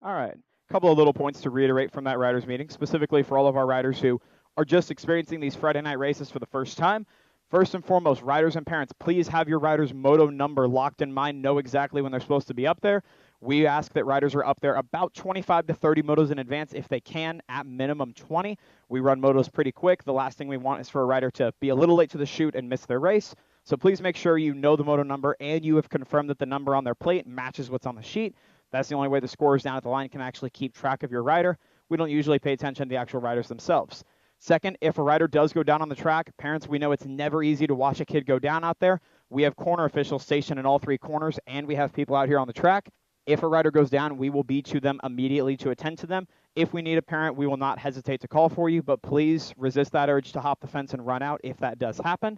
All right. A couple of little points to reiterate from that riders meeting, specifically for all of our riders who are just experiencing these Friday night races for the first time. First and foremost, riders and parents, please have your rider's moto number locked in mind, know exactly when they're supposed to be up there. We ask that riders are up there about 25 to 30 motos in advance if they can, at minimum 20. We run motos pretty quick. The last thing we want is for a rider to be a little late to the shoot and miss their race. So please make sure you know the moto number and you have confirmed that the number on their plate matches what's on the sheet. That's the only way the scorers down at the line can actually keep track of your rider. We don't usually pay attention to the actual riders themselves. Second, if a rider does go down on the track, parents, we know it's never easy to watch a kid go down out there. We have corner officials stationed in all three corners, and we have people out here on the track. If a rider goes down, we will be to them immediately to attend to them. If we need a parent, we will not hesitate to call for you, but please resist that urge to hop the fence and run out if that does happen.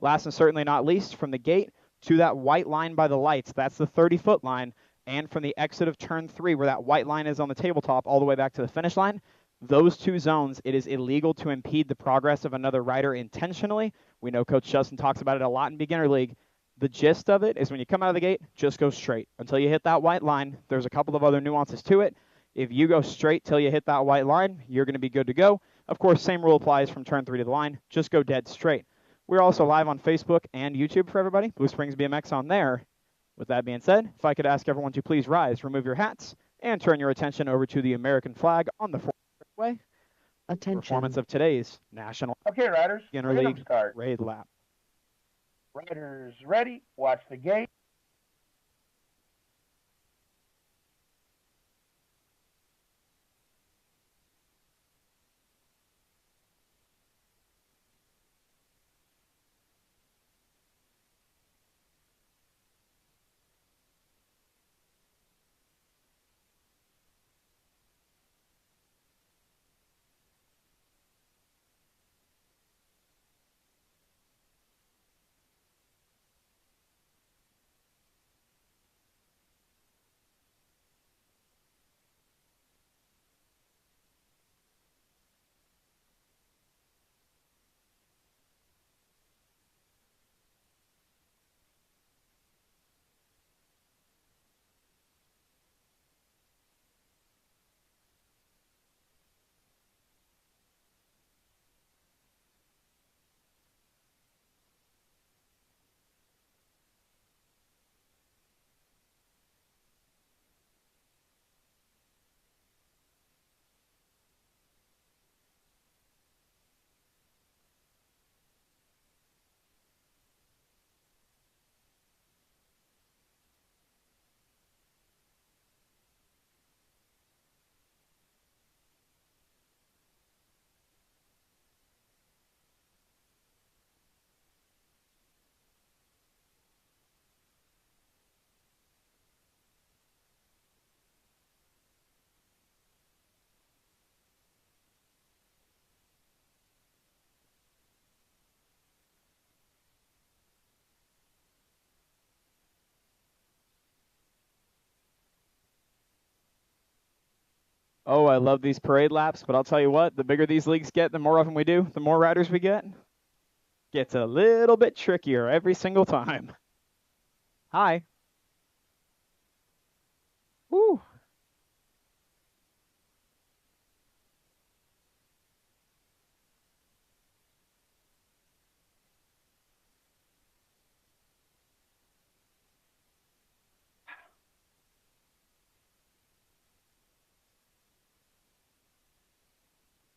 Last and certainly not least, from the gate to that white line by the lights, that's the 30-foot line, and from the exit of turn 3, where that white line is on the tabletop, all the way back to the finish line, those two zones, it is illegal to impede the progress of another rider intentionally. We know Coach Justin talks about it a lot in Beginner League. The gist of it is when you come out of the gate, just go straight. Until you hit that white line, there's a couple of other nuances to it. If you go straight till you hit that white line, you're going to be good to go. Of course, same rule applies from turn 3 to the line. Just go dead straight. We're also live on Facebook and YouTube for everybody. Blue Springs BMX on there. With that being said, if I could ask everyone to please rise, remove your hats, and turn your attention over to the American flag on the way. Attention. Performance of today's National Okay, riders, Beginner League start. raid lap. Riders ready, watch the gate. Oh, I love these parade laps, but I'll tell you what, the bigger these leagues get, the more of them we do, the more riders we get. Gets a little bit trickier every single time. Hi. Woo.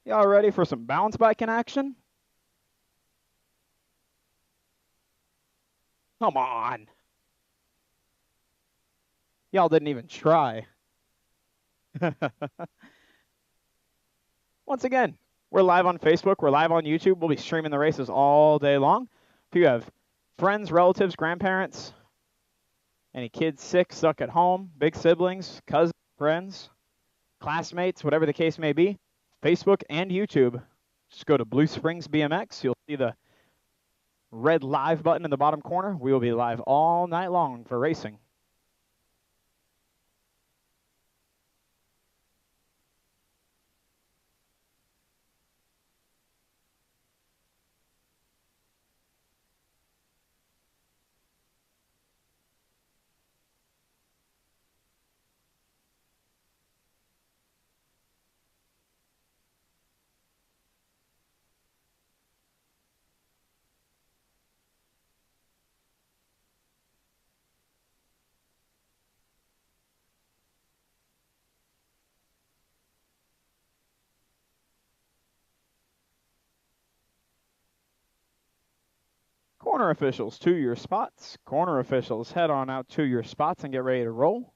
Y'all ready for some bounce bike in action? Come on. Y'all didn't even try. Once again, we're live on Facebook. We're live on YouTube. We'll be streaming the races all day long. If you have friends, relatives, grandparents, any kids sick, stuck at home, big siblings, cousins, friends, classmates, whatever the case may be, Facebook and YouTube, just go to Blue Springs BMX. You'll see the red live button in the bottom corner. We will be live all night long for racing. Corner officials to your spots. Corner officials, head on out to your spots and get ready to roll.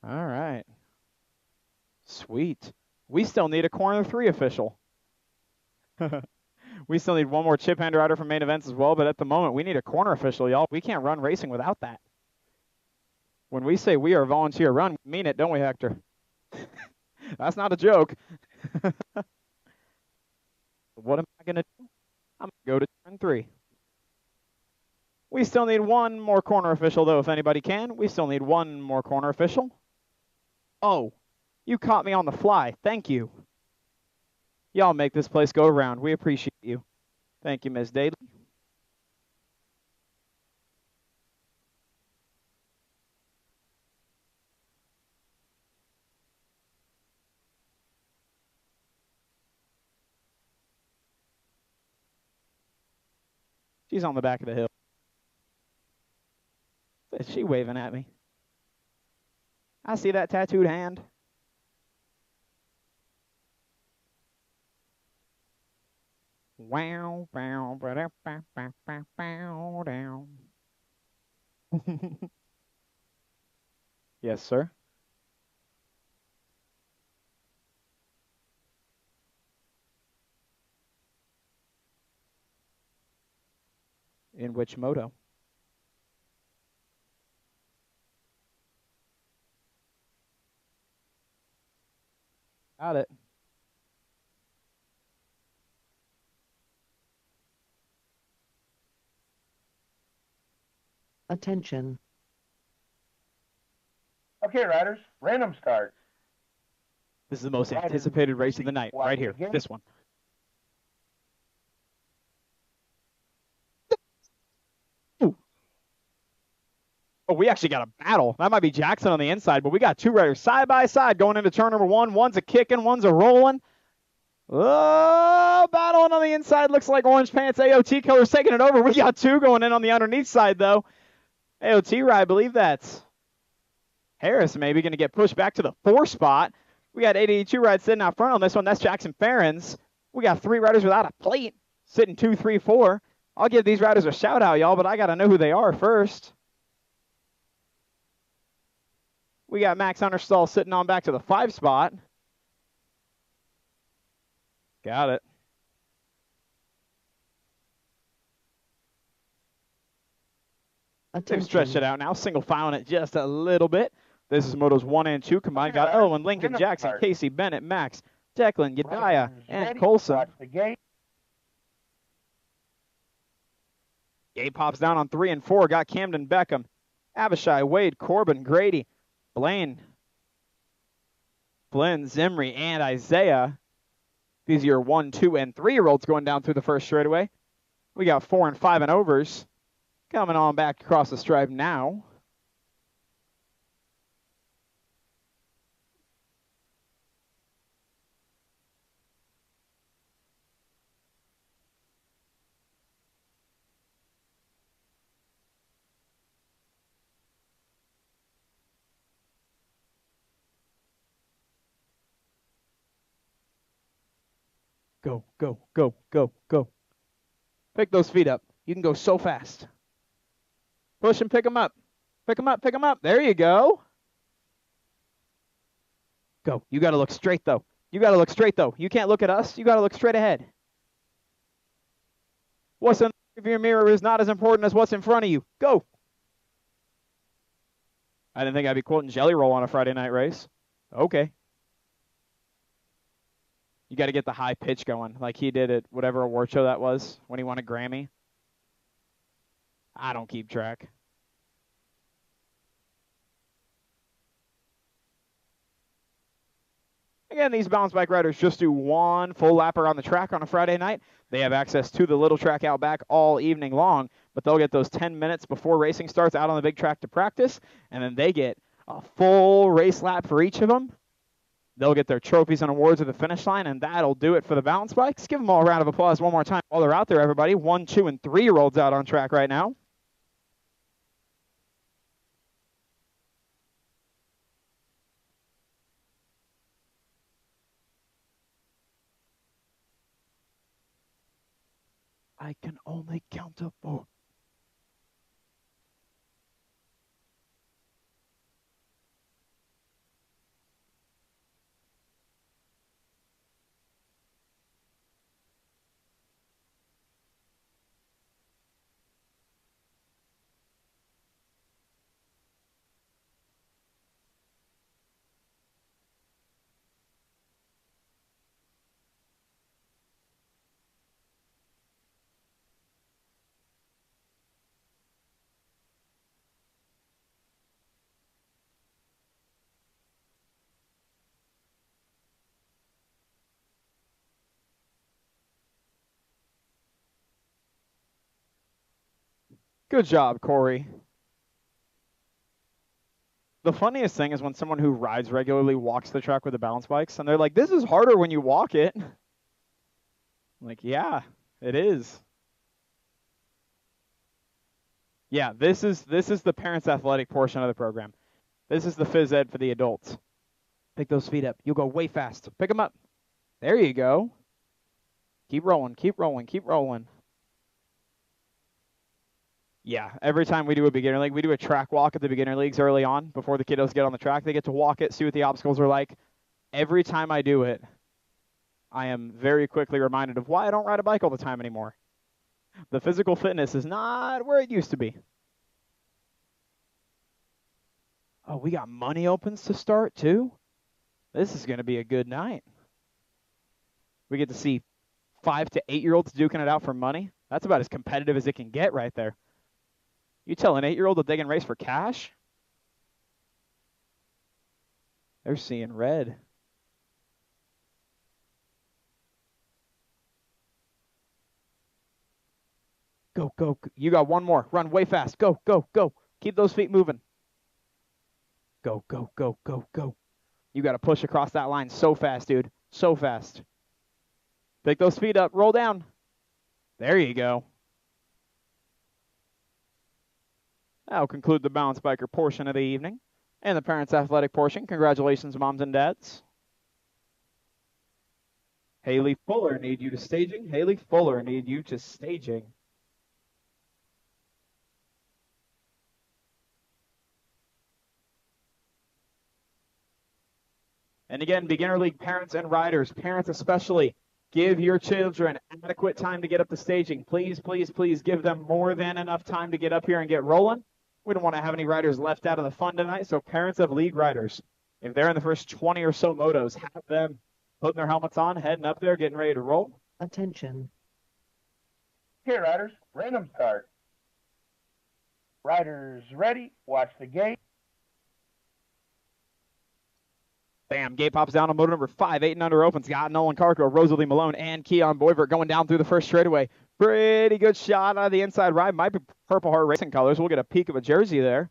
All right. Sweet. We still need a corner 3 official. We still need one more chip hand rider from main events as well, but at the moment, we need a corner official, y'all. We can't run racing without that. When we say we are a volunteer run, we mean it, don't we, Hector? That's not a joke. What am I going to do? I'm going to go to turn 3. We still need one more corner official, though, if anybody can. We still need one more corner official. Oh, you caught me on the fly. Thank you. Y'all make this place go around. We appreciate you. Thank you, Ms. Daly. She's on the back of the hill. Is she waving at me? I see that tattooed hand. Wow, wow, ba ba ba ba bow down. Yes, sir. In which moto? Got it. Attention. Okay, riders, random start. This is the most Riders anticipated race of the ready? night, Watch right here. again. This one. Ooh. Oh, we actually got a battle. That might be Jackson on the inside, but we got two riders side by side going into turn number 1. One's a kicking, one's a rolling. Oh, battling on the inside. Looks like Orange Pants AOT colors taking it over. We got two going in on the underneath side, though. AOT ride, I believe that's Harris maybe going to get pushed back to the 4 spot. We got 82 rides sitting out front on this one. That's Jackson Farrens. We got 3 riders without a plate sitting 2, 3, 4. I'll give these riders a shout out, y'all, but I got to know who they are first. We got Max Understall sitting on back to the 5 spot. Got it. They've stretched it out now. Single filing it just a little bit. This is motos 1 and 2 combined. Got Owen, Lincoln, Jackson, Casey, Bennett, Max, Declan, Yedaya, and Colson. Watch the gate. Gate pops down on 3 and 4. Got Camden, Beckham, Abishai, Wade, Corbin, Grady, Blaine, Flynn, Zimri, and Isaiah. These are your 1, 2, and 3-year-olds going down through the first straightaway. We got 4 and 5 and overs coming on back across the stripe now. Go, go, go, go, go. Pick those feet up. You can go so fast. Push and pick them up. Pick them up, pick them up. There you go. Go. You got to look straight, though. You got to look straight, though. You can't look at us. You got to look straight ahead. What's in the rearview mirror is not as important as what's in front of you. Go. I didn't think I'd be quoting Jelly Roll on a Friday night race. Okay. You got to get the high pitch going like he did at whatever award show that was when he won a Grammy. I don't keep track. Again, And these balance bike riders just do one full lap around the track on a Friday night. They have access to the little track out back all evening long, but they'll get those 10 minutes before racing starts out on the big track to practice, and then they get a full race lap for each of them. They'll get their trophies and awards at the finish line, and that'll do it for the balance bikes. Give them all a round of applause one more time while they're out there, everybody. 1, 2, and 3-year-olds out on track right now. I can only count to 4. Good job, Corey. The funniest thing is when someone who rides regularly walks the track with the balance bikes, and they're like, this is harder when you walk it. I'm like, yeah, it is. Yeah, this is the parents' athletic portion of the program. This is the phys ed for the adults. Pick those feet up. You'll go way fast. Pick them up. There you go. Keep rolling, keep rolling, keep rolling. Yeah, every time we do a beginner league, we do a track walk at the beginner leagues early on before the kiddos get on the track. They get to walk it, see what the obstacles are like. Every time I do it, I am very quickly reminded of why I don't ride a bike all the time anymore. The physical fitness is not where it used to be. Oh, we got money opens to start too? This is going to be a good night. We get to see 5 to 8-year-olds duking it out for money. That's about as competitive as it can get right there. You tell an 8-year-old that they can race for cash? They're seeing red. Go, go. You got one more. Run way fast. Go, go, go. Keep those feet moving. Go, go, go, go, go. You got to push across that line so fast, dude. So fast. Pick those feet up. Roll down. There you go. That'll conclude the balance biker portion of the evening and the parents' athletic portion. Congratulations, moms and dads. Haley Fuller, need you to staging. Haley Fuller, need you to staging. And again, beginner league parents and riders, parents especially, give your children adequate time to get up to staging. Please, please, please give them more than enough time to get up here and get rolling. We don't want to have any riders left out of the fun tonight, so parents of league riders, if they're in the first 20 or so motos, have them putting their helmets on, heading up there, getting ready to roll. Attention. Okay, riders, random start. Riders ready, watch the gate. Bam, gate pops down on motor number 5, 8 and under opens. Got Nolan Carco, Rosalie Malone, and Keon Boyvert going down through the first straightaway. Pretty good shot out of the inside ride. Might be Purple Heart Racing colors. We'll get a peek of a jersey there.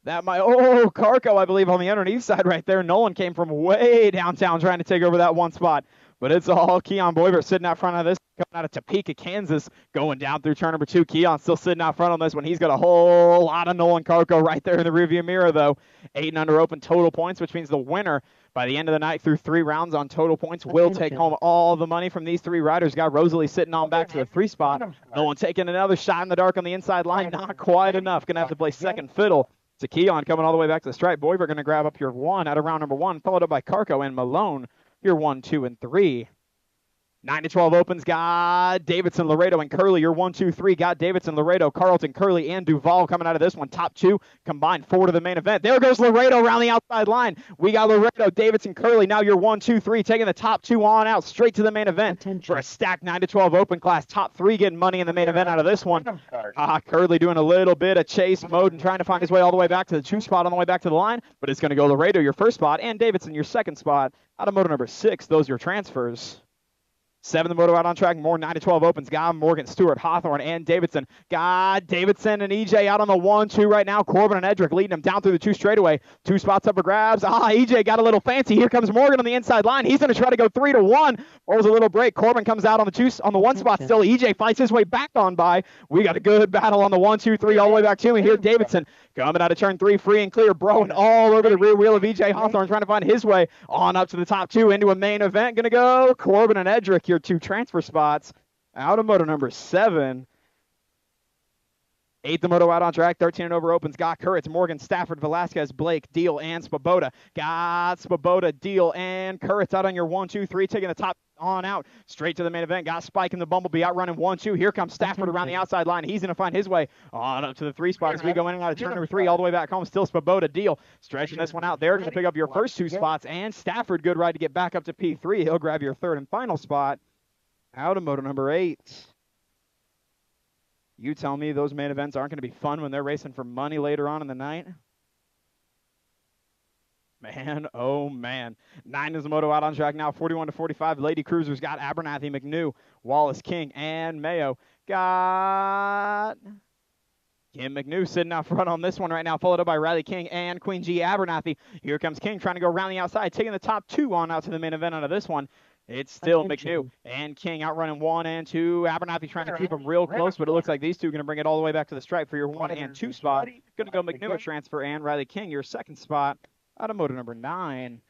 That might, Carco, I believe, on the underneath side right there. Nolan came from way downtown trying to take over that one spot. But it's all Keon Boyvert sitting out front of this, coming out of Topeka, Kansas, going down through turn number 2. Keon still sitting out front on this one. He's got a whole lot of Nolan Carco right there in the rearview mirror, though. 8 and under open total points, which means the winner by the end of the night through 3 rounds on total points will take home all the money from these 3 riders. Got Rosalie sitting on back to the 3 spot. Nolan taking another shot in the dark on the inside line. Not quite enough. Going to have to play second fiddle to Keon coming all the way back to the stripe. Boyvert going to grab up your 1 out of round number 1, followed up by Carco and Malone, your 1, 2, and 3. 9 to 12 opens, got Davidson, Laredo, and Curley. Your 1, 2, 3 got Davidson, Laredo, Carlton, Curley, and Duval coming out of this one. Top two combined, 4 to the main event. There goes Laredo around the outside line. We got Laredo, Davidson, Curley. Now your 1, 2, 3 taking the top two on out straight to the main event for a stacked 9 to 12 open class. Top three getting money in the main event out of this one. Curley doing a little bit of chase mode and trying to find his way all the way back to the 2 spot on the way back to the line, but it's going to go Laredo, your 1st spot, and Davidson, your 2nd spot. Out of moto number 6, those are your transfers. 7 the moto out on track, more 9 to 12 opens. Got Morgan, Stewart, Hawthorne, and Davidson. Got Davidson and EJ out on the 1, 2 right now. Corbin and Edric leading them down through the 2 straightaway. 2 spots up for grabs. EJ got a little fancy. Here comes Morgan on the inside line. He's going to try to go 3 to 1. Rolls a little break. Corbin comes out on the 1 spot still. EJ fights his way back on by. We got a good battle on the 1, 2, 3 all the way back to me here. Davidson coming out of turn 3, free and clear, broing all over the rear wheel of EJ Hawthorne, trying to find his way on up to the top 2 into a main event. Going to go Corbin and Edric, your 2 transfer spots. Out of moto number 7. 8 the moto out on track, 13 and over opens. Got Kurtz, Morgan, Stafford, Velasquez, Blake, Deal, and Svoboda. Got Svoboda, Deal, and Kurtz out on your 1, 2, 3, taking the top on out straight to the main event. Got Spike and the Bumblebee out running 1, 2. Here comes Stafford around the outside line. He's going to find his way on up to the 3 spot as we go in and out of turn number 3 all the way back home. Still Svoboda, Deal, stretching this one out. They're going to pick up your first 2 spots, and Stafford, good ride to get back up to P3. He'll grab your 3rd and final spot. Out of moto number 8. You tell me those main events aren't going to be fun when they're racing for money later on in the night? Man, oh man. 9 is the moto out on track now, 41 to 45. Lady Cruisers got Abernathy, McNew, Wallace, King, and Mayo. Got Kim McNew sitting out front on this one right now, followed up by Riley King and Queen G Abernathy. Here comes King trying to go around the outside, taking the top 2 on out to the main event out of this one. It's still McNew and King out running 1 and 2. Abernathy trying to keep them real close, but it looks like these two are going to bring it all the way back to the stripe for your 1 and 2 spot. Going to go McNew at transfer and Riley King, your 2nd spot. Out of moto number 9.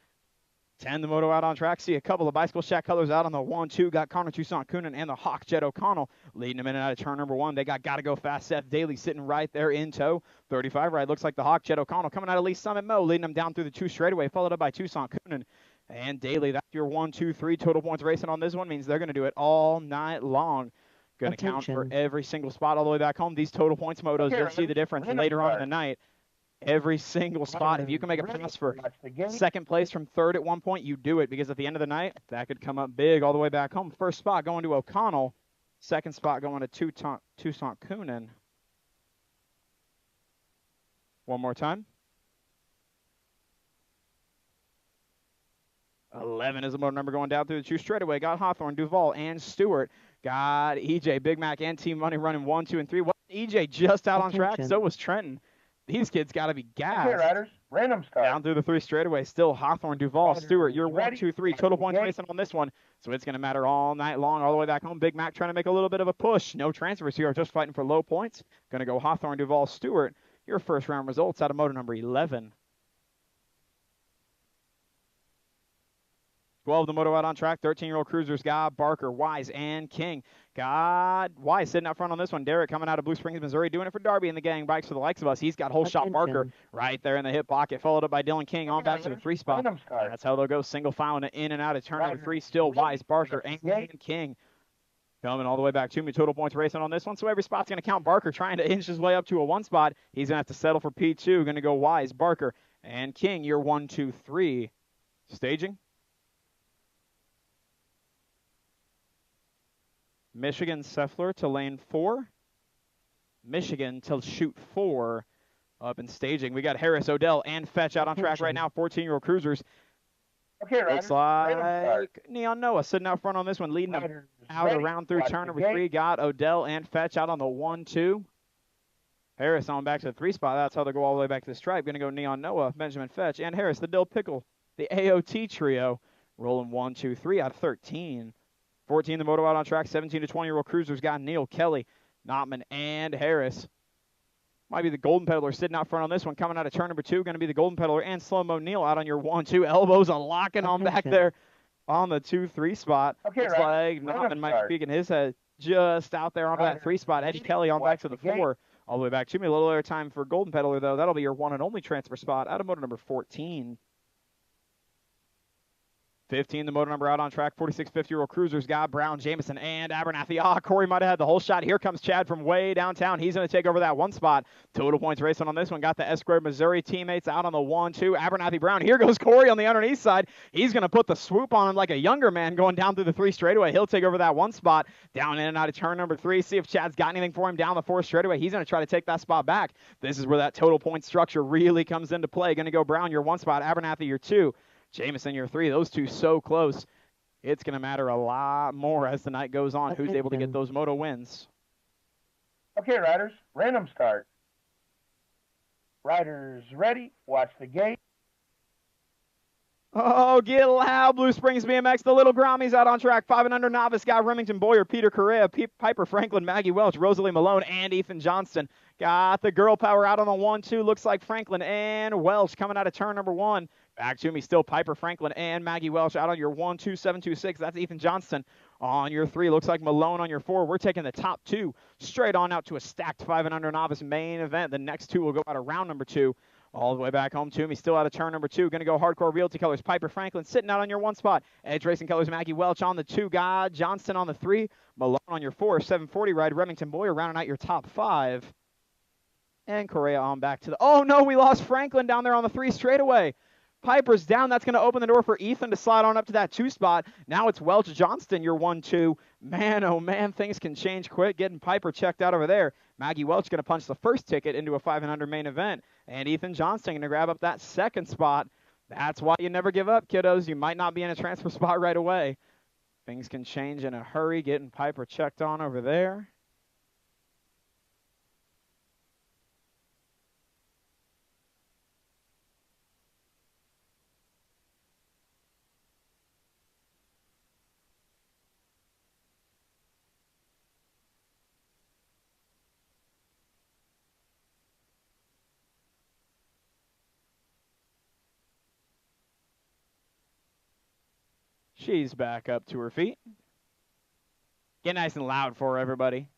10 the moto out on track. See a couple of Bicycle Shack colors out on the 1, 2. Got Connor Toussaint Coonan and the Hawk Jet O'Connell leading them in and out of turn number 1. They got Gotta Go Fast Seth Daly sitting right there in tow. 35 ride looks like the Hawk Jet O'Connell coming out of Lee Summit Mo, leading them down through the 2 straightaway, followed up by Toussaint Coonan and Daly. That's your 1, 2, 3 total points racing on this one. Means they're going to do it all night long. Going to count for every single spot all the way back home. These total points motos, you'll see the difference later on in the night. Every single spot. If you can make a pass for 2nd place from 3rd at one point, you do it, because at the end of the night, that could come up big all the way back home. 1st spot going to O'Connell. 2nd spot going to Toussaint Coonan. One more time. 11 is the motor number going down through the 2 straightaway. Got Hawthorne, Duval, and Stewart. Got EJ, Big Mac, and Team Money running 1, 2, and 3. EJ just out on track. So was Trenton. These kids got to be gassed. Okay, riders. Random start. Down through the 3 straightaway. Still Hawthorne, Duval, Stewart. You're 1, 2, 3. Total points racing on this one. So it's going to matter all night long, all the way back home. Big Mac trying to make a little bit of a push. No transfers here. Just fighting for low points. Going to go Hawthorne, Duval, Stewart. Your 1st round results out of moto number 11. 12 the moto out on track. 13-year-old cruisers got Barker, Wise, and King. Got Wise sitting up front on this one. Derek coming out of Blue Springs, Missouri, doing it for Darby and the gang. Bikes for the likes of us. He's got whole shot Barker right there in the hip pocket, followed up by Dylan King on back to the 3 spot. That's how they'll go single file in and out of turn number 3. Still Wise, Barker, and King coming all the way back to me. Total points racing on this one. So every spot's going to count. Barker trying to inch his way up to a 1 spot. He's going to have to settle for P2. Going to go Wise, Barker, and King. You're 1, 2, 3. Staging. Michigan Seffler to lane 4. Michigan to chute 4 up in staging. We got Harris, Odell, and Fetch out on track right now. 14-year-old cruisers. Okay, looks like Neon Noah sitting out front on this one, leading them out around through turn number 3. Got Odell and Fetch out on the 1, 2. Harris on back to the 3 spot. That's how they go all the way back to the stripe. Going to go Neon Noah, Benjamin Fetch, and Harris, the Dill Pickle, the AOT trio, rolling 1, 2, 3 out of 13. 14 the moto out on track. 17 to 20-year-old cruisers got Neal, Kelly, Notman, and Harris. Might be the Golden Peddler sitting out front on this one. Coming out of turn number 2, going to be the Golden Peddler and Slow Mo Neal out on your 1, 2. Elbows a locking on back there on the 2, 3 spot. Okay, looks like Notman might be peeking his head just out there onto that 3 spot. Eddie Kelly on back to the 4. All the way back to me. A little air time for Golden Peddler, though. That'll be your 1 and only transfer spot out of motor number 14. 15, the motor number out on track. 46 50-year-old cruisers got Brown, Jamison, and Abernathy. Corey might have had the whole shot. Here comes Chad from way downtown. He's going to take over that one spot. Total points racing on this one. Got the S-Squared Missouri teammates out on the 1-2. Abernathy, Brown. Here goes Corey on the underneath side. He's going to put the swoop on him like a younger man going down through the 3 straightaway. He'll take over that one spot. Down in and out of turn number 3. See if Chad's got anything for him down the 4 straightaway. He's going to try to take that spot back. This is where that total point structure really comes into play. Going to go Brown, your 1 spot. Abernathy, your 2. Jamison, your 3. Those 2 so close. It's going to matter a lot more as the night goes on. Who's able to get those moto wins? Okay, riders, random start. Riders ready, watch the gate. Oh, get loud, Blue Springs BMX. The little Grommies out on track. 5 and under novice got Remington Boyer, Peter Correa, Piper Franklin, Maggie Welch, Rosalie Malone, and Ethan Johnston. Got the girl power out on the 1-2. Looks like Franklin and Welch coming out of turn number 1. Back to me, still Piper Franklin and Maggie Welch out on your 1-2, 7-2-6. That's Ethan Johnston. On your 3, looks like Malone on your 4. We're taking the top 2 straight on out to a stacked 5 and under novice main event. The next 2 will go out of round number 2. All the way back home to me, still out of turn number 2. Going to go Hardcore Realty Colors. Piper Franklin sitting out on your 1 spot. Edge Racing Colors, Maggie Welch on the 2. God Johnston on the 3. Malone on your 4. 740 ride. Remington Boyer rounding out your top 5. And Correa on back to the... Oh, no, we lost Franklin down there on the 3 straightaway. Piper's down. That's going to open the door for Ethan to slide on up to that 2 spot. Now it's Welch Johnston, your 1-2. Man, oh, man, things can change quick. Getting Piper checked out over there. Maggie Welch going to punch the first ticket into a 5 and under main event. And Ethan Johnston going to grab up that 2nd spot. That's why you never give up, kiddos. You might not be in a transfer spot right away. Things can change in a hurry. Getting Piper checked on over there. She's back up to her feet. Get nice and loud for her, everybody.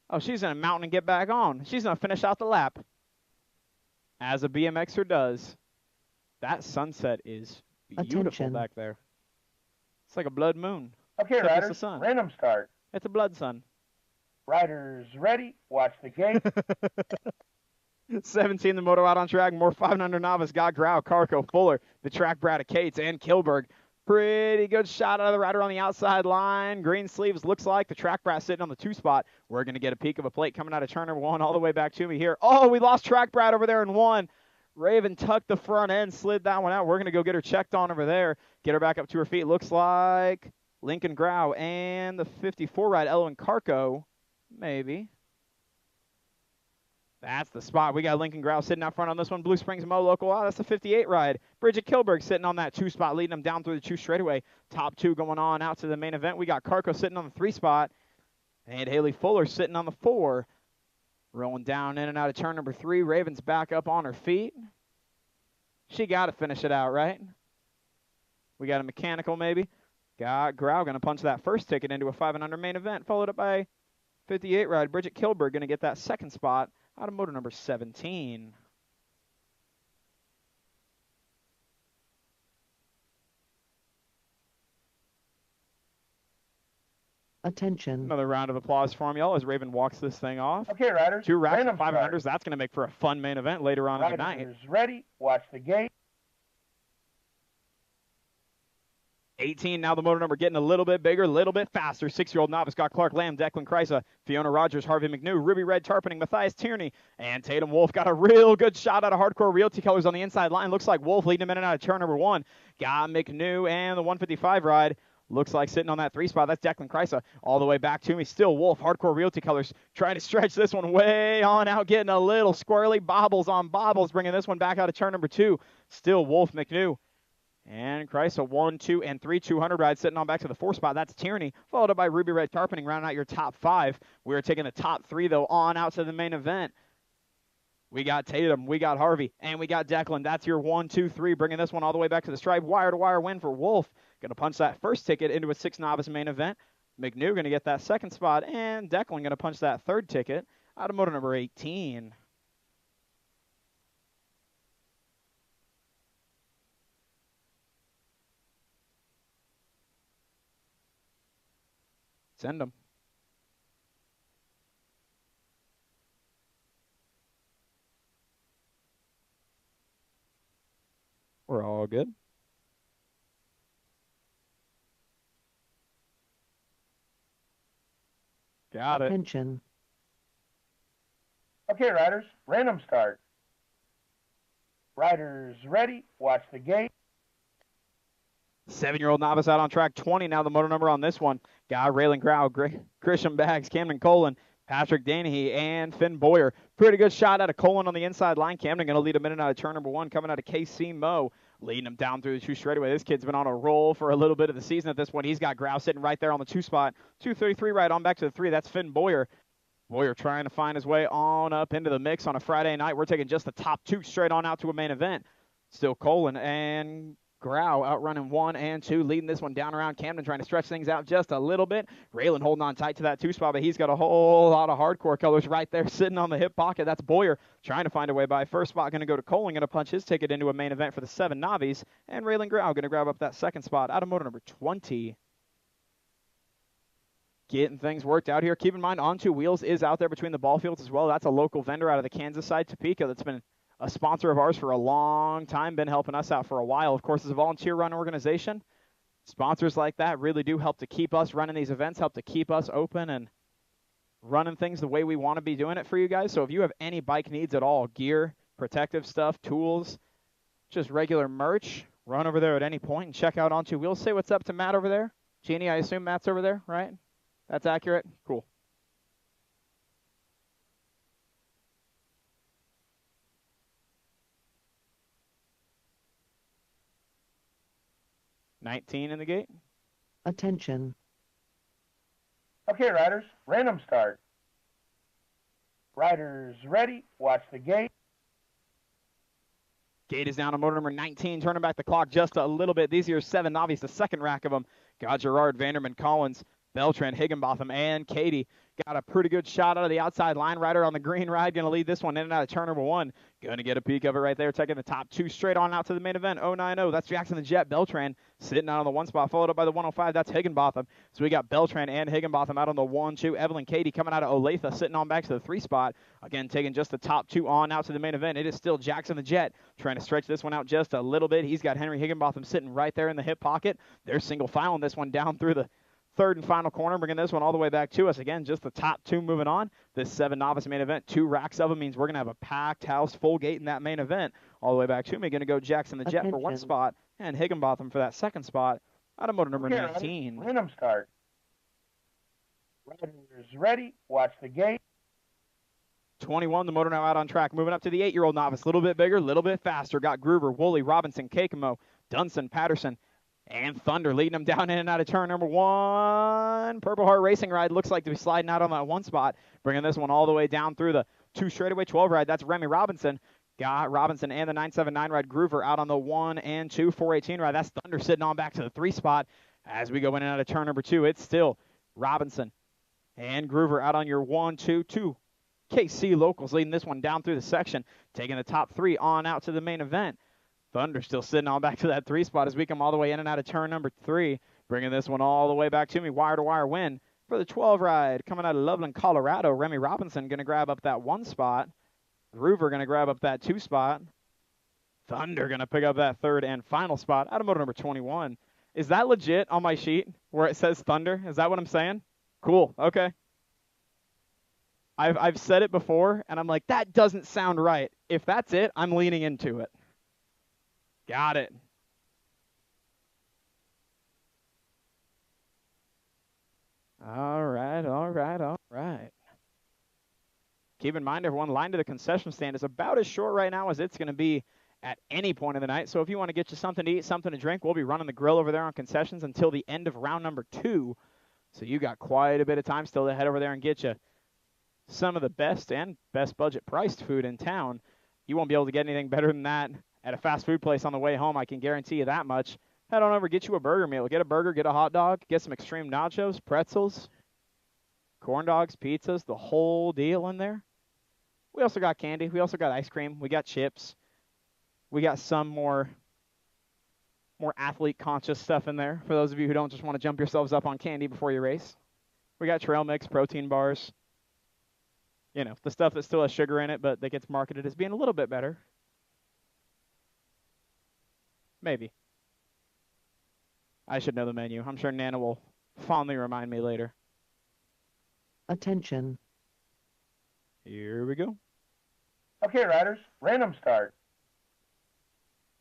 Oh, she's going to mount and get back on. She's going to finish out the lap. As a BMXer does. That sunset is beautiful back there. It's like a blood moon. Okay, riders, random start. It's a blood sun. Riders ready, watch the gate. 17, the moto out on track. More 5 and under novice. Got Grau, Carco, Fuller, the track Brad Cates, and Kilberg. Pretty good shot out of the rider on the outside line. Green sleeves looks like the track brat sitting on the 2 spot. We're going to get a peek of a plate coming out of turn number 1 all the way back to me here. Oh, we lost track brat over there in 1. Raven tucked the front end, slid that one out. We're going to go get her checked on over there. Get her back up to her feet. Looks like Lincoln Grau and the 54 ride, Elwin Carco. Maybe. That's the spot. We got Lincoln Grau sitting out front on this one. Blue Springs Mo Local. Oh, that's the 58 ride. Bridget Kilberg sitting on that 2 spot, leading them down through the 2 straightaway. Top 2 going on out to the main event. We got Carco sitting on the 3 spot. And Haley Fuller sitting on the 4. Rolling down in and out of turn number 3. Raven's back up on her feet. She got to finish it out, right? We got a mechanical maybe. Got Grau going to punch that first ticket into a 5 and under main event. Followed up by 58 ride. Bridget Kilberg going to get that 2nd spot. Out of motor number 17. Attention. Another round of applause for him, y'all, as Raven walks this thing off. Okay, riders. 2 racks and 500s. That's going to make for a fun main event later on in the night. Riders ready. Watch the gate. 18, now the motor number getting a little bit bigger, a little bit faster. 6-year-old novice got Clark Lamb, Declan Kreisa, Fiona Rogers, Harvey McNew, Ruby Red Tarpening, Matthias Tierney, and Tatum Wolf got a real good shot out of Hardcore Realty Colors on the inside line. Looks like Wolf leading him in and out of turn number 1. Got McNew and the 155 ride. Looks like sitting on that 3 spot. That's Declan Kreisa all the way back to me. Still Wolf, Hardcore Realty Colors, trying to stretch this one way on out, getting a little squirrely. Bobbles on bobbles, bringing this one back out of turn number 2. Still Wolf, McNew. And Kreisa, 1, 2, and 3 200 rides sitting on back to the 4 spot. That's Tierney, followed up by Ruby Red Tarpening, rounding out your top 5. We are taking the top 3, though, on out to the main event. We got Tatum, we got Harvey, and we got Declan. That's your 1, 2, 3, bringing this one all the way back to the stripe. Wire-to-wire win for Wolf. Going to punch that first ticket into a 6 novice main event. McNew going to get that 2nd spot, and Declan going to punch that 3rd ticket out of motor number 18. Send them. We're all good. Got it. Attention. Okay, riders, random start. Riders ready, watch the gate. 7-year-old novice out on track 20. Now the motor number on this one. Got Raylan Grau, Christian Baggs, Camden Colin, Patrick Danahy, and Finn Boyer. Pretty good shot out of Colin on the inside line. Camden going to lead a minute out of turn number 1. Coming out of KC Mo, leading him down through the 2 straightaway. This kid's been on a roll for a little bit of the season at this point. He's got Grau sitting right there on the 2 spot. 2:33 right on back to the 3. That's Finn Boyer. Boyer trying to find his way on up into the mix on a Friday night. We're taking just the top 2 straight on out to a main event. Still Colin and Grau outrunning 1 and 2, leading this one down around Camden, trying to stretch things out just a little bit. Raylan holding on tight to that 2 spot, but he's got a whole lot of hardcore colors right there sitting on the hip pocket. That's Boyer trying to find a way by. First spot going to go to Colin, going to punch his ticket into a main event for the 7 Navis, and Raylan Grau going to grab up that 2nd spot out of motor number 20. Getting things worked out here. Keep in mind, On Two Wheels is out there between the ball fields as well. That's a local vendor out of the Kansas side, Topeka, that's been a sponsor of ours for a long time, been helping us out for a while. Of course, it's a volunteer-run organization. Sponsors like that really do help to keep us running these events, help to keep us open and running things the way we want to be doing it for you guys. So if you have any bike needs at all, gear, protective stuff, tools, just regular merch, run over there at any point and check out On Two Wheels. Say what's up to Matt over there. Jeannie, I assume Matt's over there, right? That's accurate? Cool. $19 in the gate. Attention. Okay, riders, random start. Riders ready, watch the gate. Gate is down to motor number 19, turning back the clock just a little bit. These are your 7 Navis, the 2nd rack of them. Got Gerard, Vanderman, Collins, Beltran, Higginbotham, and Katie. Got a pretty good shot out of the outside line. Rider on the green ride, going to lead this one in and out of turn number 1. Going to get a peek of it right there, taking the top 2 straight on out to the main event. 090, that's Jackson the Jet. Beltran sitting out on the 1 spot, followed up by the 105. That's Higginbotham. So we got Beltran and Higginbotham out on the 1-2. Evelyn Katie coming out of Olathe, sitting on back to the 3 spot. Again, taking just the top 2 on out to the main event. It is still Jackson the Jet trying to stretch this one out just a little bit. He's got Henry Higginbotham sitting right there in the hip pocket. They're single filing this one down through the 3rd and final corner, bringing this one all the way back to us. Again, just the top 2 moving on. This 7 Novice main event, 2 racks of them means we're going to have a packed house, full gate in that main event. All the way back to me, going to go Jackson the Jet for 1 spot and Higginbotham for that 2nd spot out of motor number 19. Random start. Riders ready, watch the gate. 21, the motor now out on track, moving up to the 8-year-old novice. A little bit bigger, a little bit faster. Got Groover, Woolley, Robinson, Kakemo, Dunson, Patterson, and Thunder leading them down in and out of turn number 1. Purple Heart Racing Ride looks like to be sliding out on that 1 spot, bringing this one all the way down through the 2 straightaway 12 ride. That's Remy Robinson. Got Robinson and the 979 ride Groover out on the 1 and 2 418 ride. That's Thunder sitting on back to the 3 spot. As we go in and out of turn number 2, it's still Robinson and Groover out on your 1, 2, 2. KC Locals leading this one down through the section, taking the top 3 on out to the main event. Thunder still sitting on back to that 3 spot as we come all the way in and out of turn number 3, bringing this one all the way back to me. Wire-to-wire win for the 12 ride coming out of Loveland, Colorado. Remy Robinson going to grab up that 1 spot. Groover going to grab up that 2 spot. Thunder going to pick up that 3rd and final spot out of motor number 21. Is that legit on my sheet where it says Thunder? Is that what I'm saying? Cool. Okay. I've said it before, and I'm like, that doesn't sound right. If that's it, I'm leaning into it. Got it. All right. Keep in mind, everyone, line to the concession stand is about as short right now as it's going to be at any point of the night. So if you want to get you something to eat, something to drink, we'll be running the grill over there on concessions until the end of round number 2. So you got quite a bit of time still to head over there and get you some of the best and best budget priced food in town. You won't be able to get anything better than that at a fast food place on the way home. I can guarantee you that much. Head on over, get you a burger meal. Get a burger, get a hot dog, get some extreme nachos, pretzels, corn dogs, pizzas, the whole deal in there. We also got candy. We also got ice cream. We got chips. We got some more athlete-conscious stuff in there for those of you who don't just want to jump yourselves up on candy before you race. We got trail mix, protein bars. You know, the stuff that still has sugar in it, but that gets marketed as being a little bit better. Maybe. I should know the menu. I'm sure Nana will fondly remind me later. Attention. Here we go. Okay, riders, random start.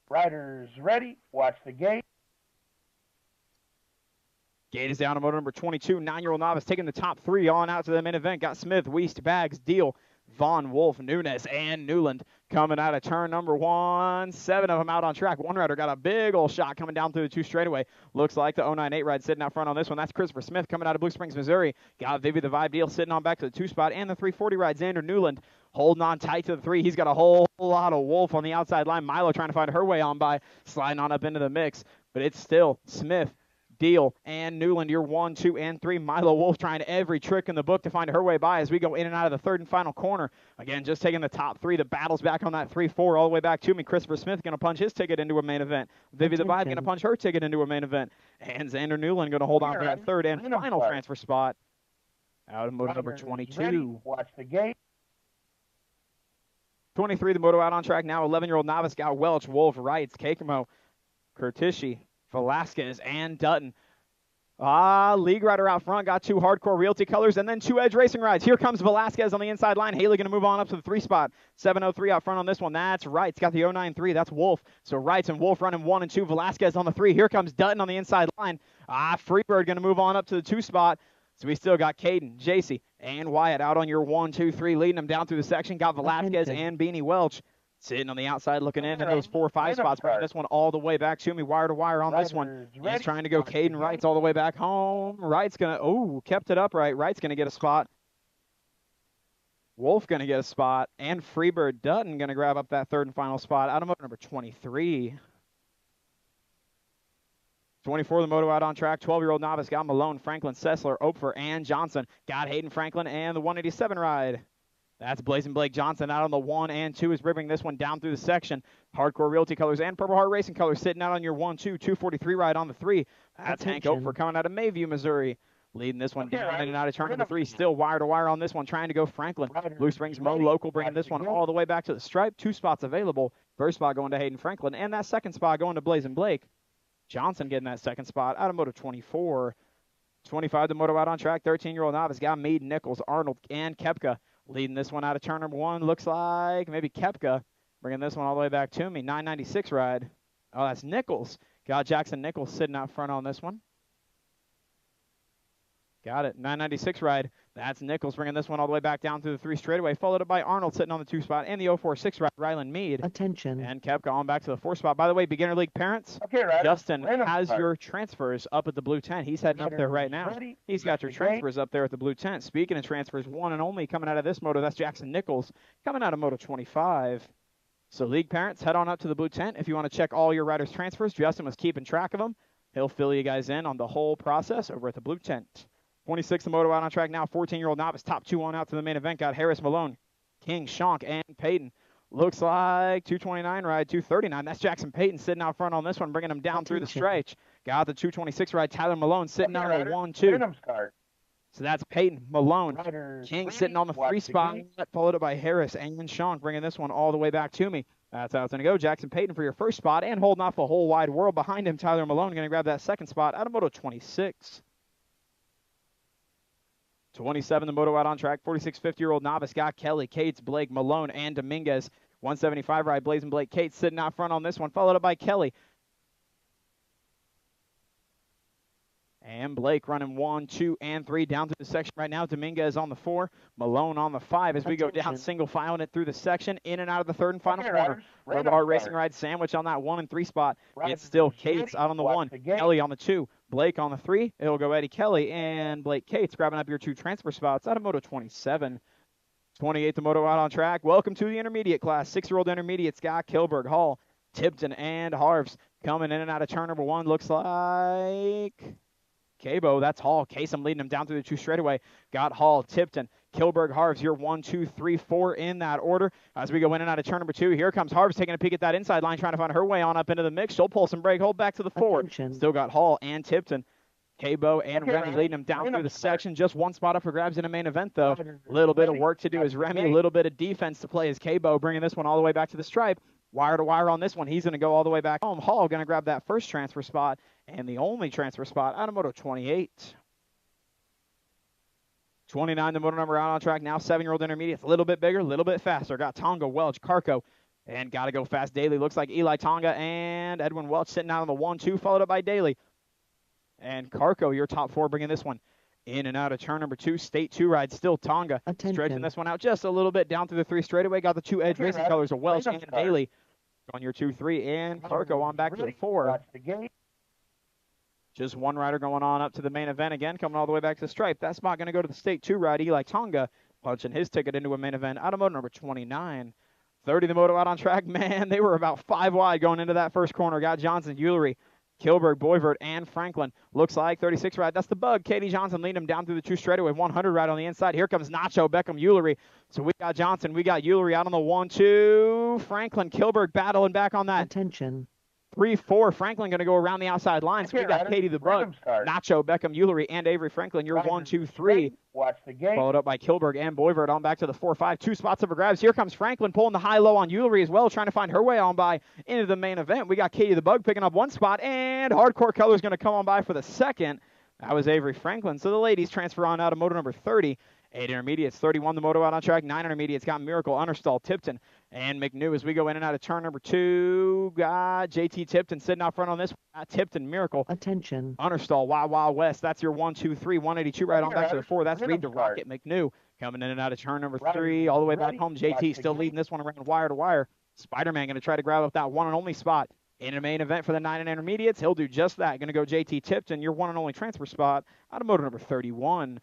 Riders ready, watch the gate. Gate is down to motor number 22. 9-year-old novice taking the top 3 on out to the main event. Got Smith, Weist, Bags, Deal, Vaughn, Wolf, Nunes, and Newland coming out of turn number 1. 7 of them out on track. One rider got a big old shot coming down through the 2 straightaway. Looks like the 098 ride sitting out front on this one. That's Christopher Smith coming out of Blue Springs, Missouri. Got Vivi the Vibe Deal sitting on back to the 2 spot. And the 340 ride, Xander Newland holding on tight to the 3. He's got a whole lot of Wolf on the outside line. Milo trying to find her way on by, sliding on up into the mix. But it's still Smith, Deal, and Newland, your 1, 2, and 3. Milo Wolf trying every trick in the book to find her way by as we go in and out of the 3rd and final corner. Again, just taking the top 3. The battle's back on that 3-4 all the way back to me. Christopher Smith going to punch his ticket into a main event. Vivi the Vibe going to punch her ticket into a main event. And Xander Newland going to hold on for that 3rd and final transfer spot. Out of moto number 22. Ready, watch the gate. 23, the moto out on track now. 11-year-old novice got Welch, Wolf, Wrights, Kakemo, Kurtishi, Velasquez, and Dutton. League rider out front got 2 Hardcore Realty colors and then 2 Edge Racing rides. Here comes Velasquez on the inside line. Haley going to move on up to the 3 spot. 703 out front on this one. That's Wrights. Got the 093. That's Wolf. So Wrights and Wolf running 1 and 2. Velasquez on the 3. Here comes Dutton on the inside line. Freebird going to move on up to the 2 spot. So we still got Caden, JC, and Wyatt out on your 1, 2, 3, leading them down through the section. Got Velasquez and Beanie Welch sitting on the outside looking in those 4 or 5 spots. Bringing this one all the way back to me, wire to wire on this one. He's trying to go Caden Wright's all the way back home. Wright's going to, kept it upright. Wright's going to get a spot. Wolf going to get a spot. And Freebird Dutton going to grab up that 3rd and final spot. Out of moto number 23. 24, the moto out on track. 12-year-old novice got Malone, Franklin, Sessler, Opfer, and Johnson. Got Hayden Franklin and the 187 ride. That's Blazing Blake Johnson out on the 1 and 2 is ripping this one down through the section. Hardcore Realty colors and Purple Heart Racing colors sitting out on your 1, 2, 243 ride on the 3. That's Hank Opfer coming out of Mayview, Missouri. Leading this one down in and out of turn number 3. Still wire to wire on this one, trying to go Franklin. Blue Springs Mo Local bringing this one all the way back to the stripe. 2 spots available. First spot going to Hayden Franklin, and that 2nd spot going to Blazing Blake Johnson getting that 2nd spot out of moto 24. 25, the moto out on track. 13-year-old novice got Meade, Nichols, Arnold, and Kepka. Leading this one out of turn number 1. Looks like maybe Kepka bringing this one all the way back to me. 996 ride. Oh, that's Nichols. Got Jackson Nichols sitting out front on this one. Got it. 996 ride. That's Nichols bringing this one all the way back down through the 3 straightaway, followed up by Arnold sitting on the 2 spot, and the 046 ride, Ryland Meade. Attention. And Kepka on back to the 4 spot. By the way, Beginner League parents, Justin has your transfers up at the blue tent. He's heading up there right now. He's got your transfers up there at the blue tent. Speaking of transfers, one and only coming out of this moto, that's Jackson Nichols coming out of moto 25. So league parents, head on up to the blue tent. If you want to check all your riders' transfers, Justin was keeping track of them. He'll fill you guys in on the whole process over at the blue tent. 26, the moto out on track now. 14-year-old novice, top 2 on out to the main event. Got Harris, Malone, King, Shonk, and Peyton. Looks like 229 ride, 239. That's Jackson Peyton sitting out front on this one, bringing him down through the stretch. Got the 226 ride, Tyler Malone sitting out on the 1, 2. So that's Peyton, Malone, King sitting on the 3 spot, followed up by Harris and Shonk, bringing this one all the way back to me. That's how it's going to go. Jackson Peyton for your 1st spot, and holding off a whole wide world behind him, Tyler Malone going to grab that 2nd spot out of moto 26. 27, the moto out on track. 46, 50-year-old novice got Kelly, Cates, Blake, Malone, and Dominguez. 175 ride, Blazing Blake Cates sitting out front on this one, followed up by Kelly. And Blake running 1, 2, and 3 down through the section right now. Dominguez on the 4, Malone on the 5 as we go down single filing it through the section, in and out of the 3rd and final corner. Our racing ride sandwich on that 1 and 3 spot. It's still Cates out on the 1, Kelly on the 2, Blake on the 3. It'll go Eddie Kelly and Blake Cates grabbing up your 2 transfer spots out of moto 27. 28, the moto out on track. Welcome to the intermediate class. 6-year-old intermediate, Scott Kilberg, Hall, Tipton, and Harves coming in and out of turn number 1. Looks like Cabo, that's Hall. Kasem leading him down through the 2 straightaway. Got Hall, Tipton, Kilberg, Harves. Your 1, 2, 3, 4 in that order. As we go in and out of turn number 2, here comes Harves taking a peek at that inside line, trying to find her way on up into the mix. She'll pull some brake, hold back to the 4. Still got Hall and Tipton. K-Bo and Remy leading him down through the section. Just one spot up for grabs in the main event, though. A little bit of work to do as Remy, a little bit of defense to play as K-Bo, bringing this one all the way back to the stripe. Wire to wire on this one. He's going to go all the way back home. Hall going to grab that first transfer spot and the only transfer spot out of Moto 28. 29, the moto number out on track now. 7-year-old intermediates, a little bit bigger, a little bit faster. Got Tonga, Welch, Carco, and got to go fast. Daly looks like Eli Tonga and Edwin Welch sitting out on the 1-2, followed up by Daly. And Carco, your top four, bringing this one in and out of turn number 2. State 2 ride, still Tonga. Stretching this one out just a little bit down through the 3 straightaway. Got the 2 edge racing colors of Welch and Daly on your 2-3. And Carco on back to the 4. Just one rider going on up to the main event again, coming all the way back to the stripe. That spot going to go to the State 2 ride, Eli Tonga, punching his ticket into a main event out of moto number 29. 30, the moto out on track. Man, they were about 5 wide going into that first corner. Got Johnson, Eulery, Kilberg, Boyvert, and Franklin. Looks like 36 ride. That's the bug. Katie Johnson leading him down through the 2 straightaway. 100 ride on the inside. Here comes Nacho, Beckham, Eulery. So we got Johnson. We got Eulery out on the 1-2. Franklin, Kilberg battling back on that. Attention. 3-4. Franklin going to go around the outside line. So we got Katie the Bug, Nacho, Beckham, Eulery, and Avery Franklin. You're 1-2-3. Watch the game. Followed up by Kilberg and Boyvert on back to the 4-5. 2 spots up for grabs. Here comes Franklin pulling the high-low on Eulery as well, trying to find her way on by into the main event. We got Katie the Bug picking up 1 spot, and Hardcore Colors going to come on by for the 2nd. That was Avery Franklin. So the ladies transfer on out of moto number 30. 8 intermediates, 31 the moto out on track. 9 intermediates got Miracle, Understall, Tipton, and McNew as we go in and out of turn number 2. Got JT Tipton sitting out front on this. Tipton, Miracle. Attention. Understall, Wild West. That's your 1-2-3. 182 right on back to the 4. That's Reed to Rocket. McNew coming in and out of turn number 3 all the way back home. JT still leading this one around wire to wire. Spider-Man going to try to grab up that one and only spot in a main event for the 9 intermediates. He'll do just that. Going to go JT Tipton, your one and only transfer spot out of moto number 31.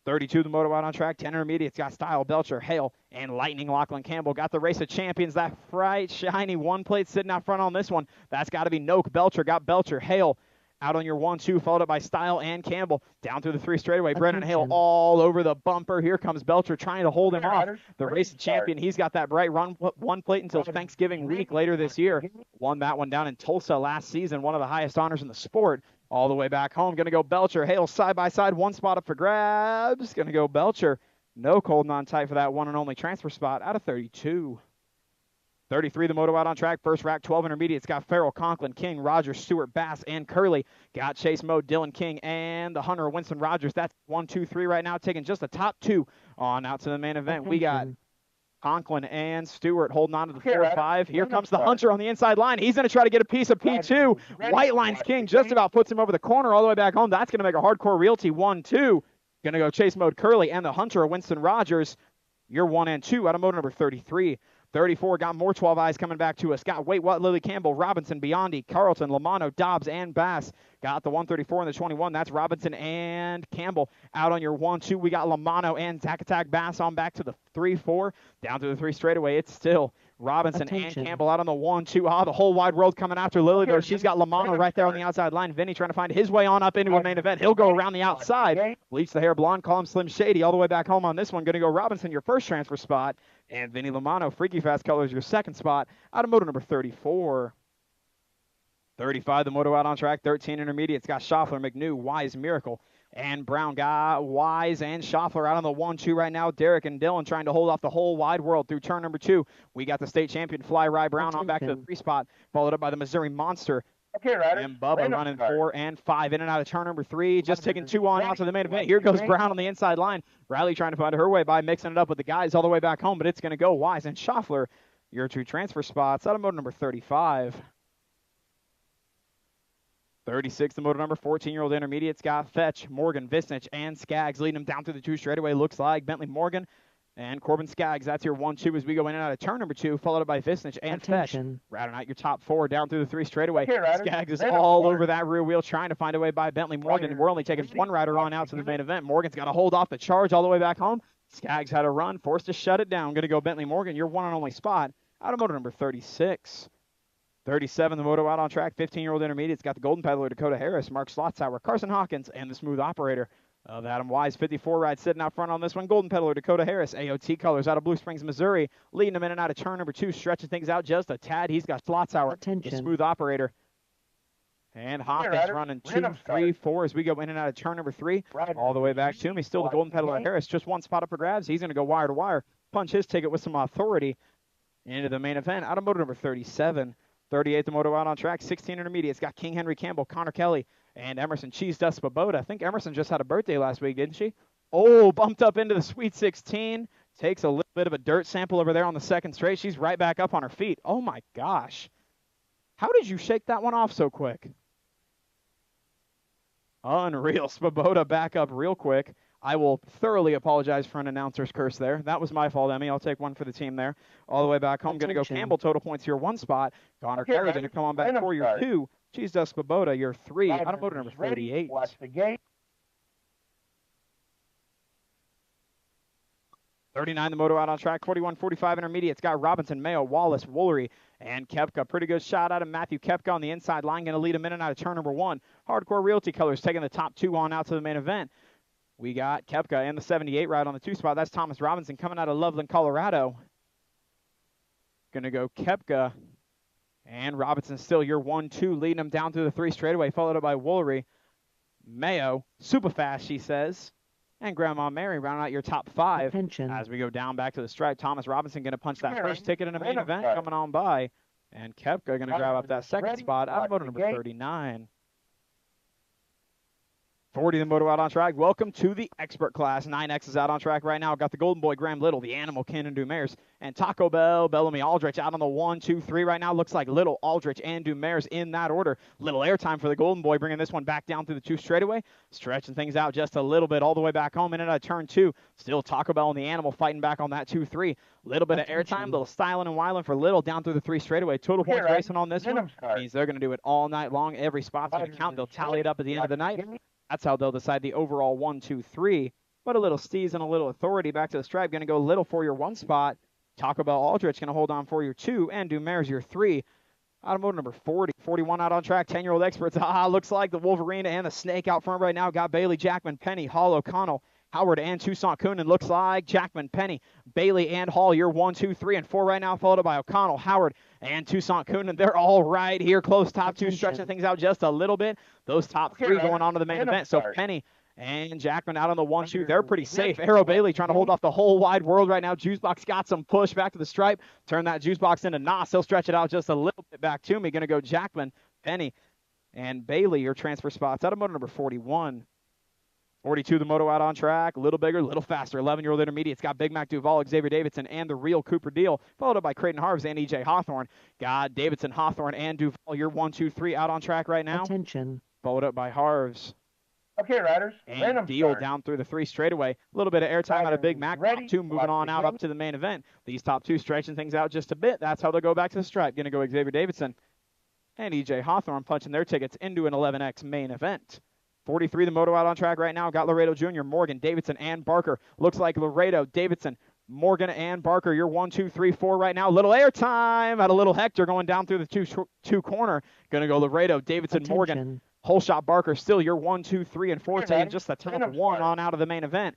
32, the moto out on track. 10 intermediates got Style, Belcher, Hale, and Lightning. Lachlan Campbell got the race of champions. That bright, shiny 1 plate sitting out front on this one. That's got to be Noak. Belcher got Belcher. Hale out on your 1-2, followed up by Style and Campbell. Down through the 3 straightaway. Brennan Hale all over the bumper. Here comes Belcher trying to hold him off. The race of champion. He's got that bright run 1 plate until Thanksgiving week later this year. Won that one down in Tulsa last season. One of the highest honors in the sport. All the way back home. Going to go Belcher. Hale side by side. 1 spot up for grabs. Going to go Belcher. No holding on tight for that one and only transfer spot out of 32. 33, the moto out on track. First rack, 12 intermediates. Got Farrell, Conklin, King, Rogers, Stewart, Bass, and Curley. Got Chase Mode, Dylan King, and the Hunter, Winston Rogers. That's 1-2-3 right now. Taking just the top 2 on out to the main event. We got Conklin and Stewart holding on to the 4-5. Here comes the Hunter on the inside line. He's going to try to get a piece of P2. White Line's King just about puts him over the corner all the way back home. That's going to make a Hardcore Realty 1-2. Going to go Chase Mode Curley and the Hunter, Winston Rogers. You're 1 and 2 out of moto number 33. 34 got more 12 eyes coming back to us. Got Wait What, Lily Campbell, Robinson, Biondi, Carlton, Lamano, Dobbs, and Bass. Got the 134 and the 21. That's Robinson and Campbell out on your 1-2. We got Lamano and Tack Bass on back to the 3-4. Down to the 3 straightaway. It's still Robinson and Campbell out on the 1-2. The whole wide world coming after Lily, though. She's got Lamano right there on the outside line. Vinny trying to find his way on up into a main event. He'll go around the outside. Bleach the hair blonde. Call him Slim Shady all the way back home on this one. Going to go Robinson, your first transfer spot. And Vinny Lamano, Freaky Fast Colors, your 2nd spot out of moto number 34. 35, the moto out on track. 13 intermediates. Got Schaffler, McNew, Wise, Miracle, and Brown. Got Wise and Schaffler out on the 1-2 right now. Derek and Dylan trying to hold off the whole wide world through turn number 2. We got the state champion, Fly Rye Brown, on back to the 3 spot, followed up by the Missouri Monster. And Bubba running 4 and 5 in and out of turn number 3. Just taking 2 on out to the main event. Here goes Brown on the inside line. Riley trying to find her way by mixing it up with the guys all the way back home, but it's going to go Wise and Schaffler, your 2 transfer spots out of moto number 35. 36, the moto number 14-year-old intermediates got Fetch, Morgan, Visnich, and Skaggs leading them down through the 2 straightaway. Looks like Bentley Morgan and Corbin Skaggs. That's your 1-2 as we go in and out of turn number 2, followed up by Visnich and Fetch. Routing out your top 4 down through the 3 straightaway. Skaggs is all over that rear wheel trying to find a way by Bentley Morgan. We're only taking 1 rider on out to the main event. Morgan's got to hold off the charge all the way back home. Skaggs had a run, forced to shut it down. Going to go Bentley Morgan, your one and only spot out of moto number 36. 37, the moto out on track. 15-year-old intermediates got the Golden Peddler, Dakota Harris, Mark Slotzauer, Carson Hawkins, and the Smooth Operator of Adam Wise. 54 ride sitting out front on this one. Golden Peddler, Dakota Harris, AOT Colors out of Blue Springs, Missouri, leading them in and out of turn number 2, stretching things out just a tad. He's got Slotzauer, the Smooth Operator. And Okay, Hawkins riders, running 2, random 3, start. 4 as we go in and out of turn number 3. Riders All the way back to ready, me. Still the watch Golden Peddler gate. Harris. Just one spot up for grabs. He's going to go wire to wire. Punch his ticket with some authority into the main event. Out of moto number 37. 38, the moto out on track. 16 intermediates. Got King Henry Campbell, Connor Kelly, and Emerson Cheese Dust Svoboda. I think Emerson just had a birthday last week, didn't she? Oh, bumped up into the Sweet 16. Takes a little bit of a dirt sample over there on the second straight. She's right back up on her feet. Oh, my gosh. How did you shake that one off so quick? Unreal. Svoboda back up real quick. I will thoroughly apologize for an announcer's curse there. That was my fault, Emmy. I'll take one for the team there. All the way back home. Going to go Campbell, total points here, 1 spot. Connor Kelly going to come on back for your 2. Cheese Dust Svoboda, your 3. Out of motor number 38. Watch the gate. 39, the moto out on track. 41, 45 intermediates. Got Robinson, Mayo, Wallace, Woolery, and Kepka. Pretty good shot out of Matthew Kepka on the inside line. Going to lead him in and out of turn number 1. Hardcore Realty Colors taking the top 2 on out to the main event. We got Kepka in the 78 ride on the 2 spot. That's Thomas Robinson coming out of Loveland, Colorado. Going to go Kepka and Robinson still your 1-2, leading him down through the 3 straightaway, followed up by Woolery. Mayo, super fast, she says. And Grandma Mary rounding out your top 5. Attention. As we go down back to the stripe. Thomas Robinson going to punch that first ticket in the main event start. coming on by. And Kepka going to grab up that second Ready, spot out of watch moto the number gate. 39. 40, the moto out on track. Welcome to the expert class. 9X is out on track right now. Got the Golden Boy, Graham Little, the Animal, Cannon Dumares, and Taco Bell, Bellamy Aldrich out on the 1, 2, 3 right now. Looks like Little, Aldrich, and Dumares in that order. Little airtime for the Golden Boy, bringing this one back down through the 2 straightaway. Stretching things out just a little bit all the way back home in and out of turn 2. Still Taco Bell and the Animal fighting back on that 2-3. Little bit of airtime, little styling and wiling for Little down through the 3 straightaway. Total points racing on this one means they're going to do it all night long. Every spot's going to count. They'll tally it up at the end of the night. That's how they'll decide the overall 1, 2, 3. But a little steez and a little authority back to the stripe. Going to go Little for your 1 spot. Taco Bell Aldrich going to hold on for your 2. And Dumares your 3. Automotive number 40. 41 out on track. 10-year-old experts. Looks like the Wolverine and the Snake out front right now. Got Bailey, Jackman, Penny, Hall, O'Connell, Howard, and Toussaint Coonan. Looks like Jackman, Penny, Bailey, and Hall. You're 1, 2, 3, and 4 right now, followed by O'Connell, Howard, and Toussaint Coonan. They're all right here, close top 2, stretching things out just a little bit. Those top 3 going on to the main event. So Penny and Jackman out on the 1, 2. They're pretty safe. Arrow Bailey trying to hold off the whole wide world right now. Juicebox got some push back to the stripe. Turn that Juicebox into Nos. He'll stretch it out just a little bit back to me. Going to go Jackman, Penny, and Bailey, your transfer spots. Out of motor number 41. 42, the moto out on track. A little bigger, a little faster. 11-year-old intermediates. Got Big Mac Duval, Xavier Davidson, and the real Cooper Deal. Followed up by Creighton Harves and E.J. Hawthorne. Got Davidson, Hawthorne, and Duval. You're 1, 2, 3 out on track right now. Attention. Followed up by Harves. Okay, riders. And Deal down through the 3 straightaway. A little bit of airtime out of Big Mac. Ready, Top 2 moving on out up to the main event. These top 2 stretching things out just a bit. That's how they'll go back to the stripe. Going to go Xavier Davidson and E.J. Hawthorne punching their tickets into an 11X main event. 43, the moto out on track right now. Got Laredo Jr., Morgan, Davidson, and Barker. Looks like Laredo, Davidson, Morgan, and Barker. You're 1, 2, 3, 4 right now. Little airtime out of Little Hector going down through the 2 corner. Going to go Laredo, Davidson, Morgan. Whole shot Barker still. You're 1, 2, 3, and 4. Taking just the top 1 on out of the main event.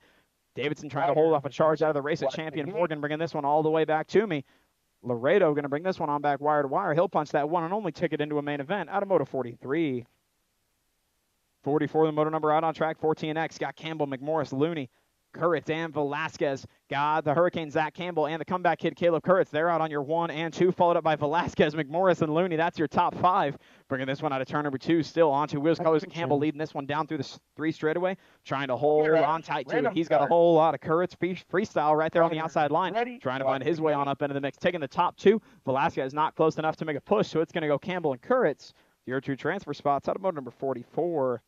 Davidson trying to hold off a charge out of the race at champion Morgan, bringing this one all the way back to me. Laredo going to bring this one on back wire to wire. He'll punch that one and only ticket into a main event out of moto 43. 44, the motor number out on track. 14X got Campbell, McMorris, Looney, Kurritz, and Velasquez. Got the Hurricane, Zach Campbell, and the comeback kid, Caleb Kurritz. They're out on your 1 and 2, followed up by Velasquez, McMorris, and Looney. That's your top 5. Bringing this one out of turn number 2. Still onto Wheels Colors and Campbell, leading this one down through the 3 straightaway. Trying to hold on tight to it. He's got a whole lot of Kurritz freestyle right there on the outside line. Trying to find his way on up into the mix. Taking the top 2. Velasquez not close enough to make a push, so it's going to go Campbell and Kurritz. Your 2 transfer spots out of motor number 44.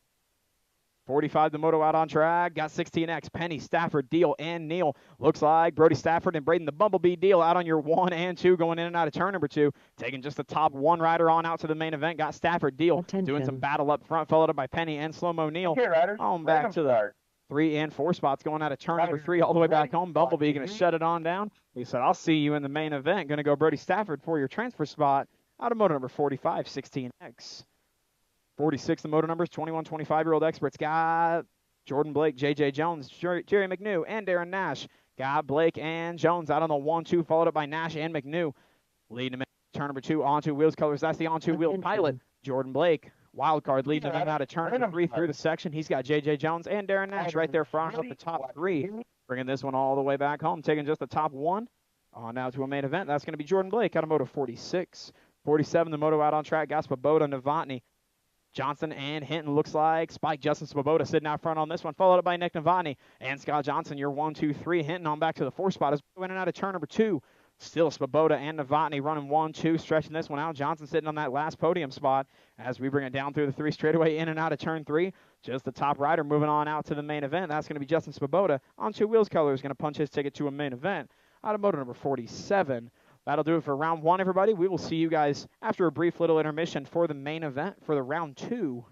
45, the moto out on track. Got 16X, Penny, Stafford, Deal, and Neal. Looks like Brody Stafford and Braden the Bumblebee Deal out on your 1 and 2, going in and out of turn number 2. Taking just the top 1 rider on out to the main event. Got Stafford, Deal, doing some battle up front, followed up by Penny and Slow-Mo Neal. Okay, riders. On back to the 3 and 4 spots, going out of turn number 3 all the way back home. Bumblebee going to shut it on down. He said, I'll see you in the main event. Going to go Brody Stafford for your transfer spot out of moto number 45, 16X. 46, the moto numbers, 21, 25-year-old experts. Got Jordan Blake, J.J. Jones, Jerry McNew, and Darren Nash. Got Blake and Jones out on the 1, 2, followed up by Nash and McNew. Leading him in turn number 2, onto Wheels Colors. That's the onto wheel pilot, Jordan Blake. Wild card leading him out of turn Random 3 spot. through the section. He's got J.J. Jones and Darren Nash right there front up the Ready, top watch 3. the gate. Bringing this one all the way back home, taking just the top 1. On now to a main event. That's going to be Jordan Blake out of Moto 46. 47, the Moto out on track. Got Svoboda, Novotny, Johnson, and Hinton. Looks like Spike Justin Svoboda sitting out front on this one, followed up by Nick Novotny and Scott Johnson. You're 1, 2, 3. Hinton on back to the 4 spot as we in and out of turn number 2. Still Svoboda and Novotny running 1, 2, stretching this one out. Johnson sitting on that last podium spot as we bring it down through the 3 straightaway in and out of turn 3. Just the top rider moving on out to the main event. That's going to be Justin Svoboda on 2 wheels color. Is going to punch his ticket to a main event out of moto number 47. That'll do it for round 1, everybody. We will see you guys after a brief little intermission for the main event for the round 2.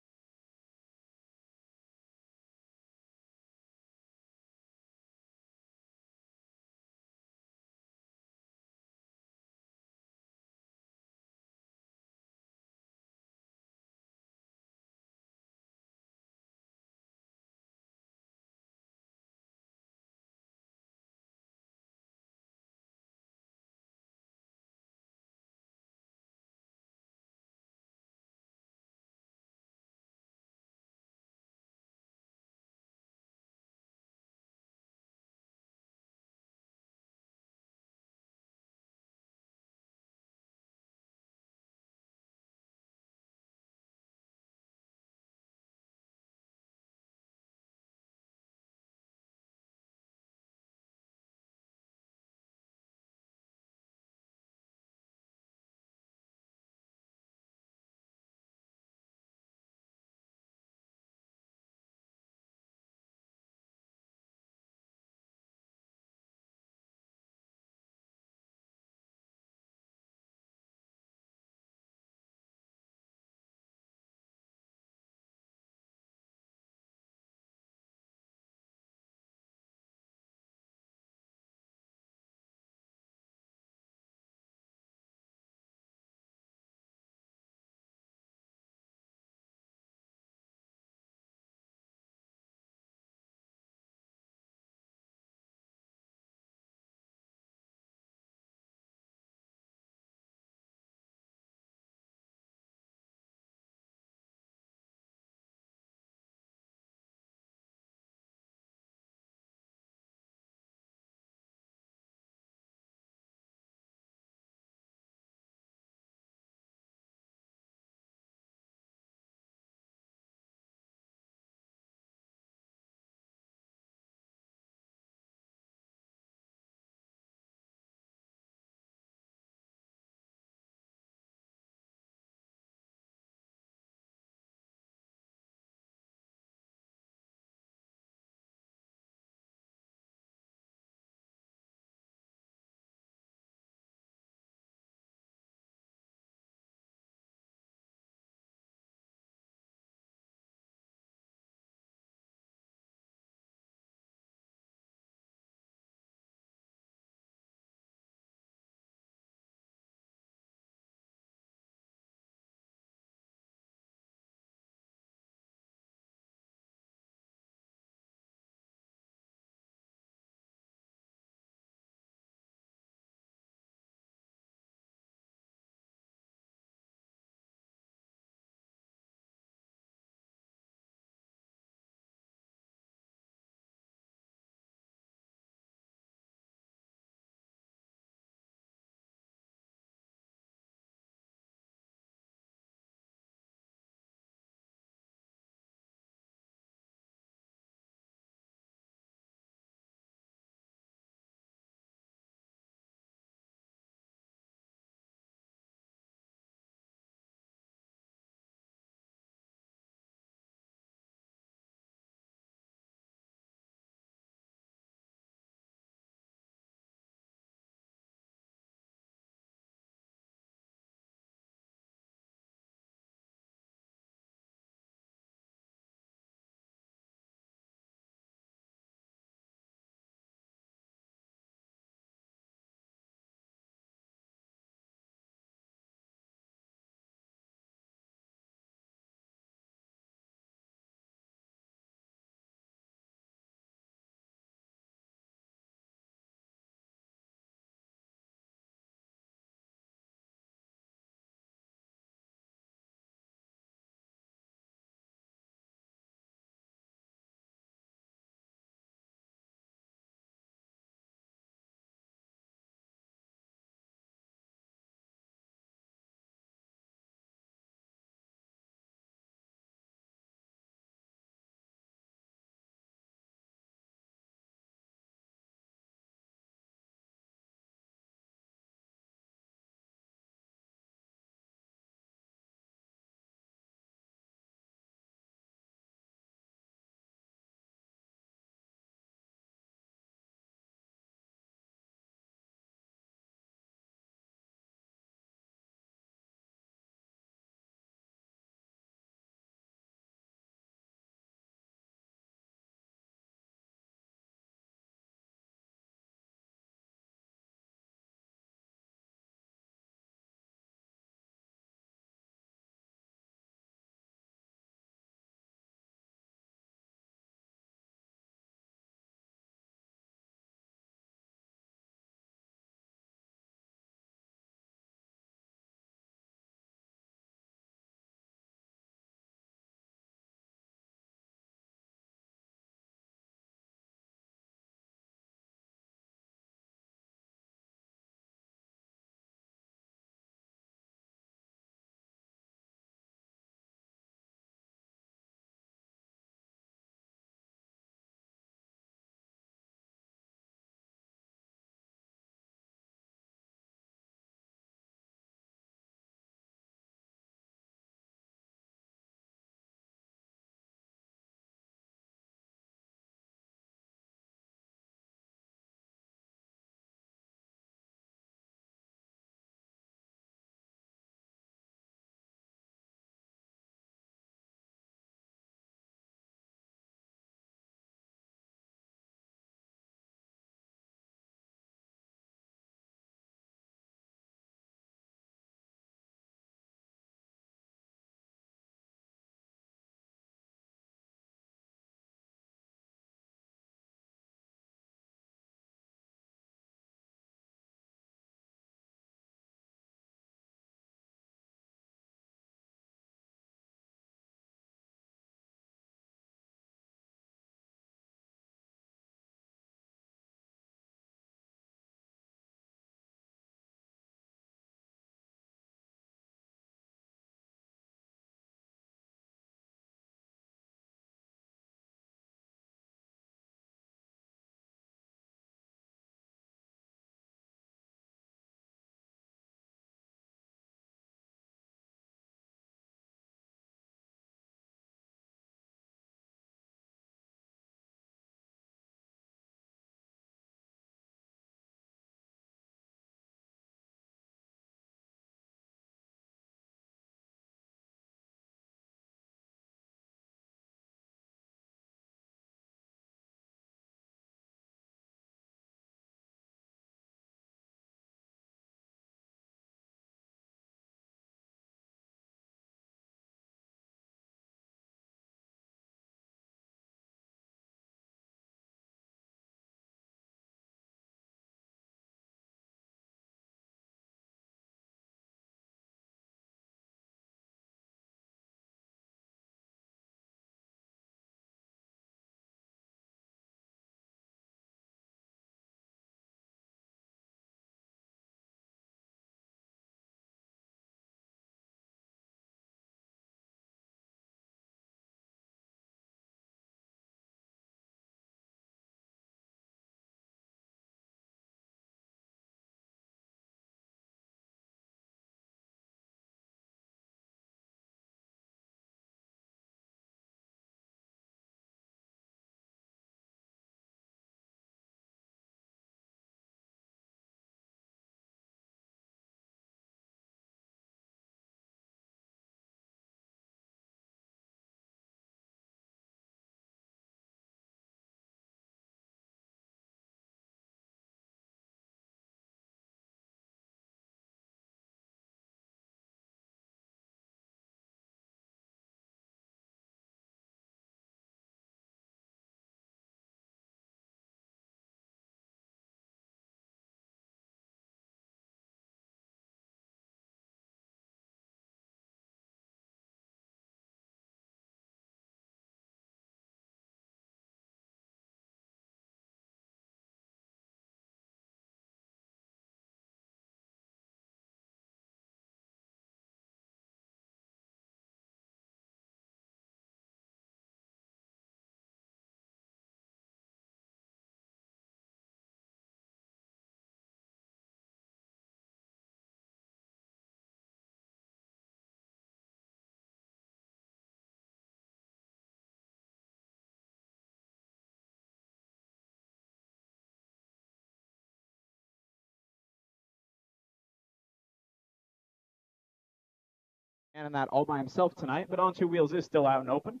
And in that all by himself tonight, but on two wheels is still out and open.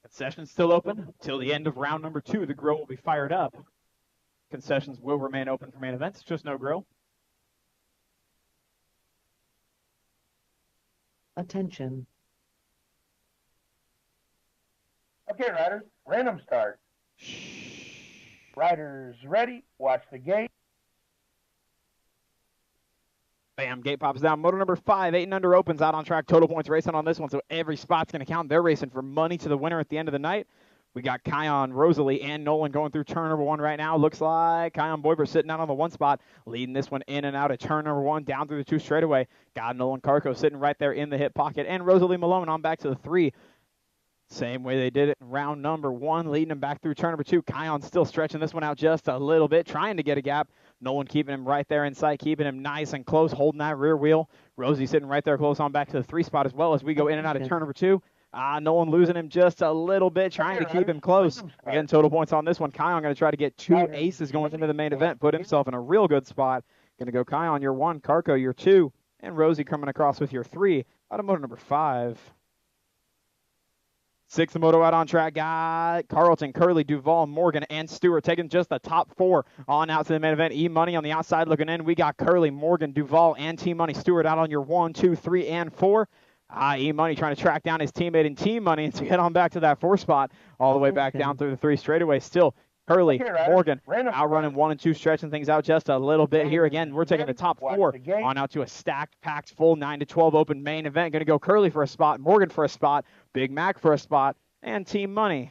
Concessions still open till the end of round number 2. The grill will be fired up. Concessions will remain open for main events, just no grill. Attention. Okay, riders, random start. Riders ready, watch the gate. Bam, gate pops down. Motor number 5, 8 and under opens out on track. Total points racing on this one, so every spot's going to count. They're racing for money to the winner at the end of the night. We got Kion, Rosalie, and Nolan going through turn number 1 right now. Looks like Kion Boyver sitting out on the 1 spot, leading this one in and out of turn number 1, down through the 2 straightaway. Got Nolan Carco sitting right there in the hip pocket, and Rosalie Malone on back to the 3. Same way they did it in round number 1, leading him back through turn number 2. Kion still stretching this one out just a little bit, trying to get a gap. Nolan keeping him right there in sight, keeping him nice and close, holding that rear wheel. Rosie sitting right there close on back to the 3 spot as well as we go in and out of turn number 2. Nolan losing him just a little bit, trying to keep him close. Again, total points on this one. Kion going to try to get 2 aces going into the main event, put himself in a real good spot. Going to go Kion, your 1, Carco, your 2, and Rosie coming across with your 3. Automotive number 5. 6th moto out on track, got Carlton, Curley, Duvall, Morgan, and Stewart taking just the top 4 on out to the main event. E-Money on the outside looking in. We got Curley, Morgan, Duvall, and T-Money. Stewart out on your 1, 2, 3, and 4. E-Money trying to track down his teammate in T-Money to get on back to that 4 spot, all the way back down through the 3 straightaway. Still, Curley, Morgan, outrunning 1 and 2, stretching things out just a little bit here. Again, we're taking the top 4 on out to a stacked, packed, full 9 to 12 open main event. Going to go Curley for a spot, Morgan for a spot, Big Mac for a spot, and Team Money.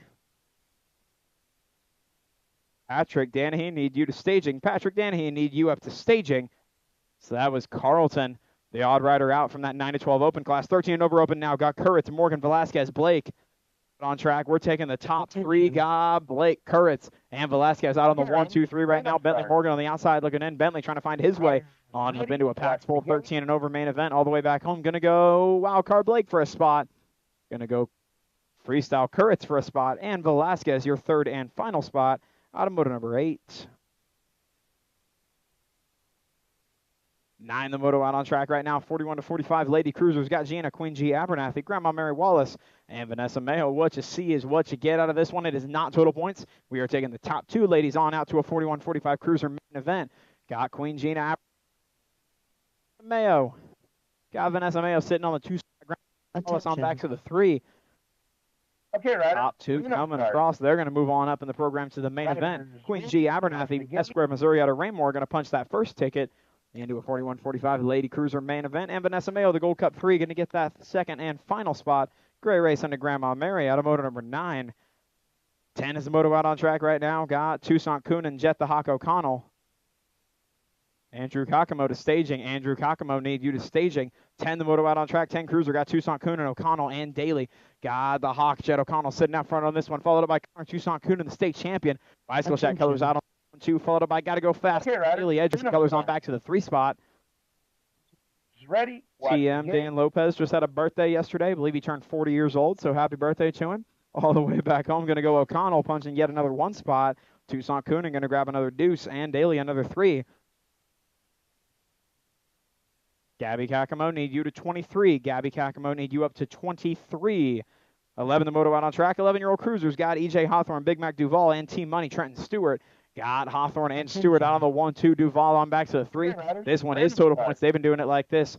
Patrick Danahy, need you to staging. Patrick Danahy, need you up to staging. So that was Carlton, the odd rider out from that 9 to 12 open class. 13 and over open now. Got Kurritz, Morgan, Velasquez, Blake on track. We're taking the top 3. Got Blake, Kurritz, and Velasquez out on the 1, 2, 3 right now. Bentley Morgan on the outside looking in. Bentley trying to find his way on up into a packed full 13 and over main event all the way back home. Going to go Wildcard Blake for a spot. Going to go Freestyle Kurritz for a spot, and Velasquez, your 3rd and final spot. Automotive number 8. 9 the moto out on track right now, 41 to 45. Lady Cruisers got Gianna Queen G. Abernathy, Grandma Mary Wallace, and Vanessa Mayo. What you see is what you get out of this one. It is not total points. We are taking the top 2 ladies on out to a 41-45 Cruiser main event. Got Queen Gina Mayo. Got Vanessa Mayo sitting on the 2 spot. Wallace on back to the 3. Okay, right. Top 2 coming across. They're going to move on up in the program to the main event. Queen G. Abernathy, Esquire, Missouri out of Raymore, going to punch that first ticket into a 41-45 Lady Cruiser main event. And Vanessa Mayo, the Gold Cup 3, going to get that 2nd and final spot. Gray race under Grandma Mary, automotive number 9. 10 is the moto out on track right now. Got Toussaint Kuhn and Jet the Hawk O'Connell. Andrew Kakamo to staging. Andrew Kakamo need you to staging. 10 the moto out on track. 10 Cruiser got Toussaint Kuhn and O'Connell and Daly. Got the Hawk Jet O'Connell sitting out front on this one, followed up by Connor Toussaint Kuhn and the state champion. Bicycle Shack Colors out on 2, followed up by Gotta Go Fast. Daly Edges Colors on back to the 3 spot. Ready. TM Dan Lopez just had a birthday yesterday. I believe he turned 40 years old, so happy birthday to him. All the way back home, going to go O'Connell punching yet another 1 spot. Toussaint Kuhn going to grab another deuce, and Daly another 3. Gabby Kakamo need you to 23. Gabby Kakamo need you up to 23. 11 the moto out on track. 11-year-old Cruisers got EJ Hawthorne, Big Mac Duvall, and Team Money Trenton Stewart. Got Hawthorne and Stewart out on the 1, 2. Duvall on back to the 3. This one is total points. They've been doing it like this.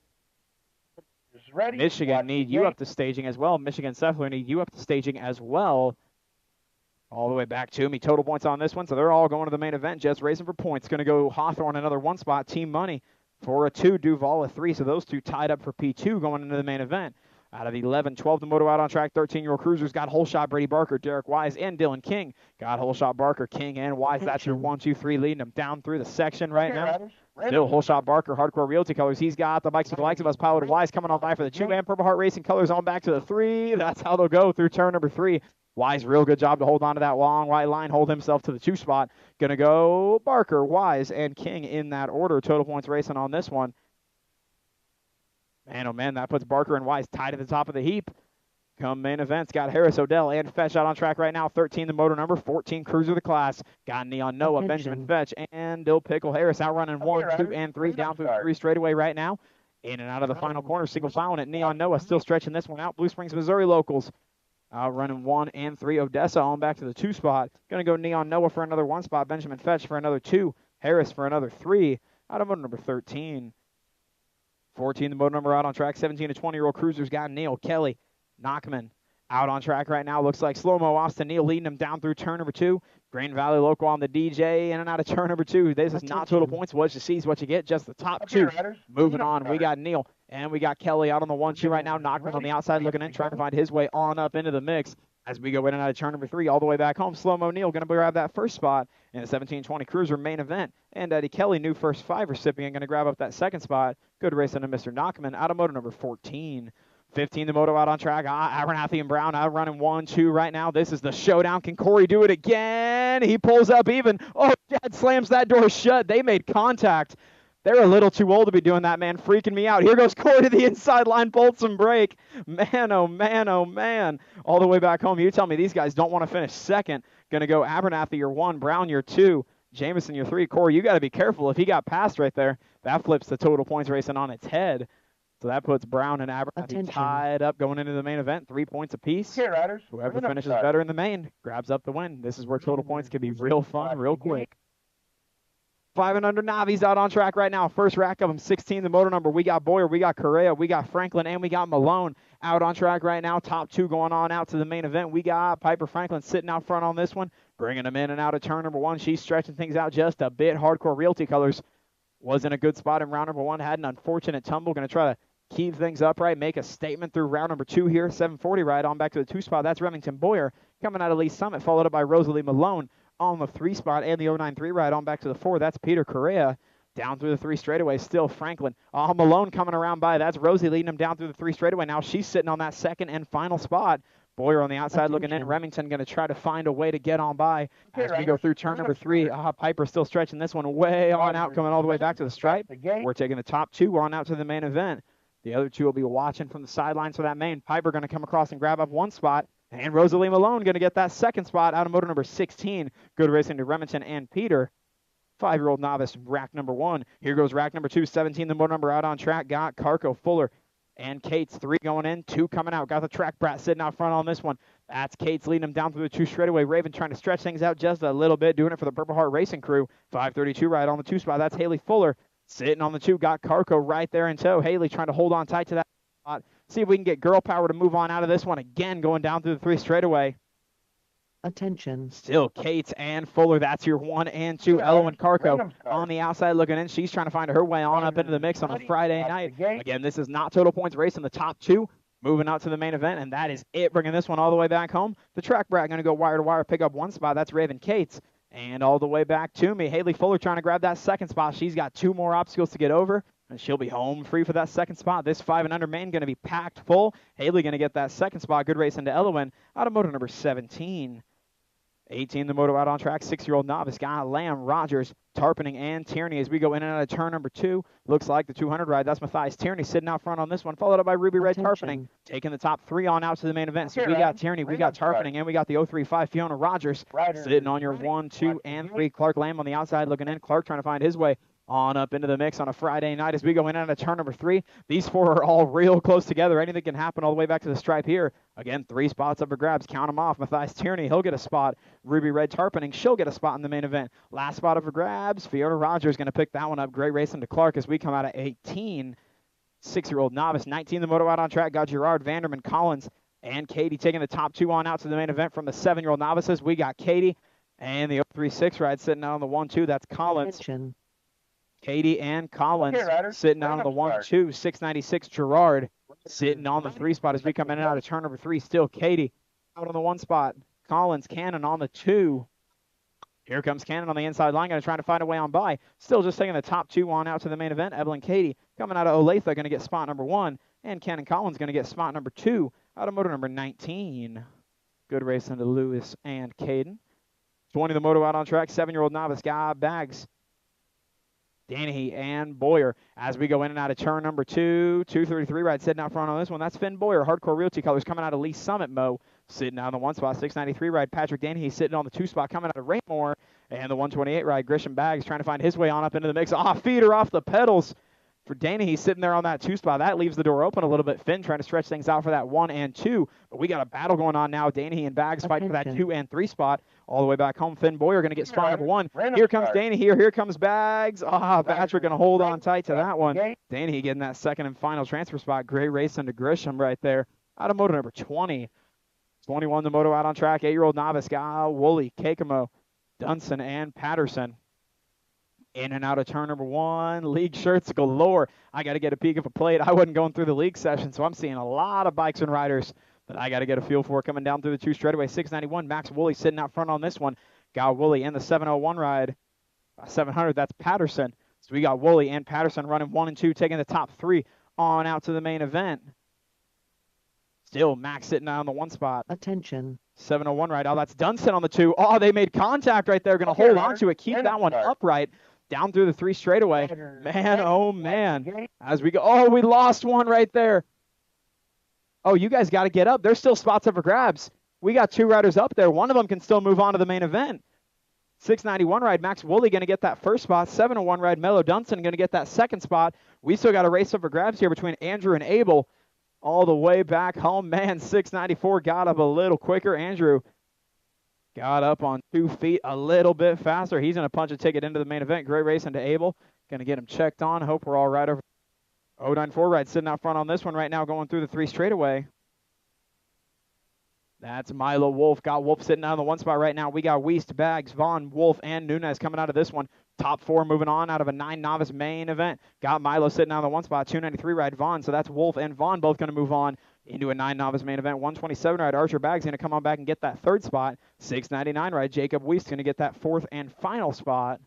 Michigan need you up to staging as well. Michigan Seffler need you up to staging as well. All the way back to me. Total points on this one. So they're all going to the main event. Just racing for points. Going to go Hawthorne another 1 spot. Team Money for a 2. Duvall a 3. So those 2 tied up for P2 going into the main event. Out of 11, 12 the moto out on track. 13-year-old Cruisers got Holeshot, Brady Barker, Derek Wise, and Dylan King. Got Holeshot, Barker, King, and Wise. That's your 1, 2, 3 leading them down through the section right now. Still Holeshot, Barker, Hardcore Realty Colors. He's got the bikes of the likes of us, Piloted Wise coming on by for the 2, and Purple Heart Racing Colors on back to the 3. That's how they'll go through turn number 3. Wise, real good job to hold on to that long white line, hold himself to the 2 spot. Going to go Barker, Wise, and King in that order. Total points racing on this one. Man, oh man, that puts Barker and Wise tied at the top of the heap. Come main events, got Harris, Odell, and Fetch out on track right now. 13 the motor number, 14 Cruiser the class. Got Neon Noah, Benjamin Fetch, and Dill Pickle. Harris outrunning 1, 2, and 3 down through 3 straightaway right now. In and out of the final corner, single filing it. Neon Noah still stretching this one out. Blue Springs, Missouri locals. Running 1 and 3. Odessa on back to the 2 spot. Going to go Neon Noah for another 1 spot. Benjamin Fetch for another 2. Harris for another 3. Out of moto number 13. 14, the moto number out on track. 17 to 20-year-old cruisers got Neil Kelly. Knockman out on track right now. Looks like slow-mo Austin Neal leading him down through turn number 2. Green Valley local on the DJ in and out of turn number 2. This is not total points. What you see is what you get. Just the top 2. Moving on, we got Neal and we got Kelly out on the 1-2 right now. Knockman on the outside looking in, trying to find his way on up into the mix. As we go in and out of turn number 3, all the way back home, Slow-Mo Neal going to grab that first spot in the 1720 Cruiser main event. And Eddie Kelly, new first 5 recipient, going to grab up that second spot. Good racing to Mr. Knockman out of moto number 14. 15, the moto out on track. Abernathy and Brown out running 1-2 right now. This is the showdown. Can Corey do it again? He pulls up even. Oh, Dad slams that door shut. They made contact. They're a little too old to be doing that, man. Freaking me out. Here goes Corey to the inside line, bolts and break. Man, oh, man, oh, man. All the way back home. You tell me these guys don't want to finish second. Going to go Abernathy, your 1, Brown, your 2, Jameson, your 3. Corey, you got to be careful. If he got passed right there, that flips the total points racing on its head. So that puts Brown and Abernathy tied up going into the main event, 3 points apiece. Here, riders. Whoever finishes better in the main grabs up the win. This is where total points can be real fun, real quick. 5 and under Navi's out on track right now. First rack of them, 16, the motor number. We got Boyer, we got Correa, we got Franklin, and we got Malone out on track right now. Top 2 going on out to the main event. We got Piper Franklin sitting out front on this one, bringing them in and out of turn number 1. She's stretching things out just a bit. Hardcore Realty Colors was in a good spot in round number 1. Had an unfortunate tumble. Going to try to keep things upright, make a statement through round number 2 here. 740 right on back to the 2 spot. That's Remington Boyer coming out of Lee Summit, followed up by Rosalie Malone on the 3 spot, and the 093 ride on back to the 4. That's Peter Correa down through the 3 straightaway. Still Franklin. Malone coming around by. That's Rosie leading him down through the 3 straightaway. Now she's sitting on that second and final spot. Boyer on the outside looking in. Remington going to try to find a way to get on by as we go through turn number 3. Piper still stretching this one way on out, coming all the way back to the stripe. We're taking the top 2 on out to the main event. The other 2 will be watching from the sidelines for that main. Piper going to come across and grab up 1 spot. And Rosalie Malone going to get that second spot out of motor number 16. Good racing to Remington and Peter. 5-year-old novice, rack number 1. Here goes rack number 2, 17, the motor number out on track. Got Carco, Fuller, and Cates. 3 going in, 2 coming out. Got the track brat sitting out front on this one. That's Cates leading him down through the 2 straightaway. Raven trying to stretch things out just a little bit, doing it for the Purple Heart Racing crew. 532 right on the 2 spot. That's Haley Fuller sitting on the 2. Got Carco right there in tow. Haley trying to hold on tight to that spot. See if we can get Girl Power to move on out of this one again, going down through the 3 straightaway. Attention. Still Cates and Fuller. That's your 1 and 2. Elowen Carco on the outside looking in. She's trying to find her way on up into the mix on a Friday night. Again, this is not total points race in the top 2. Moving out to the main event, and that is it, bringing this one all the way back home. The track brat going to go wire to wire, pick up 1 spot. That's Raven Cates. And all the way back to me, Haley Fuller trying to grab that second spot. She's got 2 more obstacles to get over, and she'll be home free for that second spot. This 5 and under main going to be packed full. Haley going to get that second spot. Good race into Elowen out of motor number 17. 18, the moto out on track. 6-year-old novice got Lamb, Rogers, Tarpening, and Tierney as we go in and out of turn number 2. Looks like the 200 ride. That's Matthias Tierney sitting out front on this one, followed up by Ruby Red Tarpening, taking the top 3 on out to the main event. So we got Tierney, we got Tarpening, and we got the 035 Fiona Rogers sitting on your 1, 2, and 3. Clark Lamb on the outside looking in. Clark trying to find his way on up into the mix on a Friday night as we go in and out of turn number 3. These 4 are all real close together. Anything can happen all the way back to the stripe here. Again, 3 spots up for grabs. Count them off. Matthias Tierney, he'll get a spot. Ruby Red Tarpening, she'll get a spot in the main event. Last spot up for grabs. Fiona Rogers going to pick that one up. Great racing to Clark as we come out of 18. 6-year-old novice. 19, the moto out on track. Got Gerard, Vanderman, Collins, and Katie taking the top 2 on out to the main event from the 7-year-old novices. We got Katie and the 036 ride sitting out on the 1-2. That's Collins. Attention. Katie and Collins sitting out on the 1-2. 696 Gerard sitting on the 3 spot as we come in and out of turn number 3. Still Katie out on the 1 spot. Collins, Cannon on the 2. Here comes Cannon on the inside line, going to try to find a way on by. Still just taking the top 2 on out to the main event. Evelyn Katie coming out of Olathe going to get spot number 1. And Cannon Collins going to get spot number 2 out of motor number 19. Good race into Lewis and Caden. 20, the moto out on track. 7-year-old novice guy Bags, Danny and Boyer as we go in and out of turn number 2. 233 ride sitting out front on this one. That's Finn Boyer. Hardcore Realty Colors coming out of Lee Summit Mo. Sitting out on the 1 spot. 693 ride Patrick Danny. He's sitting on the 2 spot coming out of Raymore. And the 128 ride Grisham Bags trying to find his way on up into the mix. Feeder off the pedals. for Dana. He's sitting there on that 2 spot. That leaves the door open a little bit. Finn trying to stretch things out for that 1 and 2. But we got a battle going on now. Danahy and Bags fighting for that 2 and 3 spot. All the way back home. Finn Boyer going to get spot number 1. Here comes Danahy. Here comes Bags. Patrick going to hold on tight to that one. Danahy getting that second and final transfer spot. Great race into Grisham right there. Out of moto number 20. 21 the moto out on track. 8-year-old novice guy. Woolley, Kakemo, Dunson, and Patterson. In and out of turn number 1. League shirts galore. I got to get a peek of a plate. I wasn't going through the league session, so I'm seeing a lot of bikes and riders that I got to get a feel for coming down through the 2 straightaway. 691, Max Woolley sitting out front on this one. Got Woolley in the 701 ride. 700, that's Patterson. So we got Woolley and Patterson running 1 and 2, taking the top 3 on out to the main event. Still, Max sitting down on the 1 spot. Attention. 701 ride. Oh, that's Dunson on the 2. Oh, they made contact right there. Going to hold on to it. Keep that one upright. Down through the 3 straightaway. Man, oh, man. As we go. Oh, we lost one right there. Oh, you guys got to get up. There's still spots up for grabs. We got 2 riders up there. One of them can still move on to the main event. 691 ride. Max Woolley going to get that 1st spot. 701 ride. Mello Dunson going to get that 2nd spot. We still got a race up for grabs here between Andrew and Abel. All the way back home. Man, 694 got up a little quicker. Andrew got up on 2 feet a little bit faster. He's going to punch a ticket into the main event. Great race into Abel. Going to get him checked on. Hope we're all right over. 094 ride sitting out front on this one right now, going through the 3 straightaway. That's Milo Wolf. Got Wolf sitting down on the 1 spot right now. We got Weist, Bags, Vaughn, Wolf, and Nunez coming out of this one. Top 4 moving on out of a 9 novice main event. Got Milo sitting down on the 1 spot. 293 ride Vaughn. So that's Wolf and Vaughn both going to move on into a 9 novice main event. 127 ride Archer Bags going to come on back and get that 3rd spot. 699 ride Jacob Weist going to get that 4th and final spot.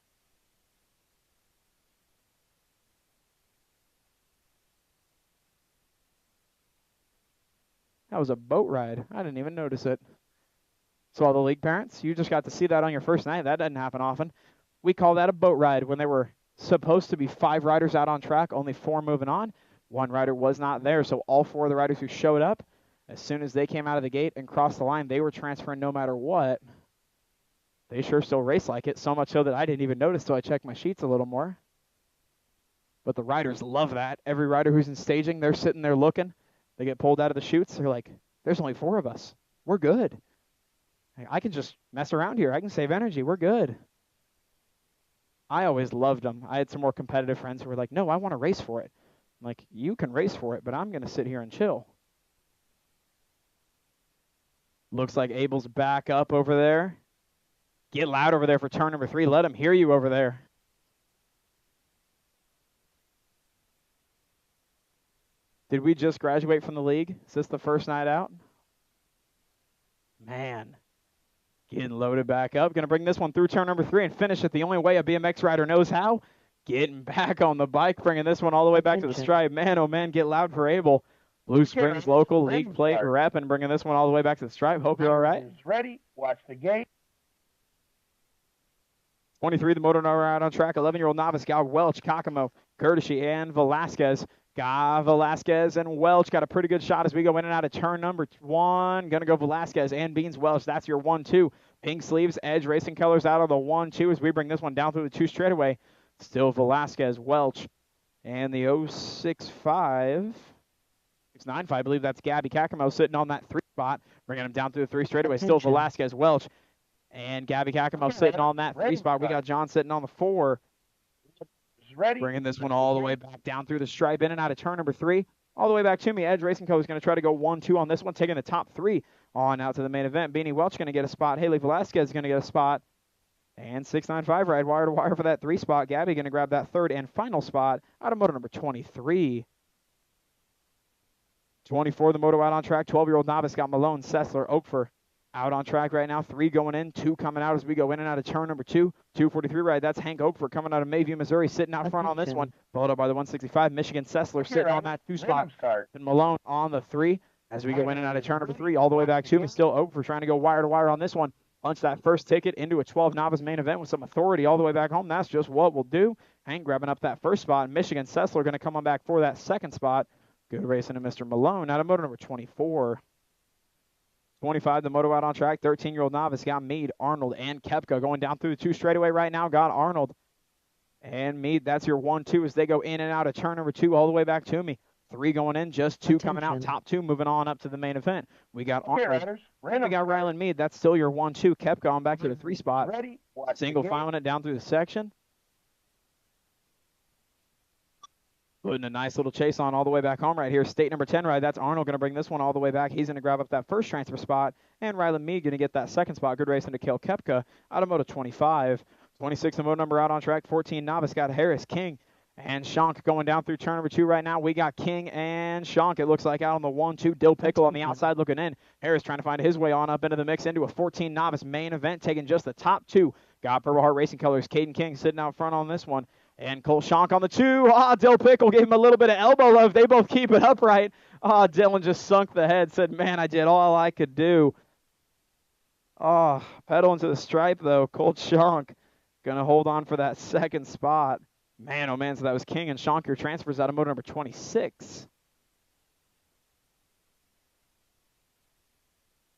That was a boat ride. I didn't even notice it. So all the league parents, you just got to see that on your first night. That doesn't happen often. We call that a boat ride when there were supposed to be 5 riders out on track, only 4 moving on. 1 rider was not there, so all 4 of the riders who showed up, as soon as they came out of the gate and crossed the line, they were transferring no matter what. They sure still race like it, so much so that I didn't even notice till I checked my sheets a little more. But the riders love that. Every rider who's in staging, they're sitting there looking. They get pulled out of the chutes. They're like, there's only 4 of us. We're good. I can just mess around here. I can save energy. We're good. I always loved them. I had some more competitive friends who were like, no, I want to race for it. I'm like, you can race for it, but I'm going to sit here and chill. Looks like Abel's back up over there. Get loud over there for turn number 3. Let him hear you over there. Did we just graduate from the league? Is this the first night out? Man. Getting loaded back up. Going to bring this one through turn number 3 and finish it the only way a BMX rider knows how. Getting back on the bike, bringing this one all the way back to the stripe. Man, oh man, get loud for Abel. Blue Springs local league plate rep and bringing this one all the way back to the stripe. Hope you're all right. Ready. Watch the gate. 23, the motor out on track. 11-year-old novice Gal Welch, Kakamo, Gertishi, and Velasquez. Velasquez and Welch got a pretty good shot as we go in and out of turn number 1. Going to go Velasquez and Beans Welch. That's your 1-2. Pink sleeves, Edge Racing colors out of the 1-2 as we bring this one down through the 2 straightaway. Still Velasquez, Welch, and the 065. 695, I believe that's Gabby Kakamo sitting on that 3 spot, bringing him down through the 3 straightaway. Still Velasquez, Welch, and Gabby Kakamo sitting on that 3 spot. We got John sitting on the 4. Bringing this one all the way back down through the stripe, in and out of turn number 3. All the way back to me. Edge Racing Co. is going to try to go 1-2 on this one, taking the top 3 on out to the main event. Beanie Welch going to get a spot. Haley Velasquez is going to get a spot. And 695 ride wire to wire for that 3 spot. Gabby going to grab that 3rd and final spot out of moto number 23. 24, the moto out on track. 12-year-old novice got Malone, Sessler, Oakfer out on track right now. 3 going in, 2 coming out as we go in and out of turn number 2. 243 ride. That's Hank Oakfer coming out of Mayview, Missouri, sitting out front on this one. Followed up by the 165. Michigan Sessler sitting on that 2 spot. And Malone on the 3 as we go in and out of turn number 3. All the way back to me. Still Oakfer trying to go wire to wire on this one. Punch that first ticket into a 12 novice main event with some authority all the way back home. That's just what we'll do. Hank grabbing up that 1st spot. Michigan Sessler going to come on back for that 2nd spot. Good racing to Mr. Malone. Out of moto number 24. 25, the moto out on track. 13-year-old novice got Meade, Arnold, and Kepka going down through the 2 straightaway right now. Got Arnold. and Mead. That's your 1-2 as they go in and out of turn number 2 all the way back to me. 3 going in, just 2 coming out. Attention. Top 2 moving on up to the main event. We got Okay, Arnold. riders. We Random got start. Rylan Mead. That's still your 1-2. Kept going back to the 3 spot. Ready. Watch Single the gate. filing it down through the section. Putting a nice little chase on all the way back home right here. State number 10 ride. That's Arnold going to bring this one all the way back. He's going to grab up that first transfer spot. And Rylan Mead going to get that second spot. Good racing to Kale Kepka out of Moto 25. 26 the moto number out on track. 14 novice got Harris, King, and Shank going down through turn number 2 right now. We got King and Shank. It looks like out on the 1-2. Dill Pickle on the outside looking in. Harris trying to find his way on up into the mix into a 14 novice main event, taking just the top 2. Got Purple Heart Racing Colors. Caden King sitting out front on this one. And Cole Shank on the 2. Dill Pickle gave him a little bit of elbow love. They both keep it upright. Dylan just sunk the head. Said, man, I did all I could do. Pedal into the stripe, though. Colt Shank going to hold on for that second spot. Man, oh, man, so that was King and Shank, your transfers out of moto number 26.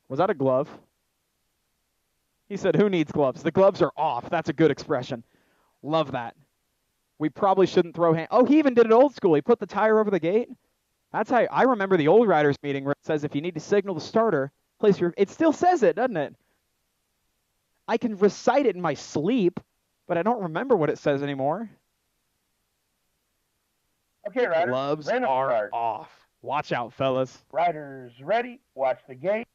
Was that a glove? He said, who needs gloves? The gloves are off. That's a good expression. Love that. We probably shouldn't throw hand. Oh, he even did it old school. He put the tire over the gate. That's how I remember the old riders meeting where it says if you need to signal the starter, place your. It still says it, doesn't it? I can recite it in my sleep, but I don't remember what it says anymore. Okay, riders. Gloves Random are start. off. Watch out, fellas. Riders ready. Watch the gate.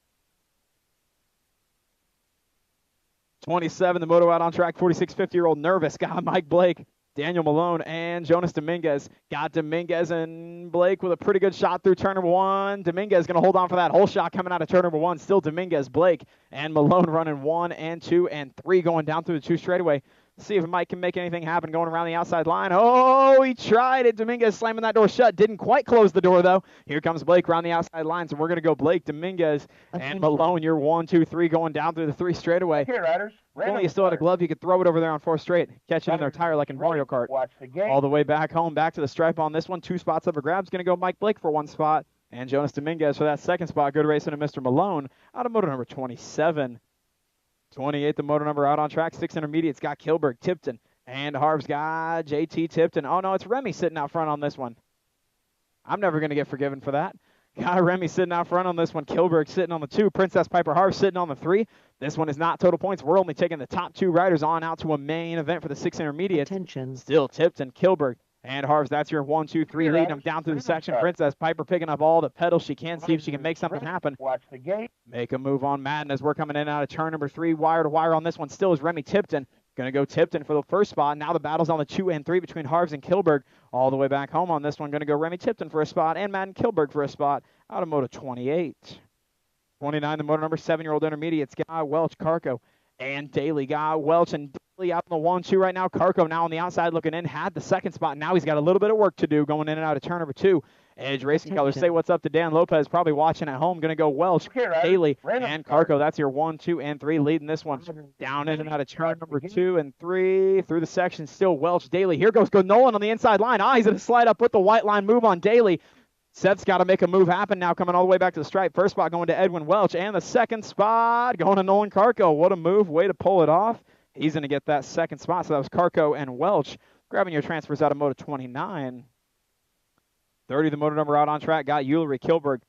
27, the moto out on track. 46, 50-year-old nervous. Got Mike Blake, Daniel Malone, and Jonas Dominguez. Got Dominguez and Blake with a pretty good shot through turn number 1. Dominguez going to hold on for that whole shot coming out of turn number 1. Still Dominguez, Blake, and Malone running 1 and 2 and 3 going down through the 2 straightaway. See if Mike can make anything happen going around the outside line. Oh, he tried it. Dominguez slamming that door shut. Didn't quite close the door, though. Here comes Blake around the outside line. So we're going to go Blake, Dominguez, and Malone. You're 1, 2, 3 going down through the 3 straightaway. Okay, riders. If only you still had a glove, you could throw it over there on 4 straight. Catch it in their tire like in Mario Kart. Watch the gate. All the way back home, back to the stripe on this one. 2 spots up for grabs. Going to go Mike Blake for 1 spot. And Jonas Dominguez for that second spot. Good racing to Mr. Malone out of moto number 27. 28, the moto number out on track. 6 intermediates got Kilberg, Tipton, and Harv's got JT Tipton. Oh, no, it's Remy sitting out front on this one. I'm never going to get forgiven for that. Got Remy sitting out front on this one. Kilberg sitting on the 2. Princess Piper Harv sitting on the 3. This one is not total points. We're only taking the top 2 riders on out to a main event for the 6 intermediates. Attention. Still Tipton, Kilberg, and Harvs. That's your 1, 2, 3 leading them down through the section. Princess Piper picking up all the pedals she can, see if she can make something happen. Watch the gate. Make a move on Madden as we're coming in and out of turn number 3. Wire to wire on this one still is Remy Tipton. Going to go Tipton for the first spot. Now the battle's on the 2 and 3 between Harvs and Kilberg. All the way back home on this one. Going to go Remy Tipton for a spot and Madden Kilberg for a spot out of moto 28. 29, the moto number 7-year-old intermediates. Guy Welch, Carco, and Daly. Guy Welch and Daly out on the 1-2 right now. Carco now on the outside looking in. Had the second spot. Now he's got a little bit of work to do going in and out of turn number 2. Edge Racing Colors, say what's up to Dan Lopez, probably watching at home. Going to go Welch, Daly, and Carco. That's your 1, 2, and 3 leading this one. Down in and out of turn number 2 and 3. Through the section, still Welch, Daly. Here goes Nolan on the inside line. He's going to slide up with the white line move on Daly. Seth's got to make a move happen now, coming all the way back to the stripe. First spot going to Edwin Welch, and the second spot going to Nolan Carco. What a move. Way to pull it off. He's going to get that second spot. So that was Carco and Welch. Grabbing your transfers out of moto 29. 30, the motor number out on track, got Eulery, Kilberg,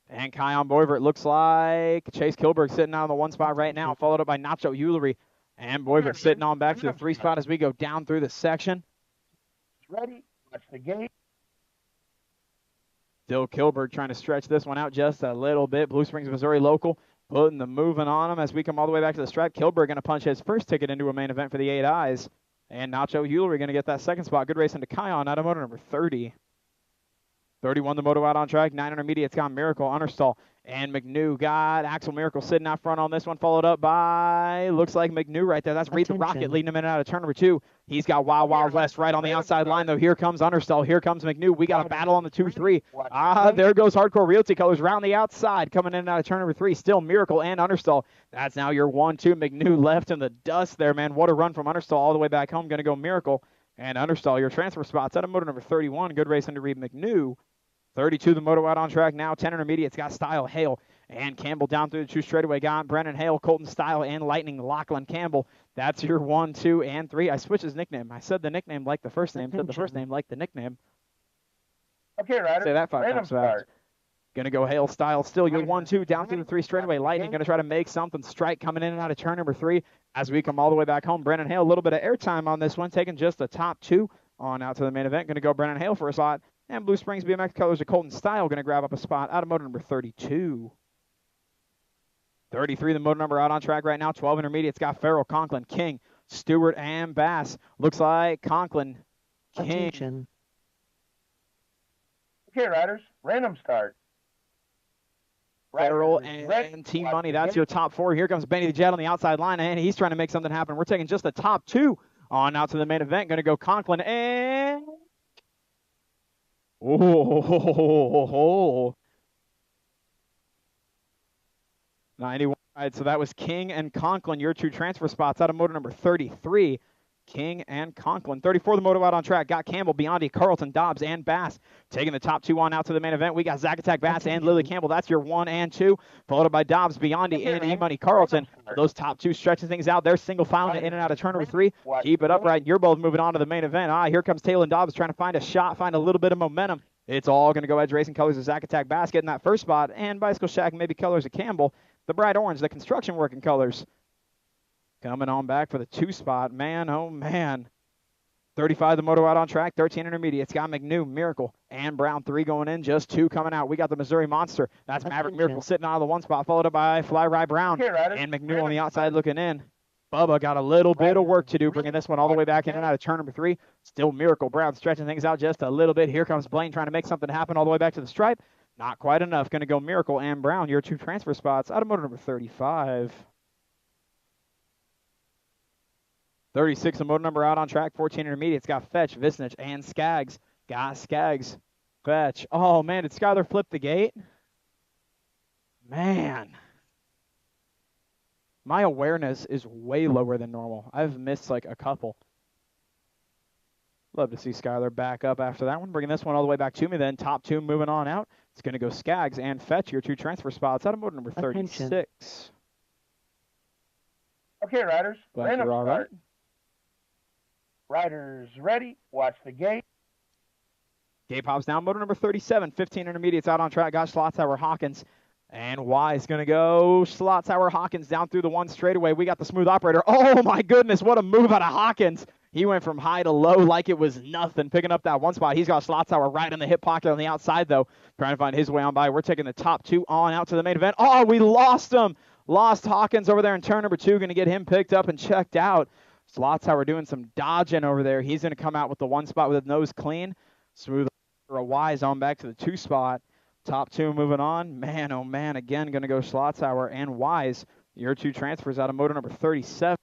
and Kion Boyver. It looks like Chase Kilberg sitting out on the 1 spot right now, followed up by Nacho Eulery, and Boyver sitting on back to the 3 spot as we go down through the section. Ready, watch the gate. Still Kilberg trying to stretch this one out just a little bit. Blue Springs, Missouri local, putting the moving on him as we come all the way back to the stripe. Kilberg going to punch his first ticket into a main event for the 8 Eyes, and Nacho Eulery going to get that second spot. Good racing to Kion out of motor number 30. 31, the moto out on track. 9 intermediates got Miracle, Understall, and McNew. Got Axel Miracle sitting out front on this one, followed up by, looks like McNew right there. That's Reed the Rocket leading him in and out of turn number 2. He's got Wild Wild West right on the outside line, though. Here comes Understall. Here comes McNew. We got a battle on the 2-3. There goes Hardcore Realty Colors around the outside, coming in and out of turn number 3. Still Miracle and Understall. That's now your 1-2. McNew left in the dust there, man. What a run from Understall all the way back home. Going to go Miracle and Understall. Your transfer spots out of motor number 31. Good racing to Reed McNew. 32, the moto out on track now. 10 intermediates got Style, Hale, and Campbell down through the 2 straightaway. Got Brennan Hale, Colton Style, and Lightning Lachlan Campbell. That's your 1, 2, and 3. I switched his nickname. I said the nickname like the first name, said the first name like the nickname. Okay, riders. Say that 5 Random times fast. start. Gonna go Hale Style. Still your 1, 2 down through the 3 straightaway. Lightning gonna try to make something. Strike coming in and out of turn number 3 as we come all the way back home. Brennan Hale, a little bit of airtime on this one, taking just the top 2 on out to the main event. Gonna go Brennan Hale for a slot. And Blue Springs BMX colors of Colton Style gonna grab up a spot out of motor number 32. 33, the motor number out on track right now. 12 intermediates got Farrell, Conklin, King, Stewart, and Bass. Looks like Conklin, King. Attention. Okay, riders. Random start. Farrell Riders ready. and Team Watch Money. the That's gate. your top 4. Here comes Benny the Jet on the outside line, and he's trying to make something happen. We're taking just the top 2 on out to the main event. Going to go Conklin and... Oh, 91. All right, so that was King and Conklin, your 2 transfer spots out of motor number 33. King and Conklin. 34, the moto out on track. Got Campbell, Biondi, Carlton, Dobbs, and Bass. Taking the top 2 on out to the main event. We got Zack Attack, Bass, and Lily Campbell. That's your 1 and 2. Followed up by Dobbs, Biondi, and E-Money Carlton. Those top 2 stretching things out. They're single filing it in and out of turn number 3. Keep it upright, and you're both moving on to the main event. Here comes Taylor and Dobbs trying to find a shot, find a little bit of momentum. It's all going to go Edge Racing colors of Zack Attack, Bass getting that first spot, and Bicycle Shack, maybe colors of Campbell. The bright orange, the construction working colors. Coming on back for the 2 spot. Man, oh man. 35, the moto out on track. 13 intermediates. Got McNew, Miracle, and Brown. 3 going in, just 2 coming out. We got the Missouri Monster. That's Maverick Miracle sitting out of the 1 spot, followed up by Fly Rye Brown. And McNew on the outside looking in. Bubba got a little bit of work to do, bringing this one all the way back in and out of turn number 3. Still Miracle. Brown stretching things out just a little bit. Here comes Blaine trying to make something happen all the way back to the stripe. Not quite enough. Going to go Miracle and Brown, your 2 transfer spots out of motor number 35. 36, the motor number out on track. 14 intermediates. Got Fetch, Visnich, and Skaggs. Got Skaggs. Fetch. Oh, man, did Skyler flip the gate? Man. My awareness is way lower than normal. I've missed like a couple. Love to see Skyler back up after that one. Bringing this one all the way back to me then. Top 2 moving on out. It's going to go Skaggs and Fetch, your 2 transfer spots out of motor number 36. Attention. Okay, riders. Glad Random you're all right. start. Riders ready. Watch the gate. Gate pops down. Motor number 37. 15 intermediates out on track. Got Schlotzauer, Hawkins. And Wise going to go Schlotzauer, Hawkins down through the 1 straightaway. We got the smooth operator. Oh, my goodness. What a move out of Hawkins. He went from high to low like it was nothing, picking up that 1 spot. He's got Schlotzauer right in the hip pocket on the outside, though, trying to find his way on by. We're taking the top 2 on out to the main event. Oh, we lost him. Lost Hawkins over there in turn number 2. Going to get him picked up and checked out. Schlotzauer doing some dodging over there. He's going to come out with the 1 spot with his nose clean. Smooth for a Wise on back to the 2 spot. Top 2 moving on. Man, oh, man, again, going to go Schlotzauer and Wise. Your 2 transfers out of motor number 37.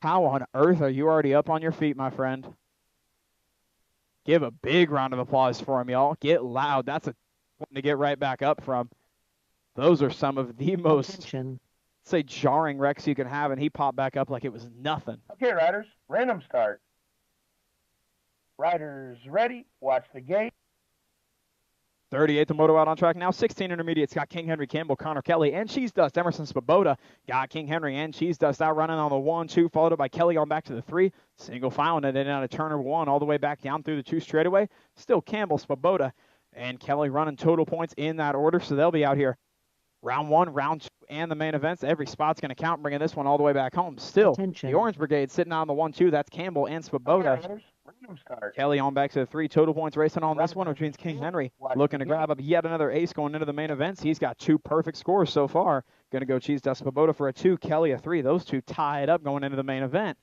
How on earth are you already up on your feet, my friend? Give a big round of applause for him, y'all. Get loud. That's a one to get right back up from. Those are some of the most, Attention. say, jarring wrecks you can have, and he popped back up like it was nothing. Okay, riders. Random start. Riders ready. Watch the gate. 38, the moto out on track now. 16 intermediates. Got King Henry Campbell, Connor Kelly, and Cheese Dust. Emerson Svoboda got King Henry and Cheese Dust out running on the 1, 2, followed up by Kelly on back to the 3. Single filing it in out of turn number 1 all the way back down through the 2 straightaway. Still Campbell, Svoboda, and Kelly running total points in that order, so they'll be out here. Round 1, round 2, and the main events. Every spot's going to count, bringing this one all the way back home. Still, Attention. the Orange Brigade sitting on the 1, 2. That's Campbell and Svoboda. Okay, riders. Random start. Kelly on back to the 3. Total points racing on this one, which means King Henry looking to grab up yet another ace going into the main events. He's got 2 perfect scores so far. Going to go Cheese Dust Svoboda for a 2, Kelly a 3. Those 2 tied up going into the main event.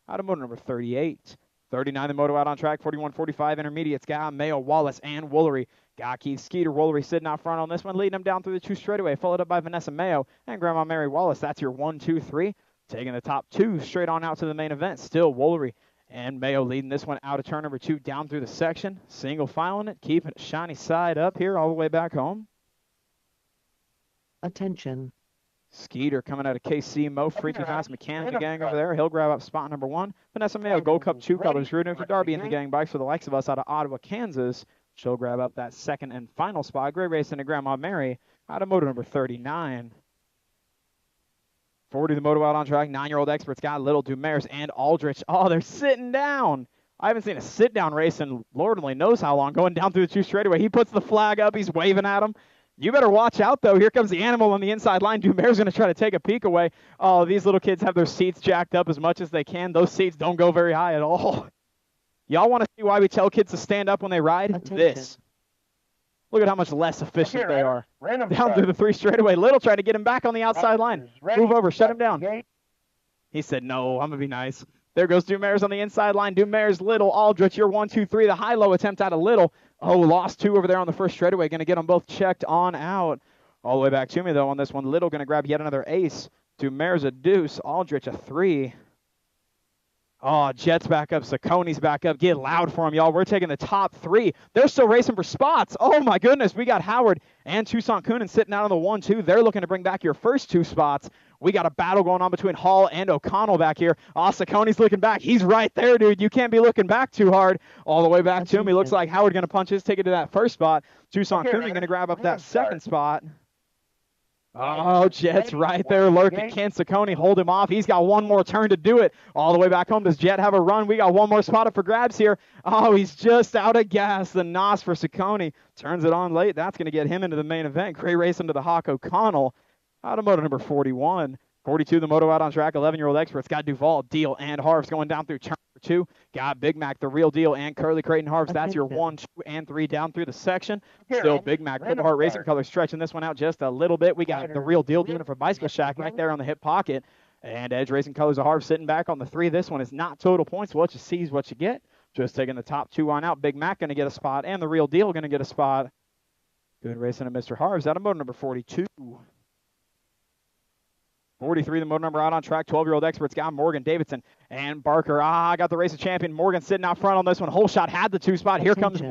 Out of motor number 38. 39, the moto out on track. 41, 45 intermediates. Got Mayo, Wallace, and Woolery. Got Keith Skeeter, Woolery sitting out front on this one, leading him down through the 2 straightaway, followed up by Vanessa Mayo and Grandma Mary Wallace. That's your 1, 2, 3. Taking the top 2 straight on out to the main event. Still Woolery and Mayo leading this one out of turn number 2 down through the section. Single filing it, keeping it shiny side up here all the way back home. Attention. Skeeter coming out of KC. Mo, Freaky Fast Mechanic gang over there. He'll grab up spot number 1. Vanessa Mayo, Gold Cup 2 colors, rooting for Darby and the gang bikes for the likes of us out of Ottawa, Kansas. She'll grab up that 2nd and final spot. Gray Racing to Grandma Mary Out of moto number 39. 40, the moto out on track. 9-year-old experts got Little, Dumers, and Aldrich. Oh, they're sitting down. I haven't seen a sit-down race in Lord only knows how long. Going down through the 2 straightaway. He puts the flag up. He's waving at him. You better watch out, though. Here comes the animal on the inside line. Dumers going to try to take a peek away. Oh, these little kids have their seats jacked up as much as they can. Those seats don't go very high at all. Y'all want to see why we tell kids to stand up when they ride? Attention. This. Look at how much less efficient Okay, they Ryder. are. Random Down start. through the 3 straightaway. Little trying to get him back on the outside line. Riders ready. Move over. Shut Watch him down. the gate. He said, no, I'm going to be nice. There goes Dumers on the inside line. Dumers, Little, Aldrich, your 1, 2, 3. The high-low attempt out of Little. Oh, lost 2 over there on the first straightaway. Going to get them both checked on out. All the way back to me, though, on this one. Little going to grab yet another ace. Dumers a deuce. Aldrich a 3. Oh, Jet's back up. Saucony's back up. Get loud for him, y'all. We're taking the top 3. They're still racing for spots. Oh, my goodness. We got Howard and Toussaint Coonan sitting out on the 1, 2. They're looking to bring back your first 2 spots. We got a battle going on between Hall and O'Connell back here. Oh, Saucony's looking back. He's right there, dude. You can't be looking back too hard. All the way back to him. He looks like Howard going to punch his ticket to that first spot. Toussaint Okay, Coonan Ryder. going to grab up that Random start. second spot. Oh, Jet's right there lurking. Can Saucony hold him off? He's got one more turn to do it. All the way back home. Does Jet have a run? We got one more spot up for grabs here. Oh, he's just out of gas. The NOS for Saucony turns it on late. That's going to get him into the main event. Great race into the Hawk O'Connell. Out of moto number 41. 42, the moto out on track. 11-year-old experts got Duval, Deal, and Harvs going down through turn number 2. Got Big Mac, the real deal, and Curly Creighton Harvs. That's your 1, 2, and 3 down through the section. Okay, Still Random. Big Mac, Random Purple Heart Racing start. Color stretching this one out just a little bit. We got the Ryder. real deal doing it for Bicycle Shack right there on the hip pocket. And Edge Racing Colors of Harvs sitting back on the 3. This one is not total points. What you see is what you get. Just taking the top 2 on out. Big Mac going to get a spot, and the real deal going to get a spot. Good racing of Mr. Harvs out of moto number 42. 43, the motor number out on track. 12-year-old experts got Morgan, Davidson, and Barker. Got the race of champion. Morgan sitting out front on this one. Whole shot had the 2 spot. Here comes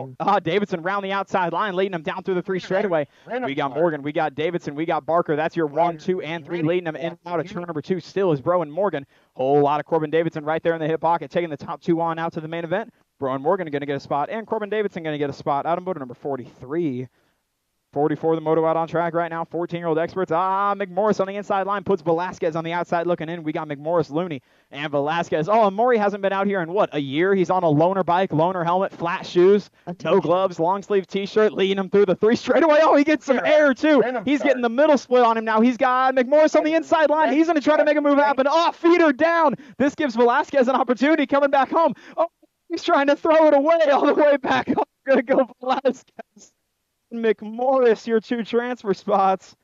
Davidson round the outside line, leading him down through the 3 straightaway. Random We got start. Morgan, we got Davidson, we got Barker. That's your 1, 2, and 3, leading them in and out of turn number 2. Still is Bro and Morgan. Whole lot of Corbin Davidson right there in the hip pocket, taking the top 2 on out to the main event. Bro and Morgan are going to get a spot, and Corbin Davidson going to get a spot out of motor number 43. 44, the moto out on track right now. 14-year-old experts. McMorris on the inside line puts Velasquez on the outside looking in. We got McMorris, Looney, and Velasquez. Oh, and Maury hasn't been out here in, what, a year? He's on a loaner bike, loaner helmet, flat shoes, no Attention. gloves, long sleeve T-shirt, leading him through the 3 straightaway. Oh, he gets some air, too. Random He's start. getting the middle split on him now. He's got McMorris on the inside line. He's going to try to make a move happen. Oh, feeder down. This gives Velasquez an opportunity coming back home. Oh, he's trying to throw it away all the way back home. Going to go Velasquez. McMorris, your 2 transfer spots.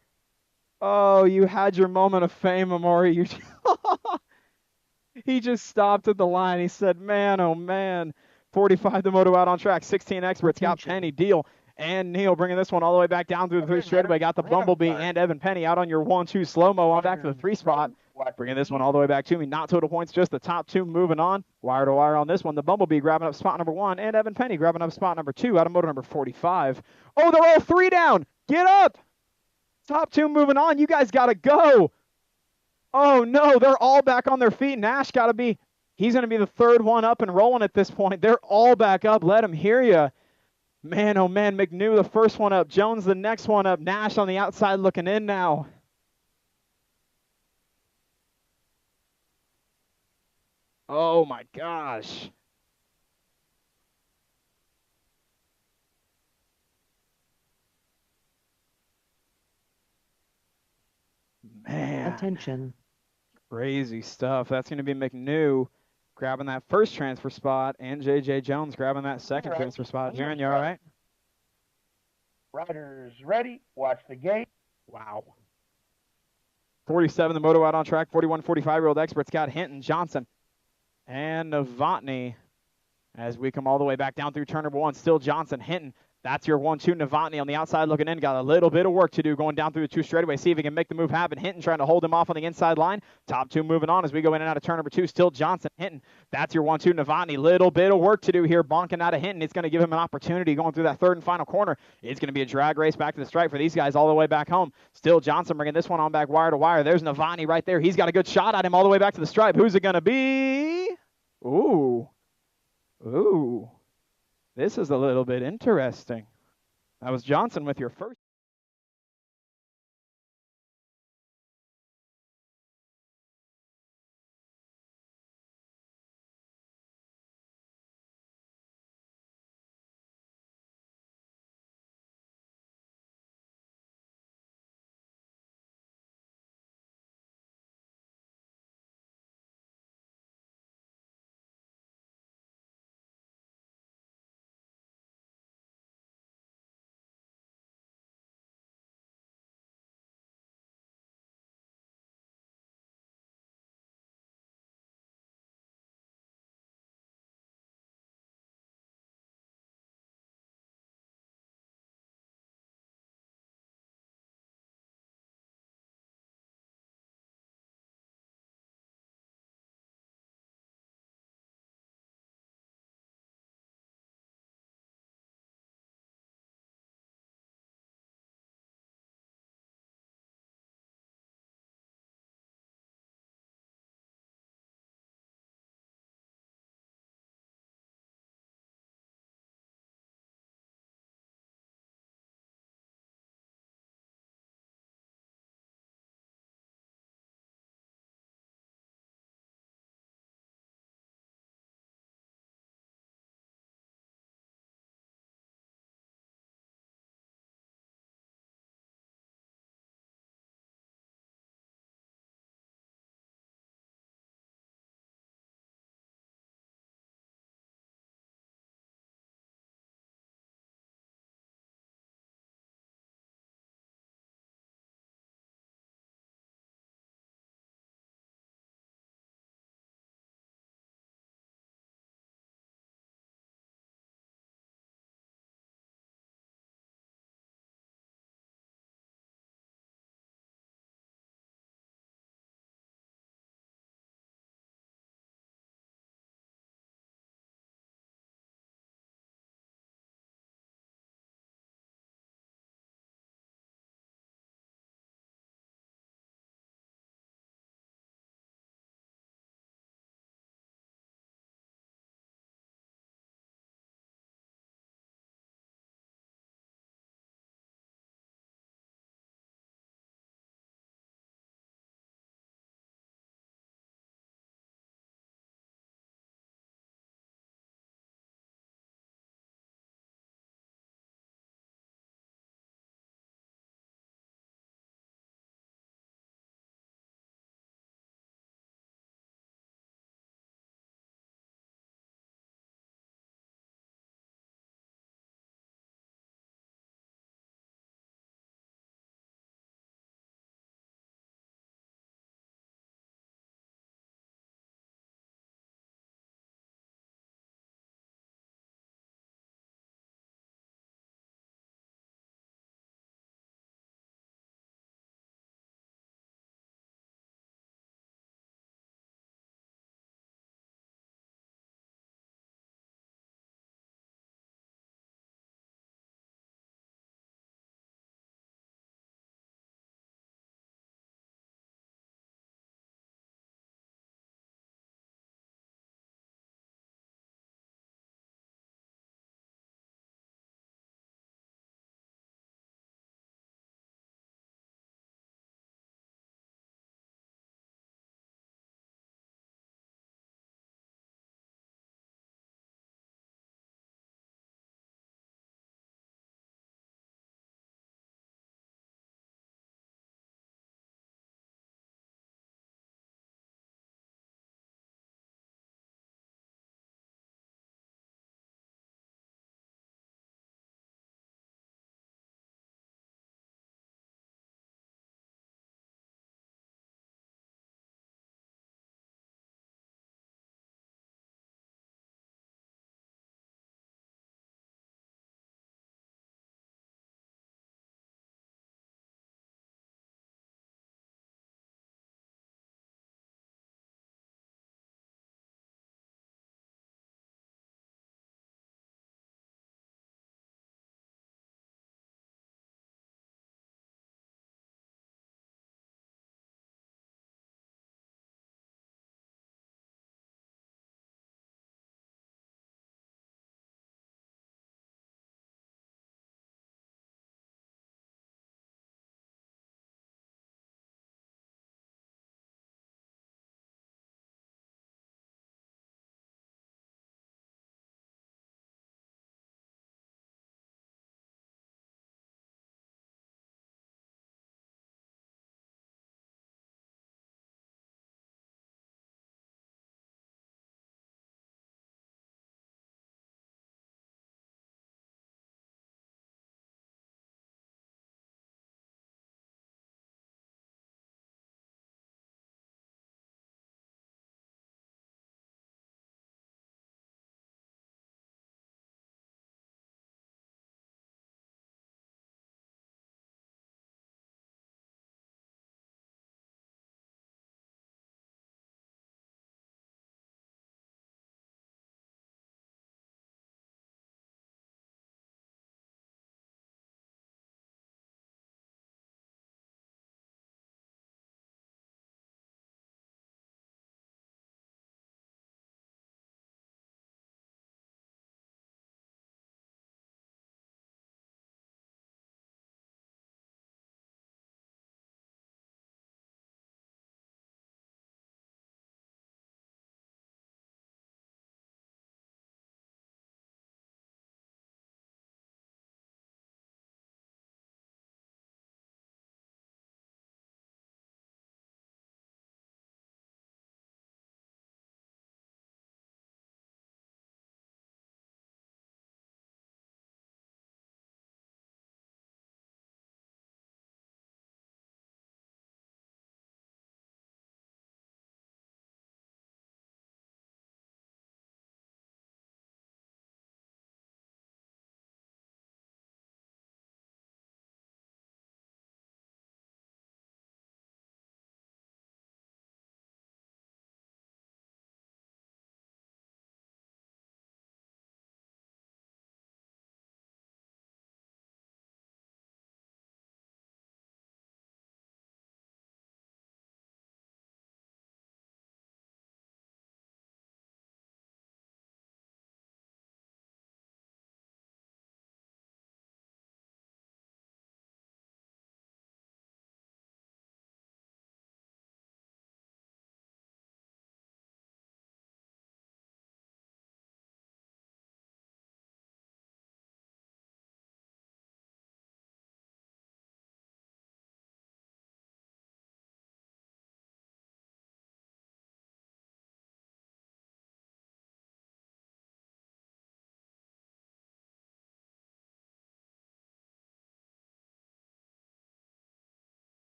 Oh, you had your moment of fame, Amori. You he just stopped at the line. He said, man, oh, man. 45, the moto out on track. 16 experts got Attention. Penny, Deal, and Neal bringing this one all the way back down through the 3 straightaway. Got the Bumblebee and Evan Penny out on your 1, 2 slow-mo on back to the 3 spot. Watch Bringing this one all the way back to me. Not total points, just the top 2 moving on. Wire to wire on this one. The Bumblebee grabbing up spot number 1, and Evan Penny grabbing up spot number 2 out of motor number 45. Oh, they're all 3 down. Get up. Top 2 moving on. You guys got to go. Oh, no, they're all back on their feet. Nash got to be, he's going to be the 3rd one up and rolling at this point. They're all back up. Let him hear you. Man, oh, man, McNew the first one up. Jones the next one up. Nash on the outside looking in now. Oh, my gosh. Man, Attention. crazy stuff. That's going to be McNew grabbing that first transfer spot, and J.J. Jones grabbing that second All right. transfer spot. Jaron, you all right? Riders ready. Watch the gate. Wow. 47, the moto out on track. 41, 45-year-old experts got Hinton, Johnson, and Novotny as we come all the way back down through turn number 1. Still Johnson, Hinton. That's your 1, 2. Novotny on the outside looking in. Got a little bit of work to do going down through the 2 straightaway. See if he can make the move happen. Hinton trying to hold him off on the inside line. Top 2 moving on as we go in and out of turn number 2. Still Johnson, Hinton. That's your 1, 2. Novotny. Little bit of work to do here. Bonking out of Hinton. It's going to give him an opportunity going through that 3rd and final corner. It's going to be a drag race back to the stripe for these guys all the way back home. Still Johnson bringing this one on back wire to wire. There's Novotny right there. He's got a good shot at him all the way back to the stripe. Who's it going to be? Ooh. Ooh. This is a little bit interesting. That was Johnson with your first.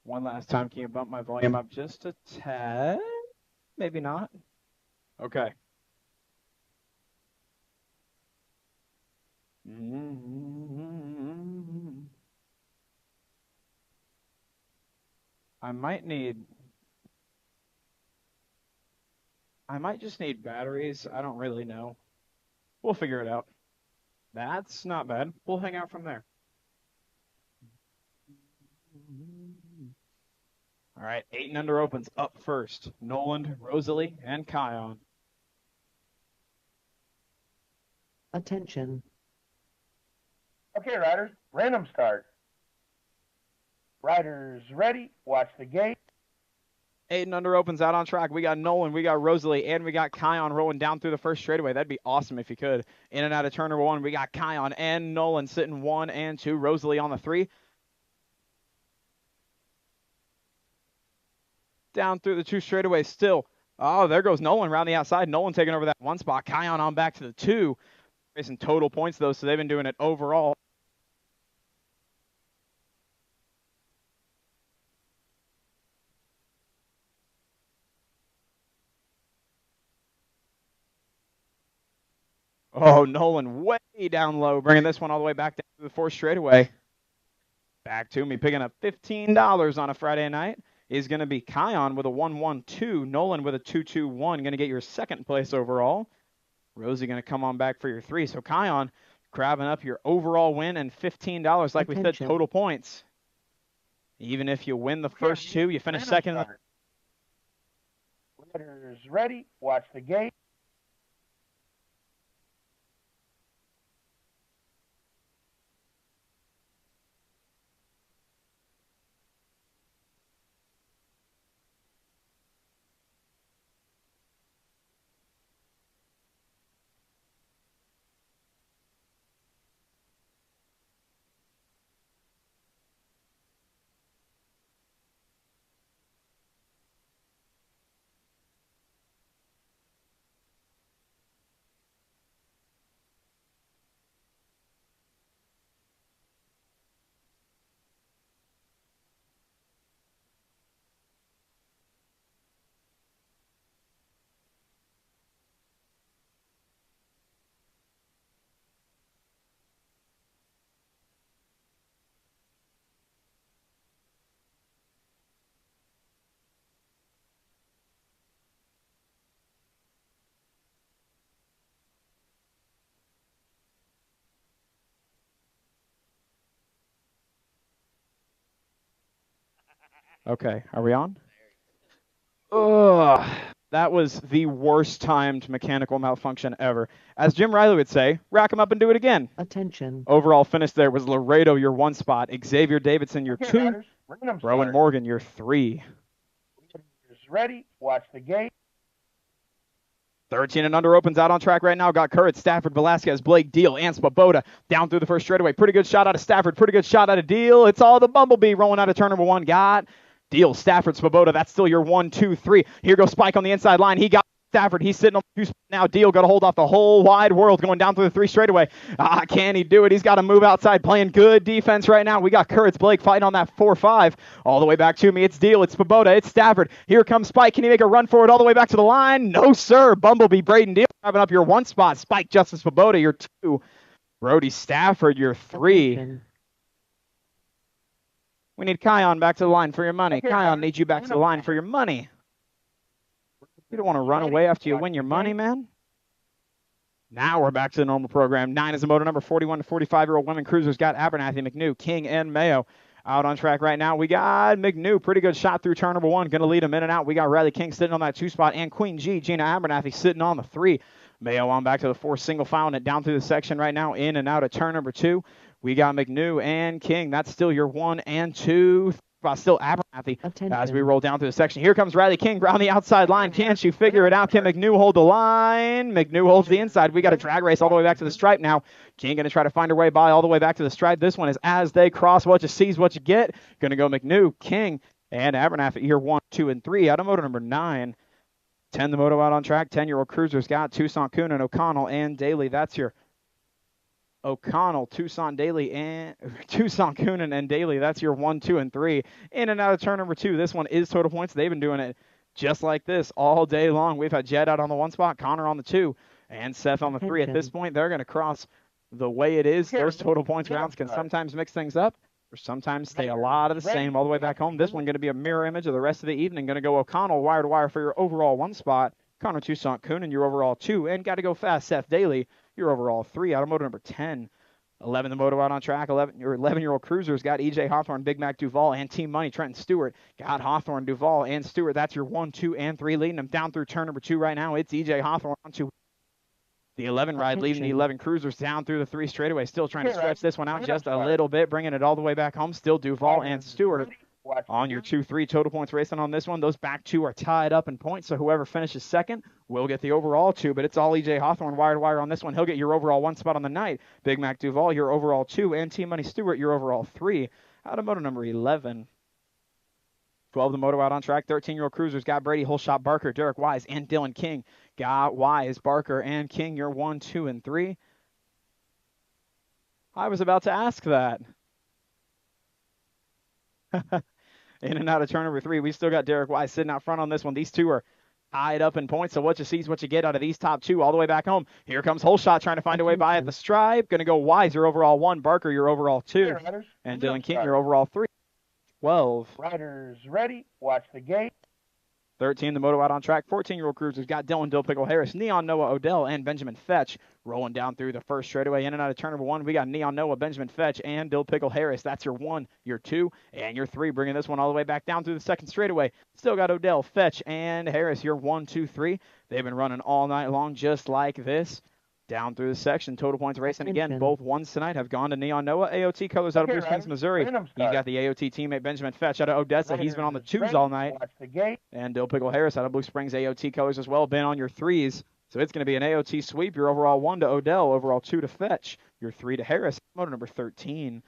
One last time, can you bump my volume up just a tad? Maybe not. Okay. I might just need batteries. I don't really know. We'll figure it out. That's not bad. We'll hang out from there. All right, 8 and under opens up first. Nolan, Rosalie, and Kion. Attention. Okay, riders, random start. Riders ready, watch the gate. 8 and under opens out on track. We got Nolan, we got Rosalie, and we got Kion rolling down through the first straightaway. That'd be awesome if you could. In and out of turn number 1, we got Kion and Nolan sitting 1 and 2. Rosalie on the 3. Down through the 2 straightaways still. Oh, there goes Nolan around the outside. Nolan taking over that 1 spot. Kion on back to the 2. Racing total points, though, so they've been doing it overall. Oh, Nolan way down low, bringing this one all the way back down to the 4th straightaway. Back to me, picking up $15 on a Friday night is going to be Kion with a 1-1-2. Nolan with a 2-2-1, going to get your 2nd place overall. Rosie going to come on back for your 3. So Kion grabbing up your overall win and $15, like we said, total points. Even if you win the first 2, you finish 2nd. Riders ready, watch the gate. Okay, are we on? Ugh, that was the worst timed mechanical malfunction ever. As Jim Riley would say, rack them up and do it again. Attention. Overall finish there was Laredo, your 1 spot. Xavier Davidson, your 2. Riders, Rowan Morgan, your 3. Riders ready, watch the gate. 13 and under opens out on track right now. Got Currit, Stafford, Velasquez, Blake, Deal, and Swoboda down through the first straightaway. Pretty good shot out of Stafford. Pretty good shot out of Deal. It's all the Bumblebee rolling out of turn number 1. Got Deal, Stafford, Swoboda. That's still your 1, 2, 3. Here goes Spike on the inside line. He got Stafford. He's sitting on the 2 spot now. Deal got to hold off the whole wide world going down through the 3 straightaway. Can he do it? He's got to move outside, playing good defense right now. We got Curtis Blake fighting on that 4-5. All the way back to me. It's Deal. It's Swoboda. It's Stafford. Here comes Spike. Can he make a run for it all the way back to the line? No, sir. Bumblebee, Braden Deal grabbing up your 1 spot. Spike, Justice Swoboda, your 2. Brody Stafford, your 3. Attention. We need Kion back to the line for your money. Okay, Kion needs you back to the line for your money. You don't want to run away after you win your money, man. Now we're back to the normal program. 9 is the moto number 41 to 45-year-old women cruisers. Got Abernathy, McNew, King, and Mayo out on track right now. We got McNew, pretty good shot through turn number 1. Going to lead him in and out. We got Riley King sitting on that 2 spot, and Queen G, Gina Abernathy, sitting on the 3. Mayo on back to the 4 single file, and it down through the section right now, in and out of turn number 2. We got McNew and King. That's still your 1 and 2. Still Abernathy as we roll down through the section. Here comes Riley King around the outside line. Can she figure it out? Can McNew hold the line? McNew holds the inside. We got a drag race all the way back to the stripe now. King going to try to find her way by all the way back to the stripe. This one is as they cross. What you see is what you get. Going to go McNew, King, and Abernathy here 1, 2, and 3. Out of moto number 9. 10 the moto out on track. 10-year-old cruisers got Tucson, Kuhn, and O'Connell, and Daly. That's your O'Connell, Tucson Daly, and Tucson Coonan and Daly. That's your 1, 2, and 3. In and out of turn number 2. This one is total points. They've been doing it just like this all day long. We've had Jed out on the 1 spot, Connor on the 2, and Seth on the 3. At this point, they're going to cross the way it is. Those total points rounds can sometimes mix things up or sometimes stay a lot of the same all the way back home. This one going to be a mirror image of the rest of the evening. Going to go O'Connell wire to wire for your overall 1 spot. Connor Tucson Coonan, your overall 2. And got to go fast, Seth Daly, your overall 3. Automotive number 10. 11, the moto out on track. 11-year-old cruisers got EJ Hawthorne, Big Mac Duval, and Team Money, Trenton Stewart. Got Hawthorne, Duval, and Stewart. That's your 1, 2, and 3. Leading them down through turn number 2 right now. It's EJ Hawthorne on to the 11 ride, leading the 11 cruisers down through the 3 straightaway. Still trying to stretch this one out just a little bit, bringing it all the way back home. Still Duval and Stewart on your 2-3 total points racing on this one. Those back 2 are tied up in points, so whoever finishes second will get the overall 2, but it's all EJ Hawthorne wire to wire on this one. He'll get your overall 1 spot on the night. Big Mac Duval, your overall 2, and Team Money Stewart, your overall 3. Automotive number 11. 12, the moto out on track. 13-year-old cruisers got Brady, Holshot, Barker, Derek Wise, and Dylan King. Got Wise, Barker, and King, your 1, 2, and 3. I was about to ask that. In and out of turn number 3. We still got Derek Wise sitting out front on this one. These 2 are tied up in points, so what you see is what you get out of these top 2 all the way back home. Here comes Holshot trying to find a way by at the stripe. Going to go Wise, your overall 1. Barker, your overall 2. And Dylan King, your overall 3. 12. Riders ready. Watch the gate. 13, the moto out on track. 14-year-old cruisers got Dylan Dill Pickle Harris, Neon Noah Odell, and Benjamin Fetch rolling down through the first straightaway. In and out of turn number 1, we got Neon Noah, Benjamin Fetch, and Dill Pickle Harris. That's your 1, your 2, and your 3, bringing this one all the way back down through the second straightaway. Still got Odell, Fetch, and Harris, your 1, 2, 3. They've been running all night long just like this. Down through the section, total points racing again. Both ones tonight have gone to Neon Noah. AOT colors out of Blue Springs, Missouri. You got the AOT teammate Benjamin Fetch out of Odessa. He's been on the 2s all night. And Dill Pickle Harris out of Blue Springs, AOT colors as well, been on your 3s. So it's going to be an AOT sweep. Your overall 1 to Odell, overall 2 to Fetch, your 3 to Harris. Motor number 13.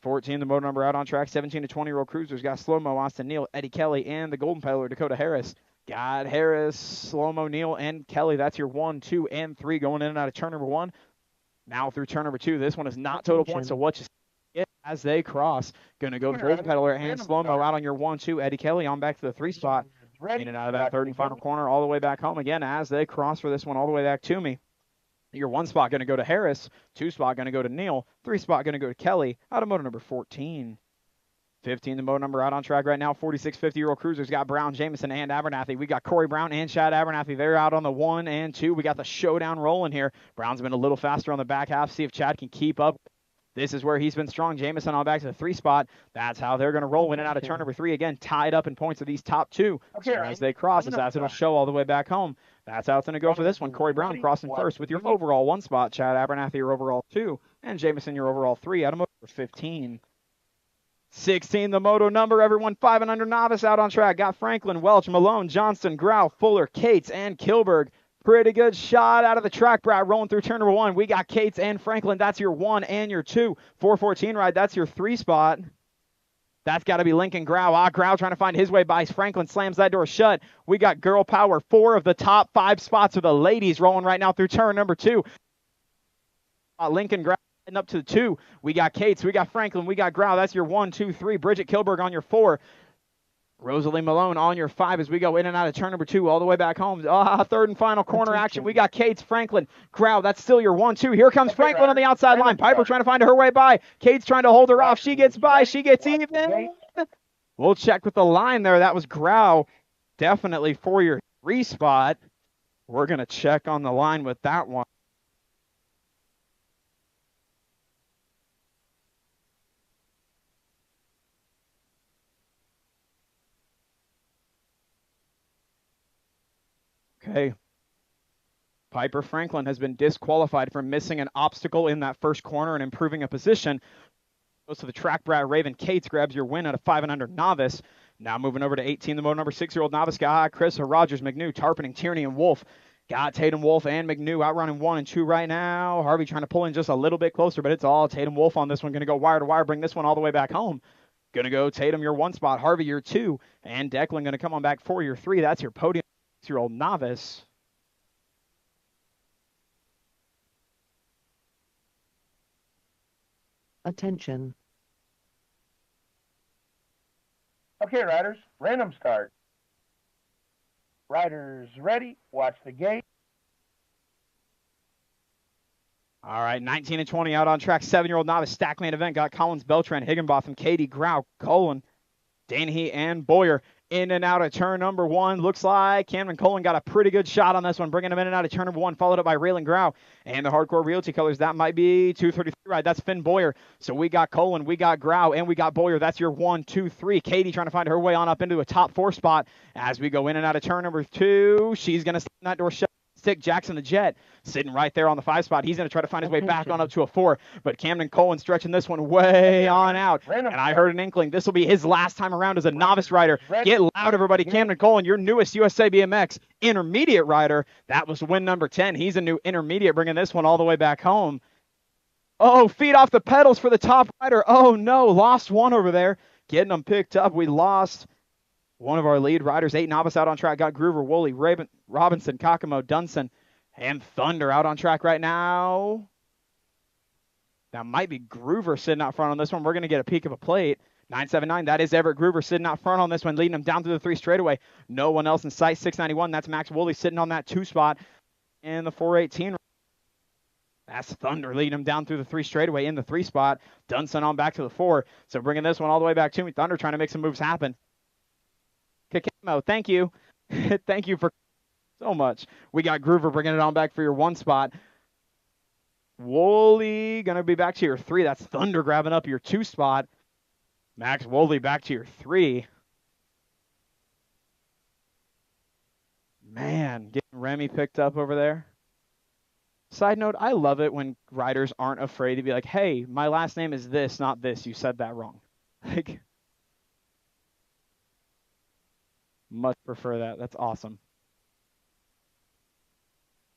14, the motor number out on track. 17 to 20-year-old cruisers got Slow-Mo, Austin Neal, Eddie Kelly, and the Golden Peddler, Dakota Harris. Got Harris, Slow-Mo, Neal, and Kelly. That's your 1, 2, and 3 going in and out of turn number 1. Now through turn number 2. This one is not total points, so what you get as they cross. Going to go the Golden Peddler and Slow-Mo out on your 1, 2. Eddie Kelly on back to the 3 spot. In and out of that third and final corner all the way back home again as they cross for this one all the way back to me. Your 1 spot going to go to Harris. 2 spot going to go to Neal. 3 spot going to go to Kelly. Automotive number 14. 15, the moto number out on track right now. 46 50-year-old cruisers got Brown, Jameson, and Abernathy. We got Corey Brown and Chad Abernathy. They're out on the 1 and 2. We got the showdown rolling here. Brown's been a little faster on the back half. See if Chad can keep up. This is where he's been strong. Jameson on back to the 3 spot. That's how they're going to roll in and out of turn number 3. Again, tied up in points of these top 2. So as they cross, as it'll show all the way back home. That's how it's going to go for this one. Corey Brown crossing first with your overall 1 spot. Chad Abernathy, your overall 2. And Jameson, your overall 3. Automotive 15. 16, the moto number, everyone 5 and under novice out on track. Got Franklin, Welch, Malone, Johnston, Grau, Fuller, Cates, and Kilberg. Pretty good shot out of the track, Brad, rolling through turn number 1. We got Cates and Franklin. That's your 1 and your 2. 414 ride, that's your 3 spot. That's got to be Lincoln Grau. Grau trying to find his way by. Franklin slams that door shut. We got girl power. 4 of the top 5 spots are the ladies rolling right now through turn number 2. Lincoln Grau. Heading up to the 2, we got Cates, we got Franklin, we got Grau. That's your 1, 2, 3. Bridget Kilberg on your 4. Rosalie Malone on your 5 as we go in and out of turn number 2 all the way back home. Third and final corner action. We got Cates, Franklin, Grau. That's still your 1, 2. Here comes Franklin on the outside line. Piper trying to find her way by. Cates trying to hold her off. She gets by. She gets even. We'll check with the line there. That was Grau. Definitely for your 3 spot. We're going to check on the line with that one. Okay. Piper Franklin has been disqualified for missing an obstacle in that first corner and improving a position. Goes to the track, Brad Raven. Cates grabs your win at a 5 and under novice. Now moving over to 18, the moto number 6-year-old novice guy, Chris Rogers, McNew, Tarpening, Tierney, and Wolf. Got Tatum Wolf and McNew outrunning 1 and 2 right now. Harvey trying to pull in just a little bit closer, but it's all Tatum Wolf on this one. Going to go wire to wire, bring this one all the way back home. Going to go Tatum, your 1 spot, Harvey, your 2, and Declan going to come on back for your 3. That's your podium. 6-year-old novice. Attention. Okay, riders, random start. Riders ready, watch the gate. All right, 19 and 20 out on track. 7-year-old novice stack main event got Collins, Beltran, Higginbotham, Katie, Grau, Colin, Danhe, and Boyer. In and out of turn number 1. Looks like Cameron Colin got a pretty good shot on this one, bringing him in and out of turn number 1, followed up by Raylan Grau. And the Hardcore Realty colors, that might be 233 ride. That's Finn Boyer. So we got Colin, we got Grau, and we got Boyer. That's your 1, 2, 3. Katie trying to find her way on up into a top 4 spot as we go in and out of turn number 2. She's going to slam that door shut. Stick Jackson the Jet sitting right there on the 5 spot. He's going to try to find his way back on up to a 4, but Camden Colin stretching this one way on out. And I heard an inkling. This will be his last time around as a novice rider. Get loud, everybody. Camden Colin, your newest USA BMX intermediate rider. That was win number 10. He's a new intermediate, bringing this one all the way back home. Oh, feet off the pedals for the top rider. Oh, no, lost one over there. Getting them picked up. We lost one of our lead riders. 8 novice out on track. Got Groover, Woolley, Robinson, Kakamo, Dunson, and Thunder out on track right now. That might be Groover sitting out front on this one. We're going to get a peek of a plate. 979, that is Everett Groover sitting out front on this one, leading him down through the 3 straightaway. No one else in sight. 691, that's Max Woolley sitting on that 2 spot. And the 418, that's Thunder leading him down through the 3 straightaway in the 3 spot. Dunson on back to the 4. So bringing this one all the way back to me. Thunder trying to make some moves happen. Kakamo, thank you. Thank you for so much. We got Groover bringing it on back for your 1 spot. Woolley going to be back to your 3. That's Thunder grabbing up your 2 spot. Max Woolley back to your 3. Man, getting Remy picked up over there. Side note, I love it when riders aren't afraid to be like, hey, my last name is this, not this. You said that wrong. Like, much prefer that. That's awesome.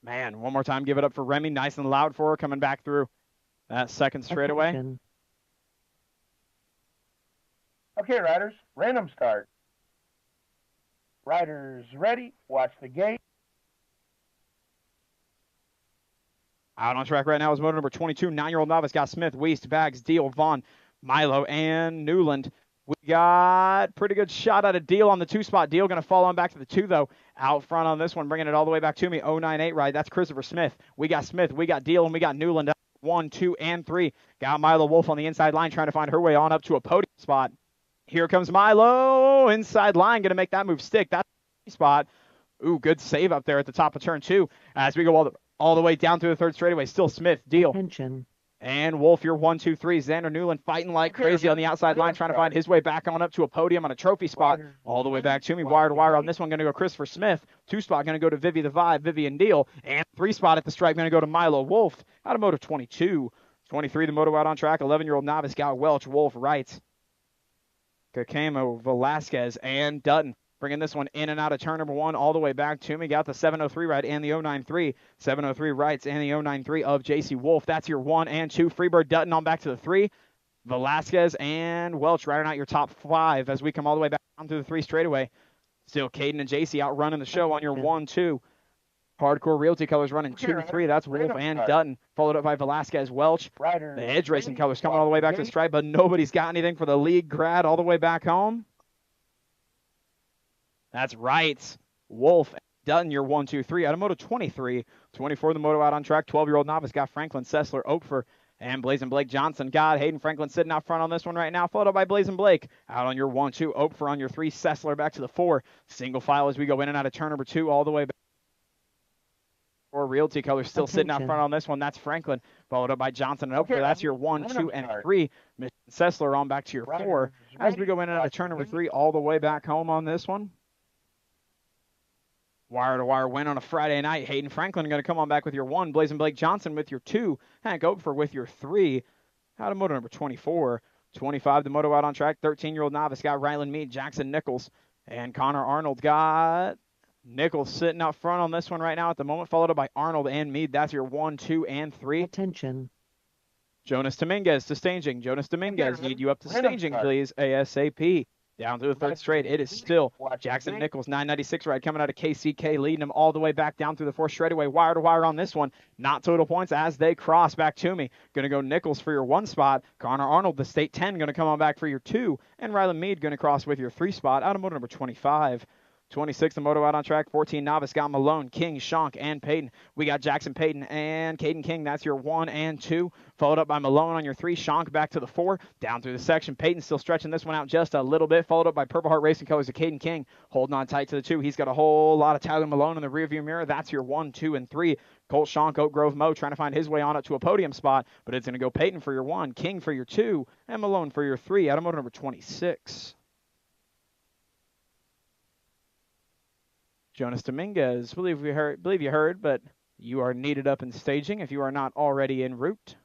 Man, one more time, give it up for Remy. Nice and loud for her coming back through that second straightaway. Attention. Okay, riders, random start. Riders ready, watch the gate. Out on track right now is motor number 22, 9-year-old novice. Got Smith, Weist, Bags, Deal, Vaughn, Milo, and Newland. We got pretty good shot at a Deal on the 2 spot. Deal going to fall on back to the 2, though. Out front on this one, bringing it all the way back to me. 098 ride. That's Christopher Smith. We got Smith, we got Deal, and we got Newland. 1, 2, and 3. Got Milo Wolf on the inside line trying to find her way on up to a podium spot. Here comes Milo. Inside line, going to make that move stick. That's the spot. Ooh, good save up there at the top of turn 2. As we go all the way down through the 3rd straightaway. Still Smith, Deal. Attention. And Wolf, you're 1, 2, 3. Xander Newland fighting like crazy on the outside line, trying to find his way back on up to a podium on a trophy spot. All the way back to me. Wire to wire on this one, going to go Christopher Smith. 2 spot going to go to Vivi the Vibe, Vivian Deal. And 3 spot at the stripe going to go to Milo Wolf. Out of moto 22. 23, the moto out on track. 11-year-old novice got Welch, Wolf, Wright, Kakamo, Velasquez, and Dutton. Bringing this one in and out of turn number 1 all the way back to me. Got the 703 ride and the 093. 703 rights and the 093 of JC Wolf. That's your 1 and 2. Freebird Dutton on back to the 3. Velasquez and Welch riding out your top 5 as we come all the way back down through the 3 straightaway. Still Caden and JC out running the show on your 1, 2. Hardcore Realty colors running 2, 3. That's Wolf and Dutton. Followed up by Velasquez, Welch. The Edge Racing colors coming all the way back to the stripe, but nobody's got anything for the league grad all the way back home. That's right. Wolf, Dutton, your 1, 2, 3. Out of moto 23. 24, the moto out on track. 12-year-old novice got Franklin Sessler, Oakford, and Blazin' Blake Johnson. Got Hayden Franklin sitting out front on this one right now. Followed up by Blazin' Blake. Out on your 1, 2. Oakford on your 3. Sessler back to the 4. Single file as we go in and out of turn number 2 all the way back. Or Realty colors still sitting out front on this one. That's Franklin. Followed up by Johnson and Oakford. That's your 1, 2, and 3. Mission Sessler on back to your 4. As we go in and out of turn number 3 all the way back home on this one. Wire-to-wire win on a Friday night. Hayden Franklin going to come on back with your 1. Blazin' Blake Johnson with your 2. Hank Oakford with your 3. Out of moto number 24. 25, the moto out on track. 13-year-old novice got Ryland Mead, Jackson Nichols, and Connor Arnold got Nichols sitting out front on this one right now at the moment, followed up by Arnold and Mead. That's your 1, 2, and 3. Attention. Jonas Dominguez to staging. Jonas Dominguez, need you up to staging, please, ASAP. Down to the third straight. It is still Watch the Jackson gate. Nichols, 996 ride coming out of KCK, leading him all the way back down through the fourth straightaway, wire to wire on this one. Not total points as they cross back to me. Going to go Nichols for your 1 spot. Connor Arnold, the state 10, going to come on back for your 2. And Rylan Mead going to cross with your 3 spot out of moto number 25. 26, the moto out on track. 14, Novice got Malone, King, Shonk, and Payton. We got Jackson Payton and Caden King. That's your 1 and 2. Followed up by Malone on your 3. Shonk back to the 4. Down through the section. Payton still stretching this one out just a little bit. Followed up by Purple Heart Racing Colors of Caden King. Holding on tight to the 2. He's got a whole lot of Tyler Malone in the rearview mirror. That's your 1, 2, and 3. Colt Shonk, Oak Grove Mo trying to find his way on up to a podium spot. But it's going to go Payton for your 1, King for your 2, and Malone for your 3. Out of moto number 26. Jonas Dominguez, believe you heard, but you are needed up in staging if you are not already en route.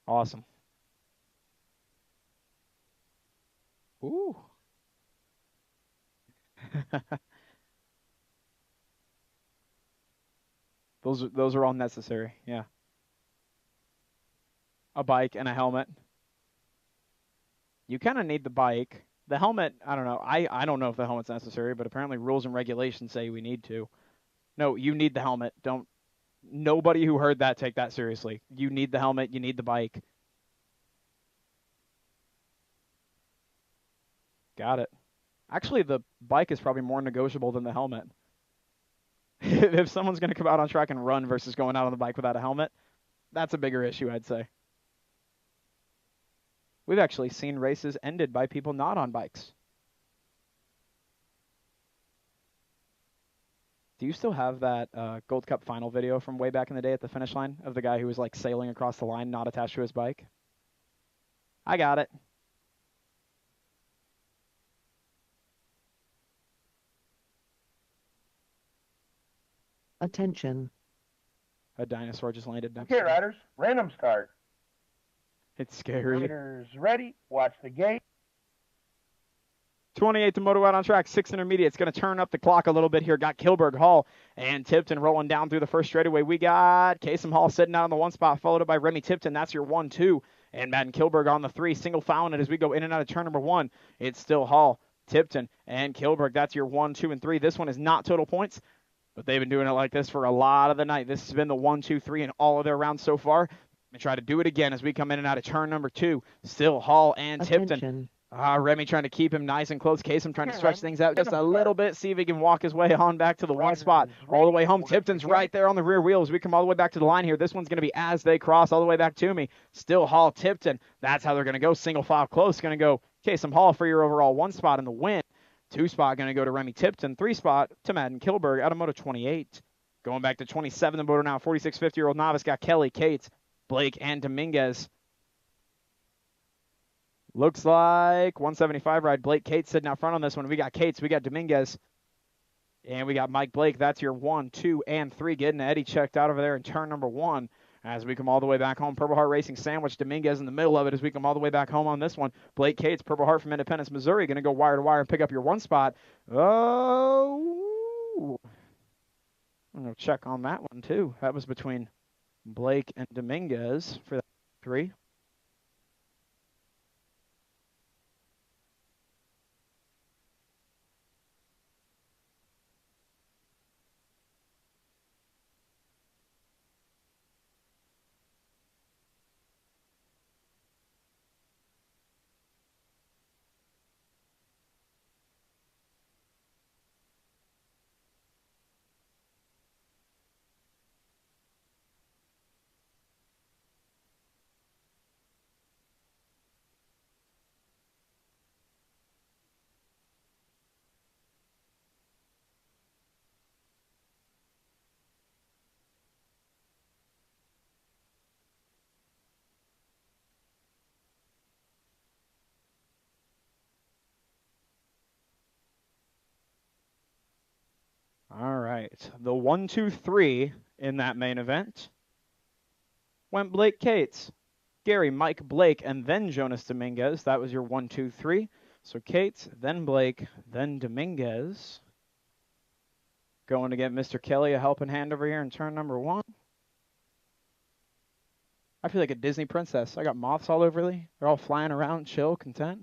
Awesome. Ooh. Those are all necessary. Yeah. A bike and a helmet. You kind of need the bike. The helmet, I don't know. I don't know if the helmet's necessary, but apparently rules and regulations say we need to. No, you need the helmet. Nobody who heard that take that seriously. You need the helmet, you need the bike. Got it. Actually, the bike is probably more negotiable than the helmet. If someone's going to come out on track and run versus going out on the bike without a helmet, that's a bigger issue, I'd say. We've actually seen races ended by people not on bikes. Do you still have that Gold Cup final video from way back in the day at the finish line of the guy who was like sailing across the line, not attached to his bike? I got it. Attention. A dinosaur just landed next Okay, to me. riders, random start. It's scary. Riders ready, watch the gate. 28 to moto out on track, 6 intermediate. It's going to turn up the clock a little bit here. Got Kilberg, Hall, and Tipton rolling down through the first straightaway. We got Kasem Hall sitting out on the 1 spot, followed up by Remy Tipton. That's your 1, 2. And Madden Kilberg on the 3, single fouling it as we go in and out of turn number 1. It's still Hall, Tipton, and Kilberg. That's your 1, 2, and 3. This one is not total points, but they've been doing it like this for a lot of the night. This has been the 1, 2, 3 in all of their rounds so far. And try to do it again as we come in and out of turn number 2. Still Hall and Tipton. Attention. Remy trying to keep him nice and close. Kasem trying to Okay, stretch Remy. things out just a Random little start. bit, see if he can walk his way on back to the 1 Riders spot. All the way ready, home. watch Tipton's the gate. right there on the rear wheel as we come all the way back to the line here. This one's going to be as they cross all the way back to me. Still Hall, Tipton. That's how they're going to go. Single file close. Going to go Kasem Hall for your overall 1 spot in the win. 2 spot going to go to Remy Tipton. 3 spot to Madden Kilberg out of moto 28. Going back to 27, the moto now. 46, 50-year-old novice got Kelly, Cates, Blake, and Dominguez. Looks like 175 ride. Blake Cates sitting out front on this one. We got Cates, we got Dominguez, and we got Mike Blake. That's your 1, 2, and 3. Getting Eddie checked out over there in turn number 1 as we come all the way back home. Purple Heart Racing sandwich. Dominguez in the middle of it as we come all the way back home on this one. Blake Cates, Purple Heart from Independence, Missouri, going to go wire to wire and pick up your 1 spot. Oh, I'm going to check on that one too. That was between Blake and Dominguez for that 3. All right, the 1, 2, 3 in that main event went Blake Cates. Gary, Mike, Blake, and then Jonas Dominguez. That was your 1, 2, 3. So Cates, then Blake, then Dominguez. Going to get Mr. Kelly a helping hand over here in turn number 1. I feel like a Disney princess. I got moths all over me. They're all flying around, chill, content.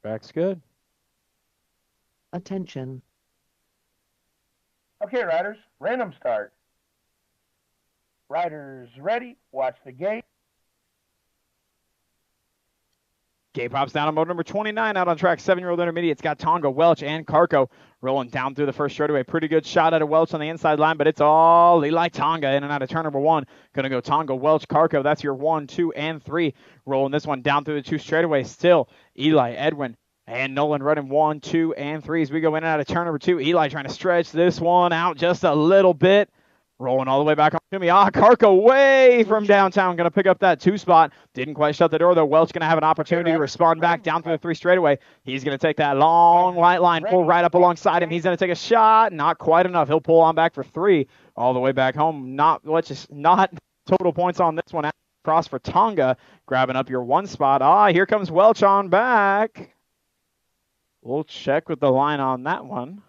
Track's good. Attention. Okay, riders, random start. Riders ready, watch the gate. Gate pops down on motor number 29 out on track. 7-year-old intermediate. It's got Tonga, Welch, and Carco rolling down through the first straightaway. Pretty good shot out of Welch on the inside line, but it's all Eli Tonga in and out of turn number 1. Going to go Tonga, Welch, Carco. That's your 1, 2, and 3. Rolling this one down through the 2 straightaways. Still Eli, Edwin, and Nolan running 1, 2, and 3 as we go in and out of turn number 2. Eli trying to stretch this one out just a little bit. Rolling all the way back on to me. Carco way from downtown. Going to pick up that 2 spot. Didn't quite shut the door, though. Welch going to have an opportunity to respond back down through the 3 straightaway. He's going to take that long white line, pull right up alongside him. He's going to take a shot. Not quite enough. He'll pull on back for 3 all the way back home. Not total points on this one. Cross for Tonga. Grabbing up your 1 spot. Here comes Welch on back. We'll check with the line on that one.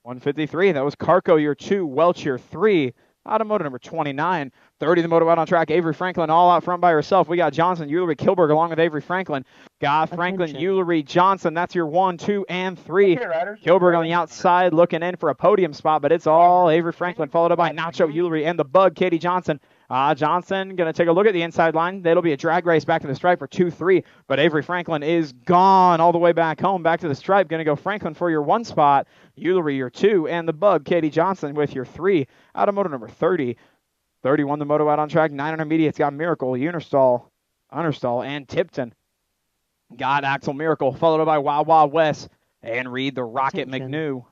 153. That was Carco, your 2. Welch, your 3. Automotive number 29. 30, the moto out on track. Avery Franklin all out front by herself. We got Johnson, Eulery, Kilberg along with Avery Franklin. Got Franklin, Eulery, Johnson. That's your 1, 2, and 3. Kilberg on the outside looking in for a podium spot, but it's all Avery Franklin, followed up by Nacho, Eulery, and the bug, Katie Johnson. Johnson going to take a look at the inside line. That'll be a drag race back to the stripe for 2-3, but Avery Franklin is gone all the way back home, back to the stripe. Going to go Franklin for your 1 spot, Eulery your 2, and the bug, Katie Johnson with your 3. Automotive number 30. 31, the moto out on track. 9 intermediates got Miracle, Unerstall, Understall, and Tipton. Got Axel Miracle, followed by Wild Wild West and Reed the Rocket McNew.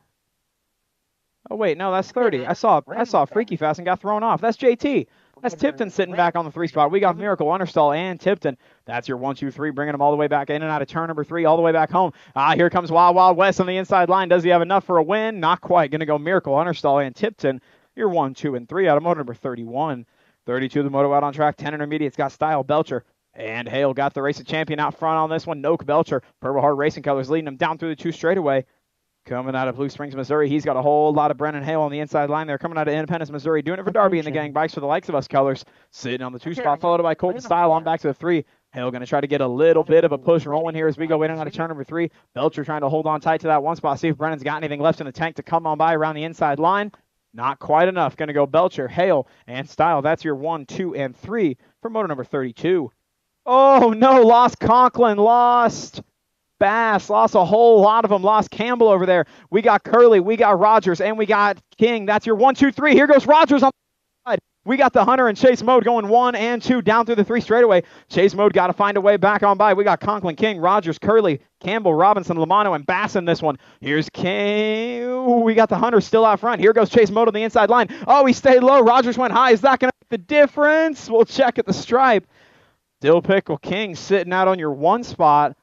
Oh wait, no, that's 30. I saw Freaky Fast and got thrown off. That's JT. That's Tipton sitting back on the 3 spot. We got Miracle, Understall, and Tipton. That's your 1, 2, 3, bringing them all the way back in and out of turn number 3, all the way back home. Here comes Wild Wild West on the inside line. Does he have enough for a win? Not quite. Going to go Miracle, Understall, and Tipton. Your 1, 2, and 3. Automotive number 31. 32, the moto out on track. 10 intermediates got Style, Belcher, and Hale. Got the race champion out front on this one. Noak Belcher. Purple Heart Racing Colors leading him down through the 2 straightaway. Coming out of Blue Springs, Missouri, he's got a whole lot of Brennan Hale on the inside line there. Coming out of Independence, Missouri, doing it for Darby and the gang. Bikes for the likes of us colors. Sitting on the 2 spot, followed by Colton Style on back to the 3. Hale going to try to get a little bit of a push rolling here as we go in and out of turn number 3. Belcher trying to hold on tight to that 1 spot. See if Brennan's got anything left in the tank to come on by around the inside line. Not quite enough. Going to go Belcher, Hale, and Style. That's your 1, 2, and 3 for moto number 32. Oh, no. Lost Conklin. Lost Bass. Lost a whole lot of them. Lost Campbell over there. We got Curley. We got Rogers. And we got King. That's your 1, 2, 3. Here goes Rogers on the side. We got the Hunter and Chase Mode going 1 and 2 down through the 3 straightaway. Chase Mode got to find a way back on by. We got Conklin, King, Rogers, Curley, Campbell, Robinson, Lamano, and Bass in this one. Here's King. We got the Hunter still out front. Here goes Chase Mode on the inside line. Oh, he stayed low. Rogers went high. Is that going to make the difference? We'll check at the stripe. Dill Pickle King sitting out on your 1 spot.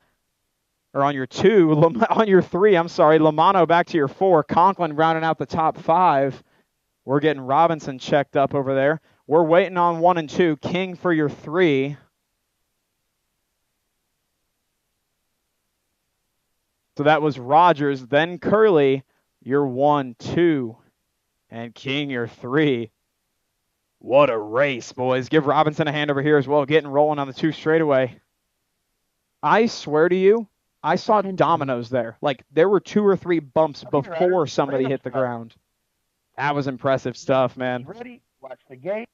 Or on your 2. On your 3, I'm sorry. Lamano back to your 4. Conklin rounding out the top 5. We're getting Robinson checked up over there. We're waiting on 1 and 2. King for your 3. So that was Rogers, then Curley, your 1, 2, and King your 3. What a race, boys. Give Robinson a hand over here as well, getting rolling on the 2 straightaway. I swear to you, I saw dominoes there. Like, there were 2 or 3 bumps before somebody hit the ground. That was impressive stuff, man. Ready, watch the gate.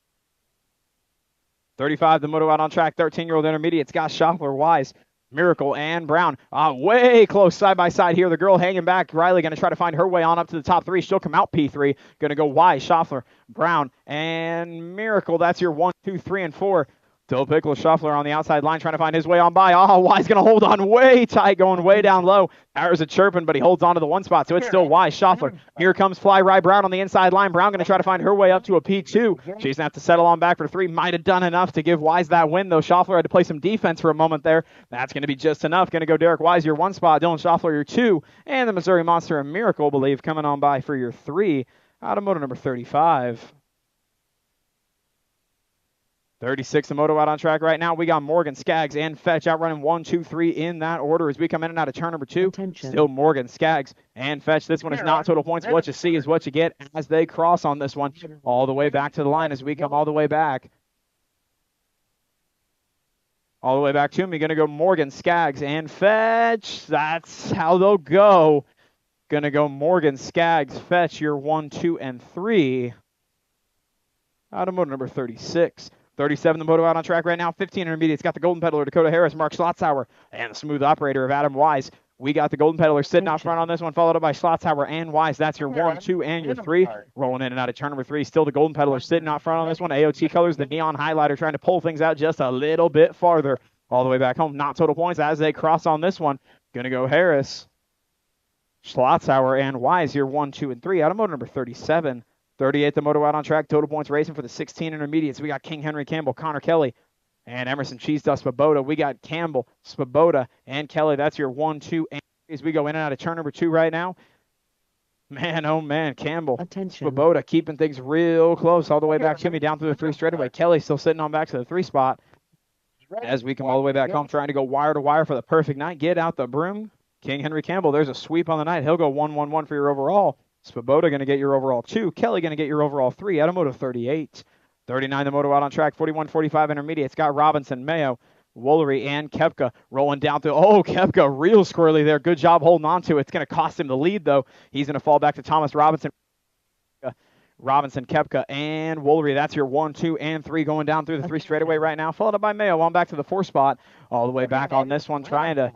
35, the moto out on track. 13-year-old intermediate. Scott Schaffler, Wise, Miracle, and Brown. Way close side by side here. The girl hanging back. Riley going to try to find her way on up to the top 3. She'll come out P3. Going to go Wise, Schaffler, Brown, and Miracle. That's your 1, 2, 3, and 4. Dill Pickle, Schaffler on the outside line trying to find his way on by. Wise going to hold on way tight, going way down low. Tires are chirping, but he holds on to the 1 spot, so it's still Wise, Schaffler. Here comes Fly Rye Brown on the inside line. Brown going to try to find her way up to a P2. She's going to have to settle on back for 3. Might have done enough to give Wise that win, though. Schaffler had to play some defense for a moment there. That's going to be just enough. Going to go Derek Wise, your 1 spot. Dylan Schaffler, your 2. And the Missouri Monster and Miracle, believe, coming on by for your 3. Automotive number 35. 36, the moto out on track right now. We got Morgan, Skaggs, and Fetch out running 1, 2, 3 in that order as we come in and out of turn number 2. Attention. Still Morgan, Skaggs, and Fetch. This one is not total points. What you see is what you get as they cross on this one. All the way back to the line as we come all the way back. All the way back to me. Going to go Morgan, Skaggs, and Fetch. That's how they'll go. Going to go Morgan, Skaggs, Fetch, your 1, 2, and 3. Out of moto number 36. 37, the moto out on track right now. 15 intermediates. Got the Golden Peddler, Dakota Harris, Mark Schlotzauer, and the smooth operator of Adam Wise. We got the Golden Peddler sitting out front on this one, followed up by Schlotzauer and Wise. That's your 1, 2, and your 3. Rolling in and out of turn number 3. Still the Golden Peddler sitting out front on this one. AOT colors, the neon highlighter, trying to pull things out just a little bit farther. All the way back home. Not total points as they cross on this one. Going to go Harris, Schlotzauer, and Wise here, 1, 2, and 3. Out of moto number 37. 38, the moto out on track. Total points racing for the 16 intermediates. We got King Henry Campbell, Connor Kelly, and Emerson Cheese Dust Svoboda. We got Campbell, Svoboda, and Kelly. That's your 1, 2, and 3 as we go in and out of turn number 2 right now. Man, oh man, Campbell, Attention. Svoboda keeping things real close all the way back to me down through the 3 straightaway. Kelly still sitting on back to the 3 spot as we come all the way back home trying to go wire to wire for the perfect night. Get out the broom. King Henry Campbell, there's a sweep on the night. He'll go 1, 1, 1 for your overall. Svoboda going to get your overall 2. Kelly going to get your overall 3. Out of moto 38. 39, the moto out on track. 41, 45 intermediates. Got Robinson, Mayo, Woolery, and Kepka rolling down through. Oh, Kepka real squirrely there. Good job holding on to it. It's going to cost him the lead, though. He's going to fall back to Thomas Robinson. Robinson, Kepka, and Woolery. That's your 1, 2, and 3 going down through the 3 straightaway right now. Followed up by Mayo on back to the 4 spot. All the way back on this one, trying to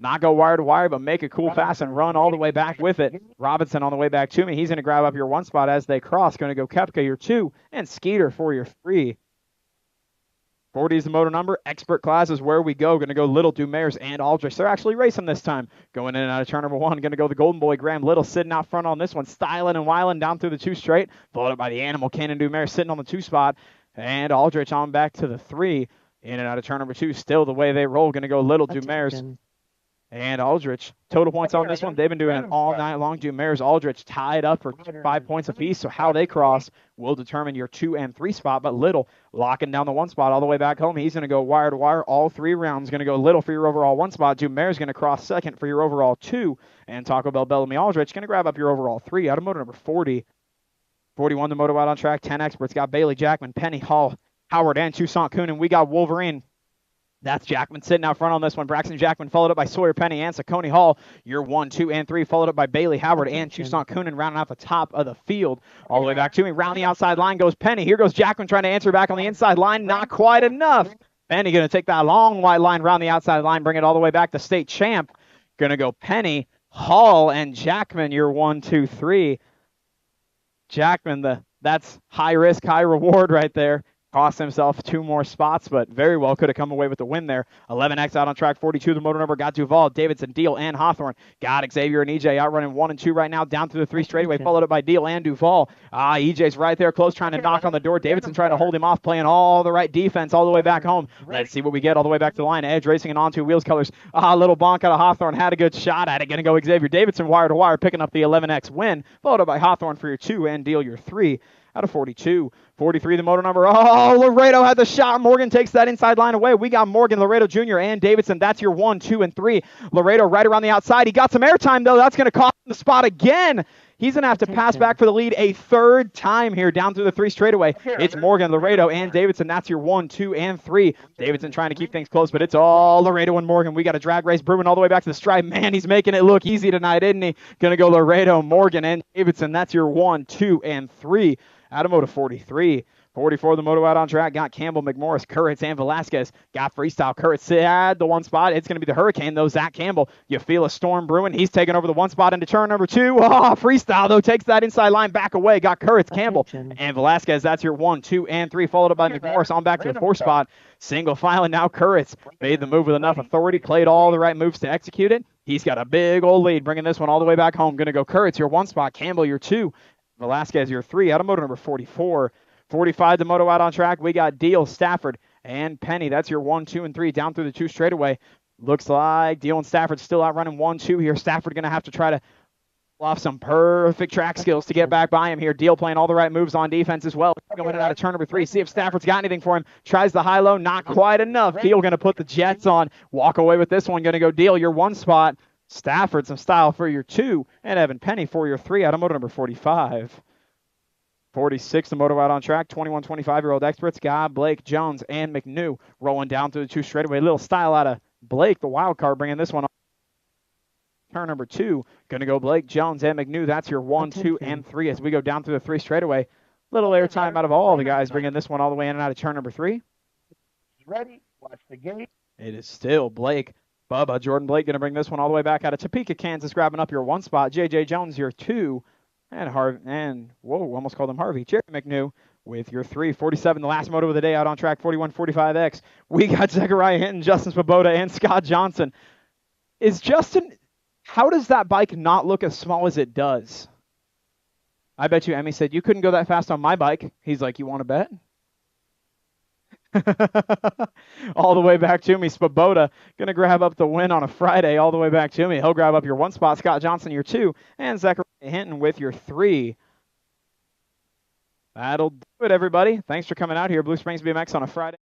not go wire to wire, but make a cool pass and run all the way back with it. Robinson on the way back to me. He's going to grab up your 1 spot as they cross. Going to go Kepka, your 2, and Skeeter for your 3. 40 is the moto number. Expert class is where we go. Going to go Little, Dumers, and Aldrich. They're actually racing this time. Going in and out of turn number 1. Going to go the Golden Boy, Graham Little, sitting out front on this one. Styling and wiling down through the 2 straight. Followed up by the Animal Cannon Dumers sitting on the 2 spot. And Aldrich on back to the 3. In and out of turn number 2. Still the way they roll. Going to go Little, Dumers, and Aldrich. Total points on this one. They've been doing it all night long. Dumers, Aldrich tied up for 5 points apiece. So how they cross will determine your 2 and 3 spot. But Little locking down the 1 spot all the way back home. He's going to go wire to wire all 3 rounds. Going to go Little for your overall 1 spot. Dumers going to cross second for your overall 2. And Taco Bell Bellamy Aldrich going to grab up your overall 3. Out of moto number 40. 41, the moto out on track. 10 experts. Got Bailey, Jackman, Penny, Hall, Howard, and Toussaint Kuhn. We got Wolverine. That's Jackman sitting out front on this one. Braxton Jackman followed up by Sawyer Penny and Saucony Hall. Your 1, 2, and 3 followed up by Bailey Howard and Toussaint Kuhn rounding out the top of the field. All the way back to me. Round the outside line goes Penny. Here goes Jackman trying to answer back on the inside line. Not quite enough. Penny going to take that long white line round the outside line. Bring it all the way back to state champ. Going to go Penny, Hall, and Jackman. Your 1, 2, 3. Jackman, that's high risk, high reward right there. Cost himself 2 more spots, but very well could have come away with the win there. 11X out on track. 42, the motor number. Got Duvall, Davidson, Deal, and Hawthorne. Got Xavier and EJ outrunning 1 and 2 right now. Down through the 3 straightaway, followed up by Deal and Duvall. EJ's right there close, trying to knock on the door. Davidson trying to hold him off, playing all the right defense all the way back home. Let's see what we get all the way back to the line. Edge racing and on 2 wheels colors. Little bonk out of Hawthorne. Had a good shot at it. Going to go Xavier. Davidson wire to wire, picking up the 11X win. Followed up by Hawthorne for your 2 and Deal your 3. Out of 42. 43, the motor number. Oh, Laredo had the shot. Morgan takes that inside line away. We got Morgan, Laredo Jr., and Davidson. That's your 1, 2, and 3. Laredo right around the outside. He got some airtime, though. That's going to cost him the spot again. He's going to have to pass back for the lead a 3rd time here down through the 3 straightaway. It's Morgan, Laredo, and Davidson. That's your 1, 2, and 3. Davidson trying to keep things close, but it's all Laredo and Morgan. We got a drag race brewing all the way back to the stripe. Man, he's making it look easy tonight, isn't he? Going to go Laredo, Morgan, and Davidson. That's your 1, 2, and 3. Out of moto 43. 44, the moto out on track. Got Campbell, McMorris, Kurritz, and Velasquez. Got Freestyle. Kurritz had the 1 spot. It's going to be the Hurricane, though. Zach Campbell. You feel a storm brewing. He's taking over the 1 spot into turn number 2. Freestyle, though, takes that inside line back away. Got Kurritz, Campbell, and Velasquez. That's your 1, 2, and 3. Followed up by McMorris on back to the 4 spot. Single file, and now Kurritz made the move with enough authority. Played all the right moves to execute it. He's got a big old lead, bringing this one all the way back home. Going to go Kurritz, your 1 spot. Campbell, your 2. Velasquez, your 3. Out of moto number 44. 45, the moto out on track. We got Deal, Stafford, and Penny. That's your 1, 2, and 3 down through the 2 straightaway. Looks like Deal and Stafford still out running 1, 2 here. Stafford going to have to try to pull off some perfect track skills to get back by him here. Deal playing all the right moves on defense as well. Going out of turn number 3. See if Stafford's got anything for him. Tries the high-low. Not quite enough. Deal going to put the Jets on. Walk away with this one. Going to go Deal, your 1 spot. Stafford, some style for your 2. And Evan Penny for your 3 out of moto number 45. 46, the moto out on track. 21, 25-year-old experts, Scott, Blake, Jones, and McNew rolling down through the 2 straightaway. Little style out of Blake, the wild card, bringing this one on. Turn number 2, going to go Blake, Jones, and McNew. That's your 1, 2, and 3 as we go down through the 3 straightaway. Little air time out of all the guys, bringing this one all the way in and out of turn number 3. Ready, watch the gate. It is still Blake. Bubba, Jordan Blake, going to bring this one all the way back out of Topeka, Kansas, grabbing up your 1 spot. J.J. Jones, your 2. Whoa, almost called him Harvey. Jerry McNew with your 3. 47, the last moto of the day out on track. 41, 45X. We got Zechariah Hinton, Justin Svoboda, and Scott Johnson. How does that bike not look as small as it does? I bet you Emmy said, you couldn't go that fast on my bike. He's like, you want to bet? All the way back to me. Svoboda going to grab up the win on a Friday all the way back to me. He'll grab up your 1 spot. Scott Johnson, your 2. And Zechariah Hinton with your 3. That'll do it, everybody. Thanks for coming out here. Blue Springs BMX on a Friday.